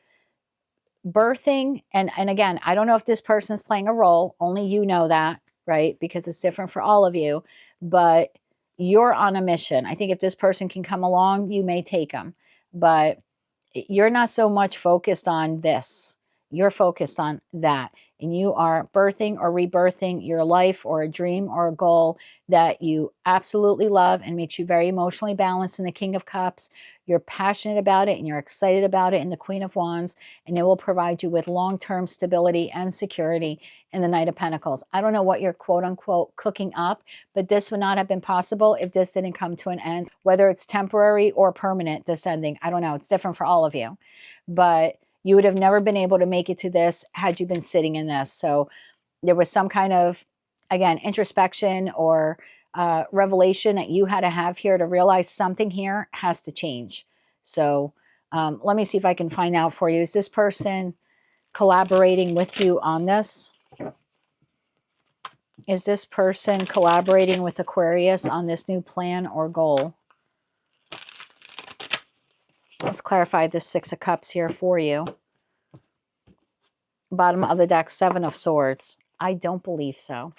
birthing, and again, I don't know if this person is playing a role, only you know that, right? Because it's different for all of you, but you're on a mission. I think if this person can come along, you may take them, but you're not so much focused on this. You're focused on that. And you are birthing or rebirthing your life or a dream or a goal that you absolutely love and makes you very emotionally balanced in the King of Cups. You're passionate about it and you're excited about it in the Queen of Wands, and it will provide you with long-term stability and security in the Knight of Pentacles. I don't know what you're quote-unquote cooking up, but this would not have been possible if this didn't come to an end, whether it's temporary or permanent, this ending. I don't know. It's different for all of you. But you would have never been able to make it to this had you been sitting in this. So there was some kind of, again, introspection or revelation that you had to have here to realize something here has to change. So let me see if I can find out for you. Is this person collaborating with you on this? Is this person collaborating with Aquarius on this new plan or goal? Let's clarify this Six of Cups here for you. Bottom of the deck, Seven of Swords. I don't believe so.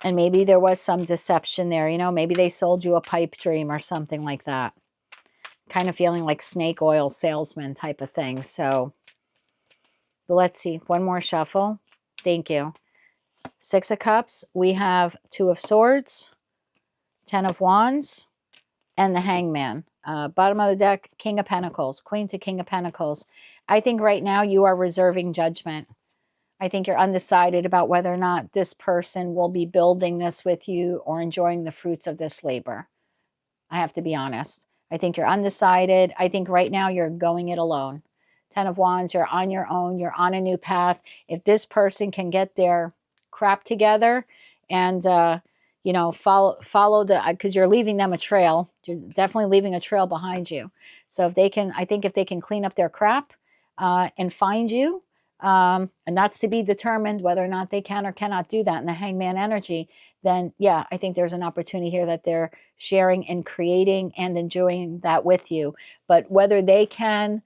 And maybe there was some deception there. Maybe they sold you a pipe dream or something like that. Kind of feeling like snake oil salesman type of thing. So But let's see, one more shuffle. Thank you. 6 of Cups. We have 2 of Swords, 10 of Wands, and the Hangman. Bottom of the deck, King of Pentacles, Queen to King of Pentacles. I think right now you are reserving judgment. I think you're undecided about whether or not this person will be building this with you or enjoying the fruits of this labor. I have to be honest. I think you're undecided. I think right now you're going it alone. 10 of Wands, you're on your own. You're on a new path. If this person can get their crap together and, you know, follow the, because you're leaving them a trail. You're definitely leaving a trail behind you. So if they can, I think if they can clean up their crap and find you, and that's to be determined whether or not they can or cannot do that in the Hangman energy, then yeah, I think there's an opportunity here that they're sharing and creating and enjoying that with you. But whether they can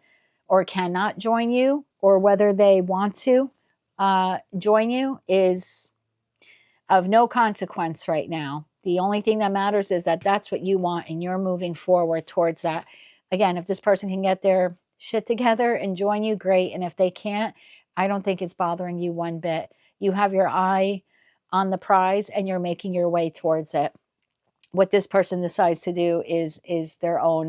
or cannot join you, or whether they want to join you, is of no consequence right now. The only thing that matters is that that's what you want and you're moving forward towards that. Again, if this person can get their shit together and join you, great. And if they can't, I don't think it's bothering you one bit. You have your eye on the prize and you're making your way towards it. What this person decides to do is their own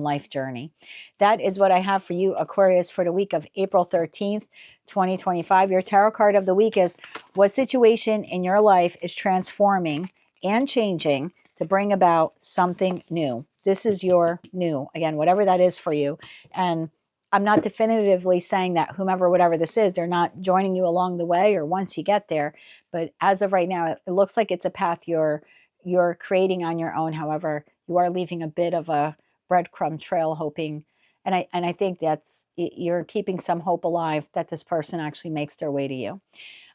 life journey. That is what I have for you, Aquarius, for the week of April 13th, 2025. Your tarot card of the week is, what situation in your life is transforming and changing to bring about something new? This is your new, again, whatever that is for you. And I'm not definitively saying that whomever, whatever this is, they're not joining you along the way or once you get there. But as of right now, it looks like it's a path you're creating on your own. However, you are leaving a bit of a breadcrumb trail, hoping, and I think that's, you're keeping some hope alive that this person actually makes their way to you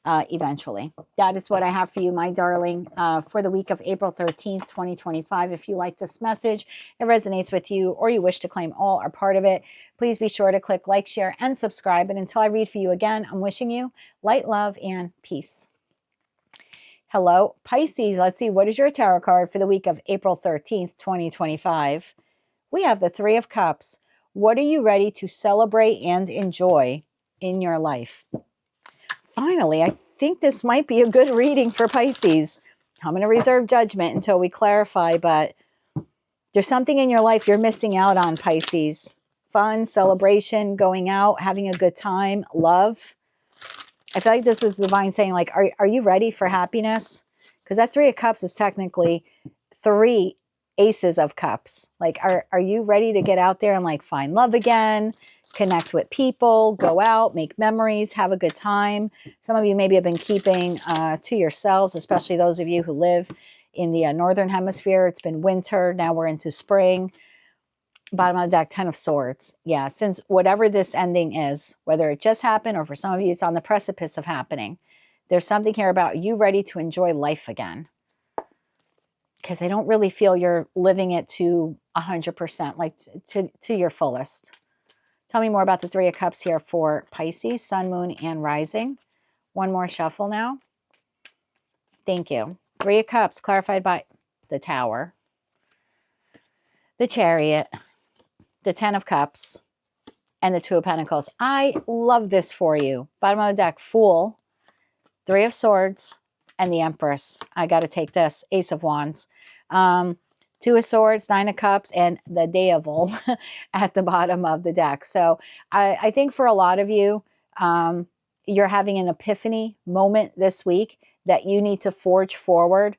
eventually. That is what I have for you, my darling, for the week of April 13th, 2025. If you like this message, it resonates with you, or you wish to claim all or part of it, please be sure to click like, share, and subscribe. And until I read for you again, I'm wishing you light, love, and peace. Hello, Pisces. Let's see, what is your tarot card for the week of April 13th, 2025? We have the 3 of Cups. What are you ready to celebrate and enjoy in your life? Finally, I think this might be a good reading for Pisces. I'm going to reserve judgment until we clarify, but there's something in your life you're missing out on, Pisces. Fun, celebration, going out, having a good time, love. I feel like this is the divine saying, like, are you ready for happiness? Because that 3 of Cups is technically 3 aces of cups. Like, are you ready to get out there and like find love again, connect with people, go out, make memories, have a good time? Some of you maybe have been keeping to yourselves, especially those of you who live in the northern hemisphere. It's been winter. Now we're into spring. Bottom of the deck, 10 of Swords. Yeah, since whatever this ending is, whether it just happened or for some of you it's on the precipice of happening, there's something here about you ready to enjoy life again. Because I don't really feel you're living it to 100%, like to your fullest. Tell me more about the 3 of Cups here for Pisces, Sun, Moon, and Rising. One more shuffle now. Thank you. 3 of Cups, clarified by the Tower, the Chariot, the 10 of Cups, and the 2 of Pentacles. I love this for you. Bottom of the deck, Fool, 3 of Swords, and the Empress. I got to take this, Ace of Wands. 2 of Swords, 9 of Cups, and the Devil at the bottom of the deck. So I think for a lot of you, you're having an epiphany moment this week that you need to forge forward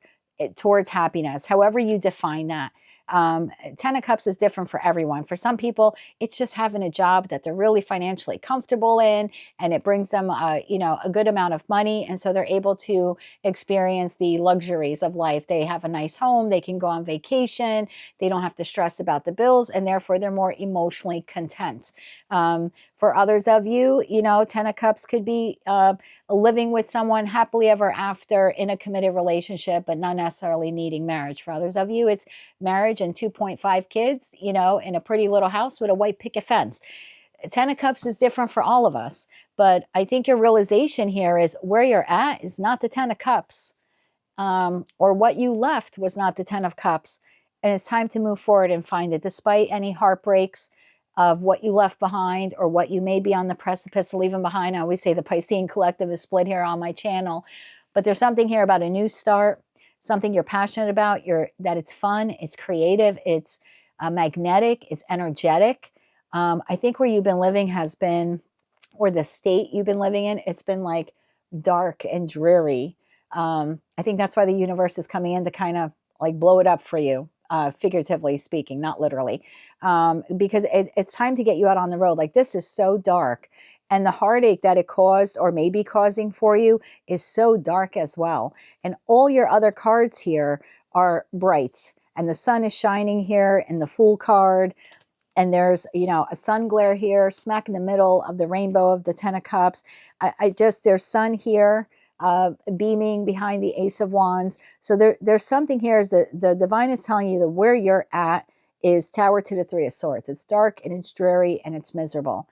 towards happiness, however you define that. 10 of Cups is different for everyone. For some people, it's just having a job that they're really financially comfortable in, and it brings them, a good amount of money, and so they're able to experience the luxuries of life. They have a nice home, they can go on vacation, they don't have to stress about the bills, and therefore they're more emotionally content. For others of you, 10 of Cups could be living with someone happily ever after in a committed relationship, but not necessarily needing marriage. For others of you, it's marriage and 2.5 kids, in a pretty little house with a white picket fence. 10 of Cups is different for all of us, but I think your realization here is where you're at is not the 10 of Cups, or what you left was not the 10 of Cups, and it's time to move forward and find it. Despite any heartbreaks, of what you left behind or what you may be on the precipice of leaving behind. I always say the Piscean collective is split here on my channel, but there's something here about a new start, something you're passionate about, that it's fun, it's creative, it's magnetic, it's energetic. I think where you've been living has been, or the state you've been living in, it's been like dark and dreary. I think that's why the universe is coming in to kind of like blow it up for you, figuratively speaking, not literally, because it's time to get you out on the road. Like, this is so dark. And the heartache that it caused or may be causing for you is so dark as well. And all your other cards here are bright. And the sun is shining here in the Fool card. And there's, you know, a sun glare here, smack in the middle of the rainbow of the Ten of Cups. There's sun here, beaming behind the Ace of Wands. So there's something here is that the divine is telling you that where you're at is Tower to the Three of Swords. It's dark and it's dreary and it's miserable.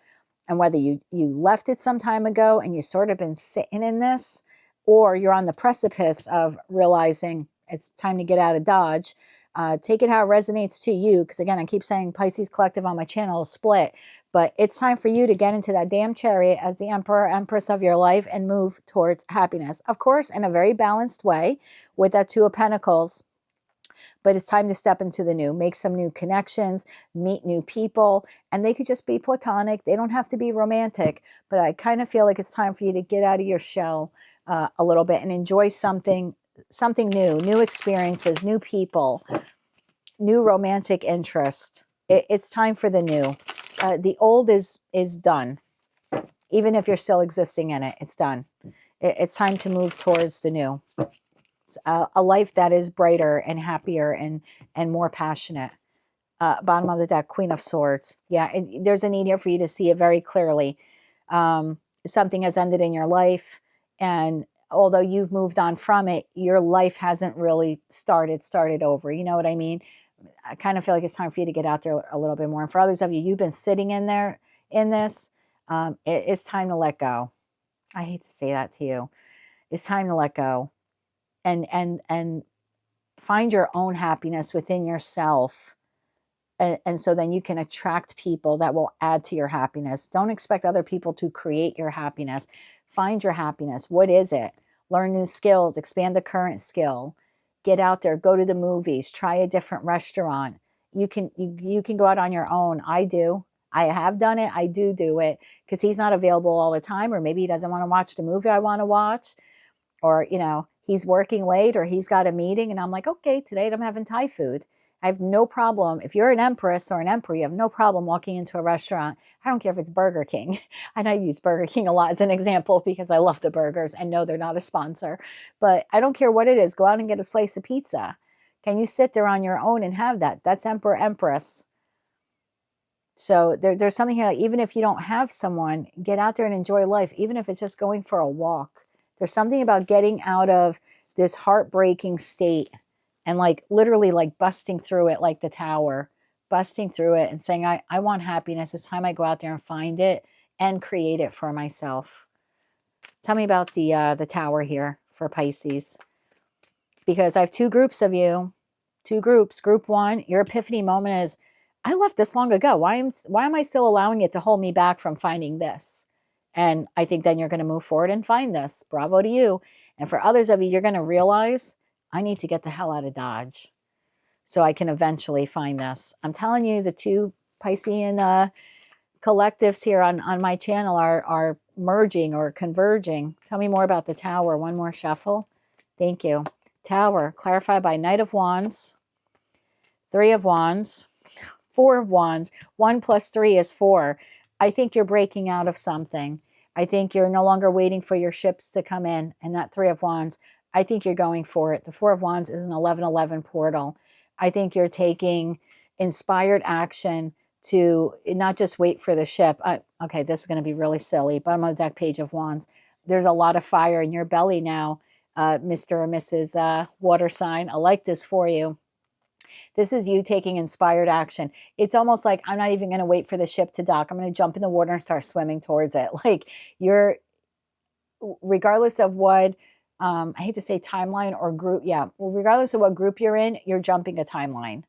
And whether you left it some time ago and you sort of been sitting in this, or you're on the precipice of realizing it's time to get out of Dodge, take it how it resonates to you. Because again, I keep saying Pisces Collective on my channel is split, but it's time for you to get into that damn chariot as the emperor, empress of your life and move towards happiness. Of course, in a very balanced way with that Two of Pentacles. But it's time to step into the new, make some new connections, meet new people, and they could just be platonic. They don't have to be romantic, but I kind of feel like it's time for you to get out of your shell a little bit and enjoy something new experiences, new people, new romantic interest. It's time for the new. The old is done. Even if you're still existing in it, it's done. It's time to move towards the new. A life that is brighter and happier and more passionate. Bottom of the deck, Queen of Swords. Yeah, there's a need here for you to see it very clearly. Something has ended in your life, and although you've moved on from it, your life hasn't really started over. You know what I mean? I kind of feel like it's time for you to get out there a little bit more. And for others of you, you've been sitting in there in this. It's time to let go. I hate to say that to you. It's time to let go. And find your own happiness within yourself. And so then you can attract people that will add to your happiness. Don't expect other people to create your happiness. Find your happiness. What is it? Learn new skills, expand the current skill. Get out there, go to the movies, try a different restaurant. You can go out on your own. I do. I have done it. I do it because he's not available all the time, or maybe he doesn't want to watch the movie I want to watch. Or, you know, he's working late or he's got a meeting and I'm like, okay, today I'm having Thai food. I have no problem. If you're an empress or an emperor, you have no problem walking into a restaurant. I don't care if it's Burger King. I know I use Burger King a lot as an example because I love the burgers and no, they're not a sponsor. But I don't care what it is. Go out and get a slice of pizza. Can you sit there on your own and have that? That's emperor, empress. So there's something here, even if you don't have someone, get out there and enjoy life, even if it's just going for a walk. There's something about getting out of this heartbreaking state and like literally like busting through it like the tower, busting through it and saying, I want happiness. It's time I go out there and find it and create it for myself. Tell me about the tower here for Pisces. Because I have two groups of you, two groups. Group one, your epiphany moment is, I left this long ago. Why am I still allowing it to hold me back from finding this? And I think then you're going to move forward and find this. Bravo to you. And for others of you, you're going to realize, I need to get the hell out of Dodge so I can eventually find this. I'm telling you, the two Piscean collectives here on my channel are merging or converging. Tell me more about the tower. One more shuffle. Thank you. Tower, clarified by Knight of Wands, Three of Wands, Four of Wands. 1 + 3 is 4. I think you're breaking out of something. I think you're no longer waiting for your ships to come in. And that Three of Wands, I think you're going for it. The Four of Wands is an 11-11 portal. I think you're taking inspired action to not just wait for the ship. Okay, this is going to be really silly, but I'm on the deck, Page of Wands. There's a lot of fire in your belly now, Mr. or Mrs. Water sign. I like this for you. This is you taking inspired action. It's almost like, I'm not even going to wait for the ship to dock. I'm going to jump in the water and start swimming towards it. Like, you're, regardless of what, I hate to say timeline or group. Yeah. Well, regardless of what group you're in, you're jumping a timeline.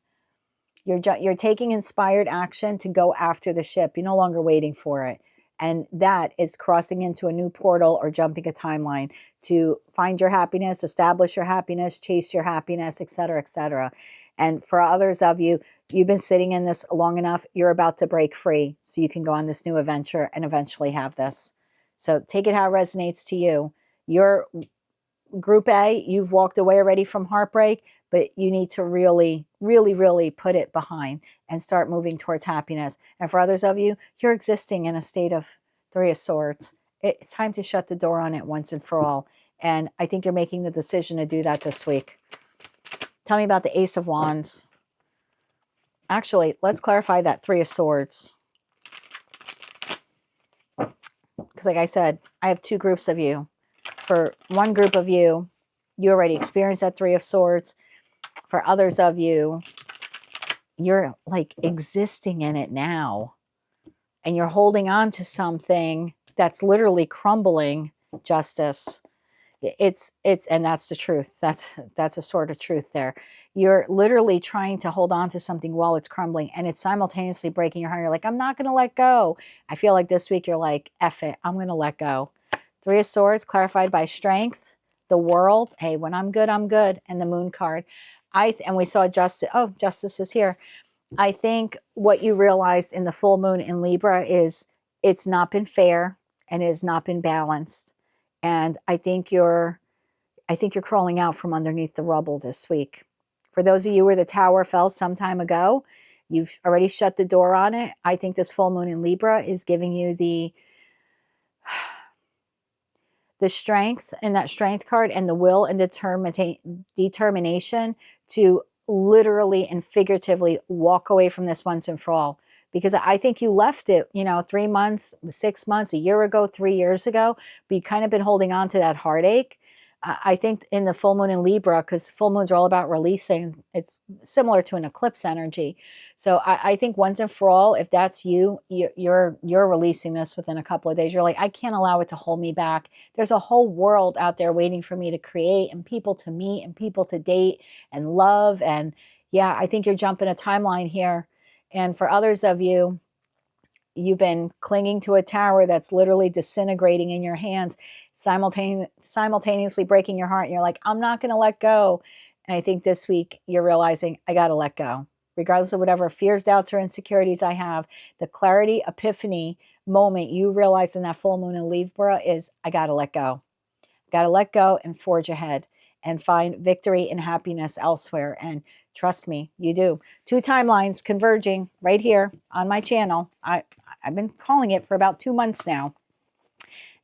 You're taking inspired action to go after the ship. You're no longer waiting for it. And that is crossing into a new portal or jumping a timeline to find your happiness, establish your happiness, chase your happiness, etc., etc. And for others of you, you've been sitting in this long enough, you're about to break free so you can go on this new adventure and eventually have this. So take it how it resonates to you. You're Group A, you've walked away already from heartbreak, but you need to really, really, really put it behind and start moving towards happiness. And for others of you, you're existing in a state of Three of Swords. It's time to shut the door on it once and for all. And I think you're making the decision to do that this week. Tell me about the Ace of Wands. Actually, let's clarify that Three of Swords. Because like I said, I have two groups of you. For one group of you, you already experienced that Three of Swords. For others of you, you're like existing in it now. And you're holding on to something that's literally crumbling. Justice. And that's the truth. That's a sort of truth there. You're literally trying to hold on to something while it's crumbling, and it's simultaneously breaking your heart. You're like, I'm not going to let go. I feel like this week you're like, F it, I'm going to let go. Three of Swords, clarified by Strength, the World. Hey, when I'm good, I'm good. And the Moon card. And we saw Justice. Oh, Justice is here. I think what you realized in the full moon in Libra is it's not been fair and it has not been balanced. And I think you're crawling out from underneath the rubble this week. For those of you where the tower fell some time ago, you've already shut the door on it. I think this full moon in Libra is giving you the strength in that Strength card and the will and determination to literally and figuratively walk away from this once and for all. Because I think you left it, 3 months, 6 months, a year ago, 3 years ago, but you kind of been holding on to that heartache. I think in the full moon in Libra, because full moons are all about releasing, it's similar to an eclipse energy. So I think once and for all, if that's you're releasing this within a couple of days. You're like, I can't allow it to hold me back. There's a whole world out there waiting for me to create and people to meet and people to date and love. And yeah, I think you're jumping a timeline here. And for others of you, you've been clinging to a tower that's literally disintegrating in your hands, simultaneously breaking your heart. And you're like, I'm not going to let go. And I think this week you're realizing I got to let go. Regardless of whatever fears, doubts, or insecurities I have, the clarity, epiphany moment you realize in that full moon in Libra is I got to let go. Got to let go and forge ahead and find victory and happiness elsewhere. And trust me, you do. 2 timelines converging right here on my channel. I've been calling it for about 2 months now.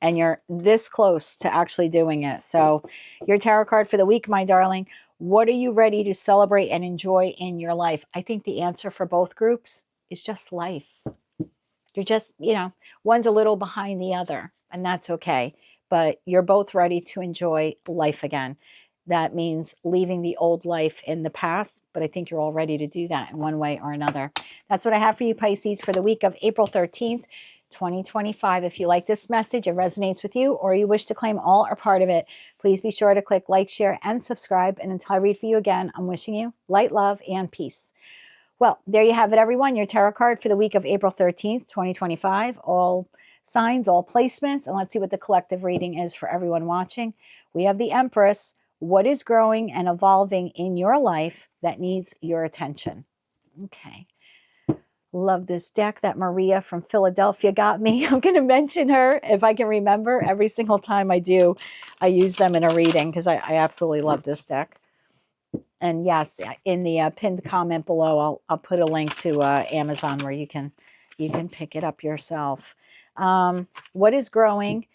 And you're this close to actually doing it. So your tarot card for the week, my darling. What are you ready to celebrate and enjoy in your life? I think the answer for both groups is just life. You're just, one's a little behind the other, and that's okay. But you're both ready to enjoy life again. That means leaving the old life in the past, but I think you're all ready to do that in one way or another. That's what I have for you, Pisces, for the week of April 13th, 2025. If you like this message, it resonates with you, or you wish to claim all or part of it, please be sure to click like, share, and subscribe. And until I read for you again, I'm wishing you light, love, and peace. Well, there you have it, everyone. Your tarot card for the week of April 13th, 2025. All signs, all placements. And let's see what the collective reading is for everyone watching. We have the Empress. What is growing and evolving in your life that needs your attention? Okay. Love this deck that Maria from Philadelphia got me. I'm going to mention her if I can remember. Every single time I do, I use them in a reading because I absolutely love this deck. And yes, in the pinned comment below, I'll put a link to Amazon where you can pick it up yourself. What is growing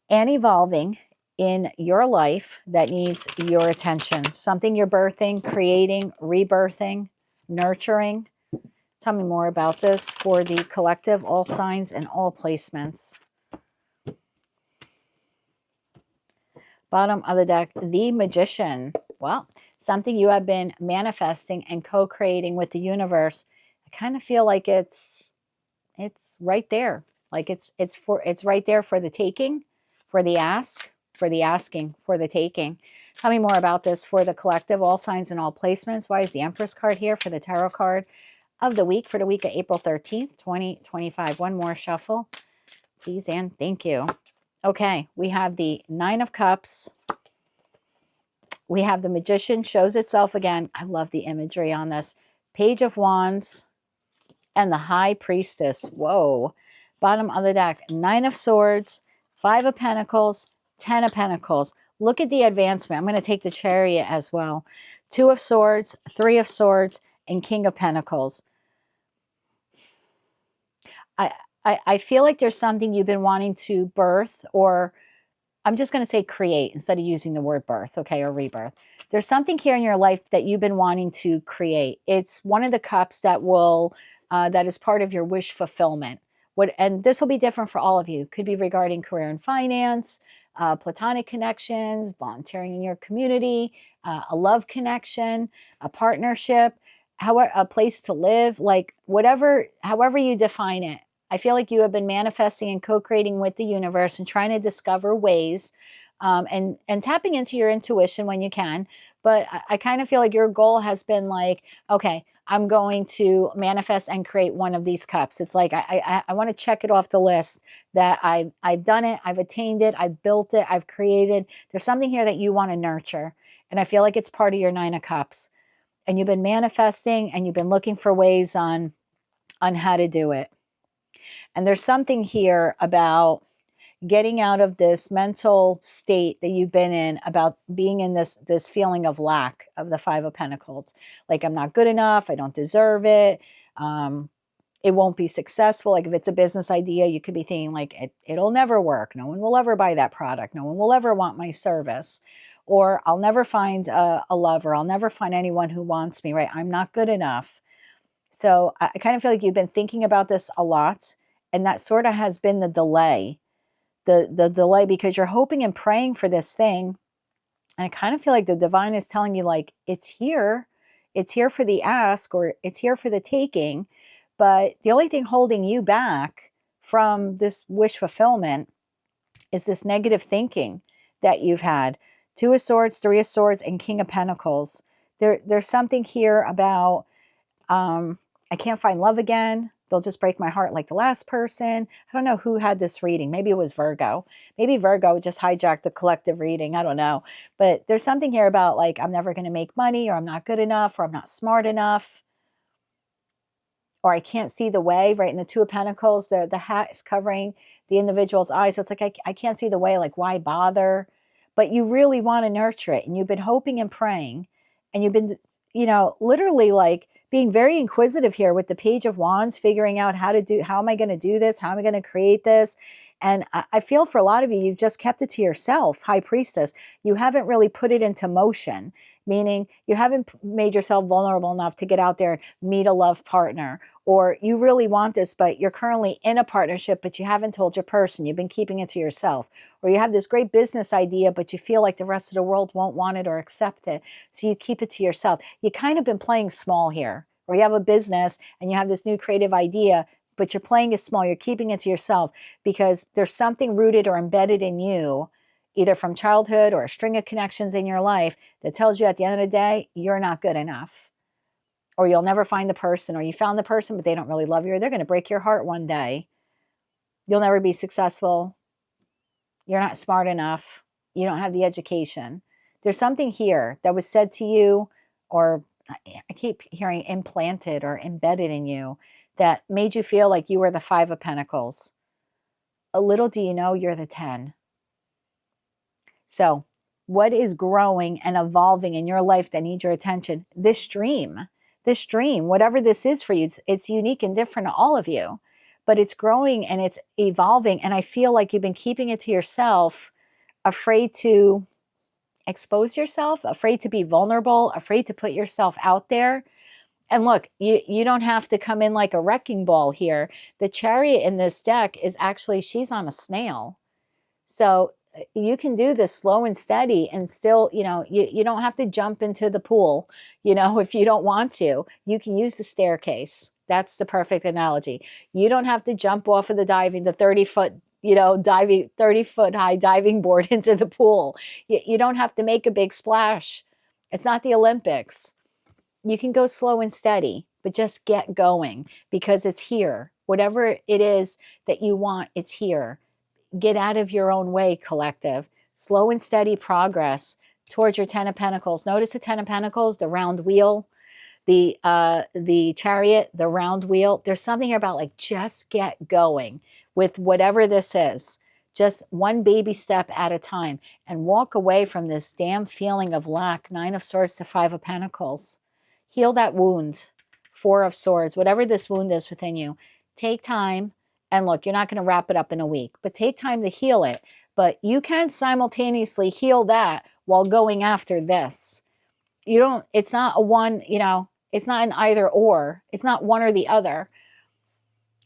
and evolving in your life that needs your attention? Something you're birthing, creating, rebirthing, nurturing. Tell me more about this for the collective, all signs and all placements. Bottom of the deck, the Magician. Well, something you have been manifesting and co-creating with the universe. I kind of feel like it's right there. Like it's right there for the taking, for the ask, for the asking, for the taking. Tell me more about this for the collective, all signs and all placements. Why is the Empress card here for the tarot card of the week for the week of April 13th, 2025? One more shuffle, please, and thank you. Okay, we have the Nine of Cups. We have the Magician shows itself again. I love the imagery on this. Page of Wands and the High Priestess. Whoa. Bottom of the deck, Nine of Swords, Five of Pentacles, Ten of Pentacles. Look at the advancement. I'm going to take the Chariot as well. Two of Swords, Three of Swords, and King of Pentacles. I feel like there's something you've been wanting to birth, or I'm just going to say create instead of using the word birth, okay, or rebirth. There's something here in your life that you've been wanting to create. It's one of the cups that will, that is part of your wish fulfillment. And this will be different for all of you. Could be regarding career and finance, platonic connections, volunteering in your community, a love connection, a partnership, a place to live, like whatever, however you define it. I feel like you have been manifesting and co-creating with the universe and trying to discover ways and tapping into your intuition when you can. But I kind of feel like your goal has been like, okay, I'm going to manifest and create one of these cups. It's like I want to check it off the list that I've done it, I've attained it, I've built it, I've created. There's something here that you want to nurture. And I feel like it's part of your Nine of Cups. And you've been manifesting and you've been looking for ways on how to do it. And there's something here about getting out of this mental state that you've been in, about being in this feeling of lack of the Five of Pentacles. Like, I'm not good enough. I don't deserve it. It won't be successful. Like if it's a business idea, you could be thinking like, it'll never work. No one will ever buy that product. No one will ever want my service. Or I'll never find a lover. I'll never find anyone who wants me, right? I'm not good enough. So I kind of feel like you've been thinking about this a lot. And that sort of has been the delay. The delay because you're hoping and praying for this thing. And I kind of feel like the divine is telling you like, it's here. It's here for the ask, or it's here for the taking. But the only thing holding you back from this wish fulfillment is this negative thinking that you've had. Two of Swords, Three of Swords, and King of Pentacles. There's something here about, I can't find love again. They'll just break my heart like the last person. I don't know who had this reading. Maybe it was Virgo. Maybe Virgo just hijacked the collective reading. I don't know. But there's something here about like, I'm never going to make money, or I'm not good enough, or I'm not smart enough, or I can't see the way, right? In the Two of Pentacles, the hat is covering the individual's eyes. So it's like, I can't see the way, like why bother? But you really want to nurture it. And you've been hoping and praying. And you've been, literally like being very inquisitive here with the Page of Wands, figuring out how am I going to do this? How am I going to create this? And I feel for a lot of you, you've just kept it to yourself, High Priestess. You haven't really put it into motion, meaning you haven't made yourself vulnerable enough to get out there and meet a love partner. Or you really want this, but you're currently in a partnership, but you haven't told your person. You've been keeping it to yourself. Or you have this great business idea, but you feel like the rest of the world won't want it or accept it. So you keep it to yourself. You kind of been playing small here. Or you have a business and you have this new creative idea, but you're playing it small. You're keeping it to yourself because there's something rooted or embedded in you, either from childhood or a string of connections in your life, that tells you at the end of the day, you're not good enough. Or you'll never find the person, or you found the person, but they don't really love you, or they're going to break your heart one day. You'll never be successful. You're not smart enough. You don't have the education. There's something here that was said to you, or I keep hearing implanted or embedded in you, that made you feel like you were the Five of Pentacles. A little do you know you're the 10. So what is growing and evolving in your life that needs your attention? This dream, whatever this is for you, it's unique and different to all of you, but it's growing and it's evolving. And I feel like you've been keeping it to yourself, afraid to expose yourself, afraid to be vulnerable, afraid to put yourself out there. And look, you don't have to come in like a wrecking ball here. The Chariot in this deck is actually, she's on a snail. So you can do this slow and steady and still, you don't have to jump into the pool, if you don't want to. You can use the staircase. That's the perfect analogy. You don't have to jump off of the 30-foot you know, diving 30-foot high diving board into the pool. You don't have to make a big splash. It's not the Olympics. You can go slow and steady, but just get going because it's here. Whatever it is that you want, it's here. Get out of your own way, collective. Slow and steady progress towards your 10 of Pentacles. Notice the 10 of Pentacles, the round wheel, the Chariot, the round wheel. There's something about like just get going with whatever this is. Just one baby step at a time and walk away from this damn feeling of lack. 9 of Swords to 5 of Pentacles. Heal that wound. 4 of Swords, whatever this wound is within you. Take time. And look, you're not going to wrap it up in a week, but take time to heal it. But you can simultaneously heal that while going after this. You don't, it's not a one, you know, it's not an either or. It's not one or the other.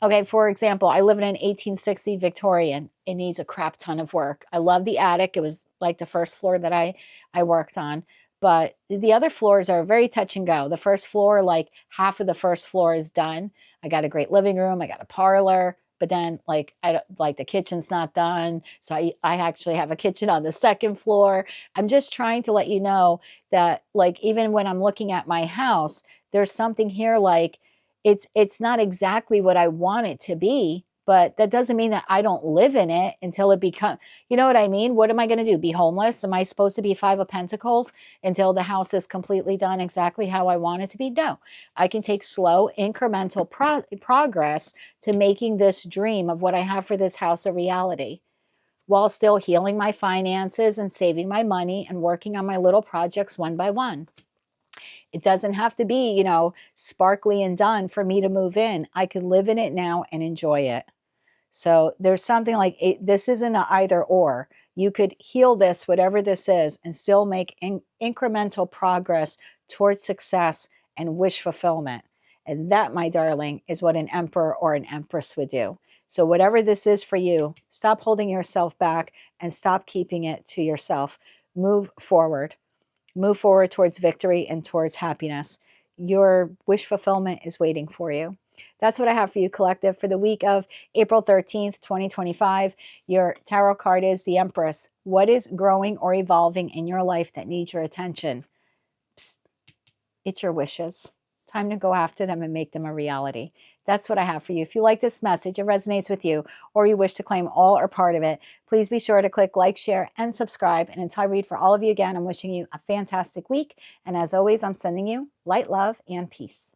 Okay, for example, I live in an 1860 Victorian. It needs a crap ton of work. I love the attic. It was like the first floor that I worked on. But the other floors are very touch and go. The first floor, like half of the first floor is done. I got a great living room. I got a parlor. But then like the kitchen's not done. So I actually have a kitchen on the second floor. I'm just trying to let you know that like even when I'm looking at my house, there's something here like it's not exactly what I want it to be, but that doesn't mean that I don't live in it until it becomes, you know what I mean? What am I going to do? Be homeless? Am I supposed to be 5 of Pentacles until the house is completely done exactly how I want it to be? No, I can take slow incremental progress to making this dream of what I have for this house a reality, while still healing my finances and saving my money and working on my little projects one by one. It doesn't have to be, you know, sparkly and done for me to move in. I can live in it now and enjoy it. So there's something like this isn't an either or. You could heal this, whatever this is, and still make incremental progress towards success and wish fulfillment. And that, my darling, is what an emperor or an empress would do. So whatever this is for you, stop holding yourself back and stop keeping it to yourself. Move forward. Move forward towards victory and towards happiness. Your wish fulfillment is waiting for you. That's what I have for you, collective, for the week of April 13th, 2025. Your tarot card is the Empress. What is growing or evolving in your life that needs your attention? Psst, it's your wishes. Time to go after them and make them a reality. That's what I have for you. If you like this message, it resonates with you, or you wish to claim all or part of it, please be sure to click like, share, and subscribe. And until I read for all of you again, I'm wishing you a fantastic week. And as always, I'm sending you light, love, and peace.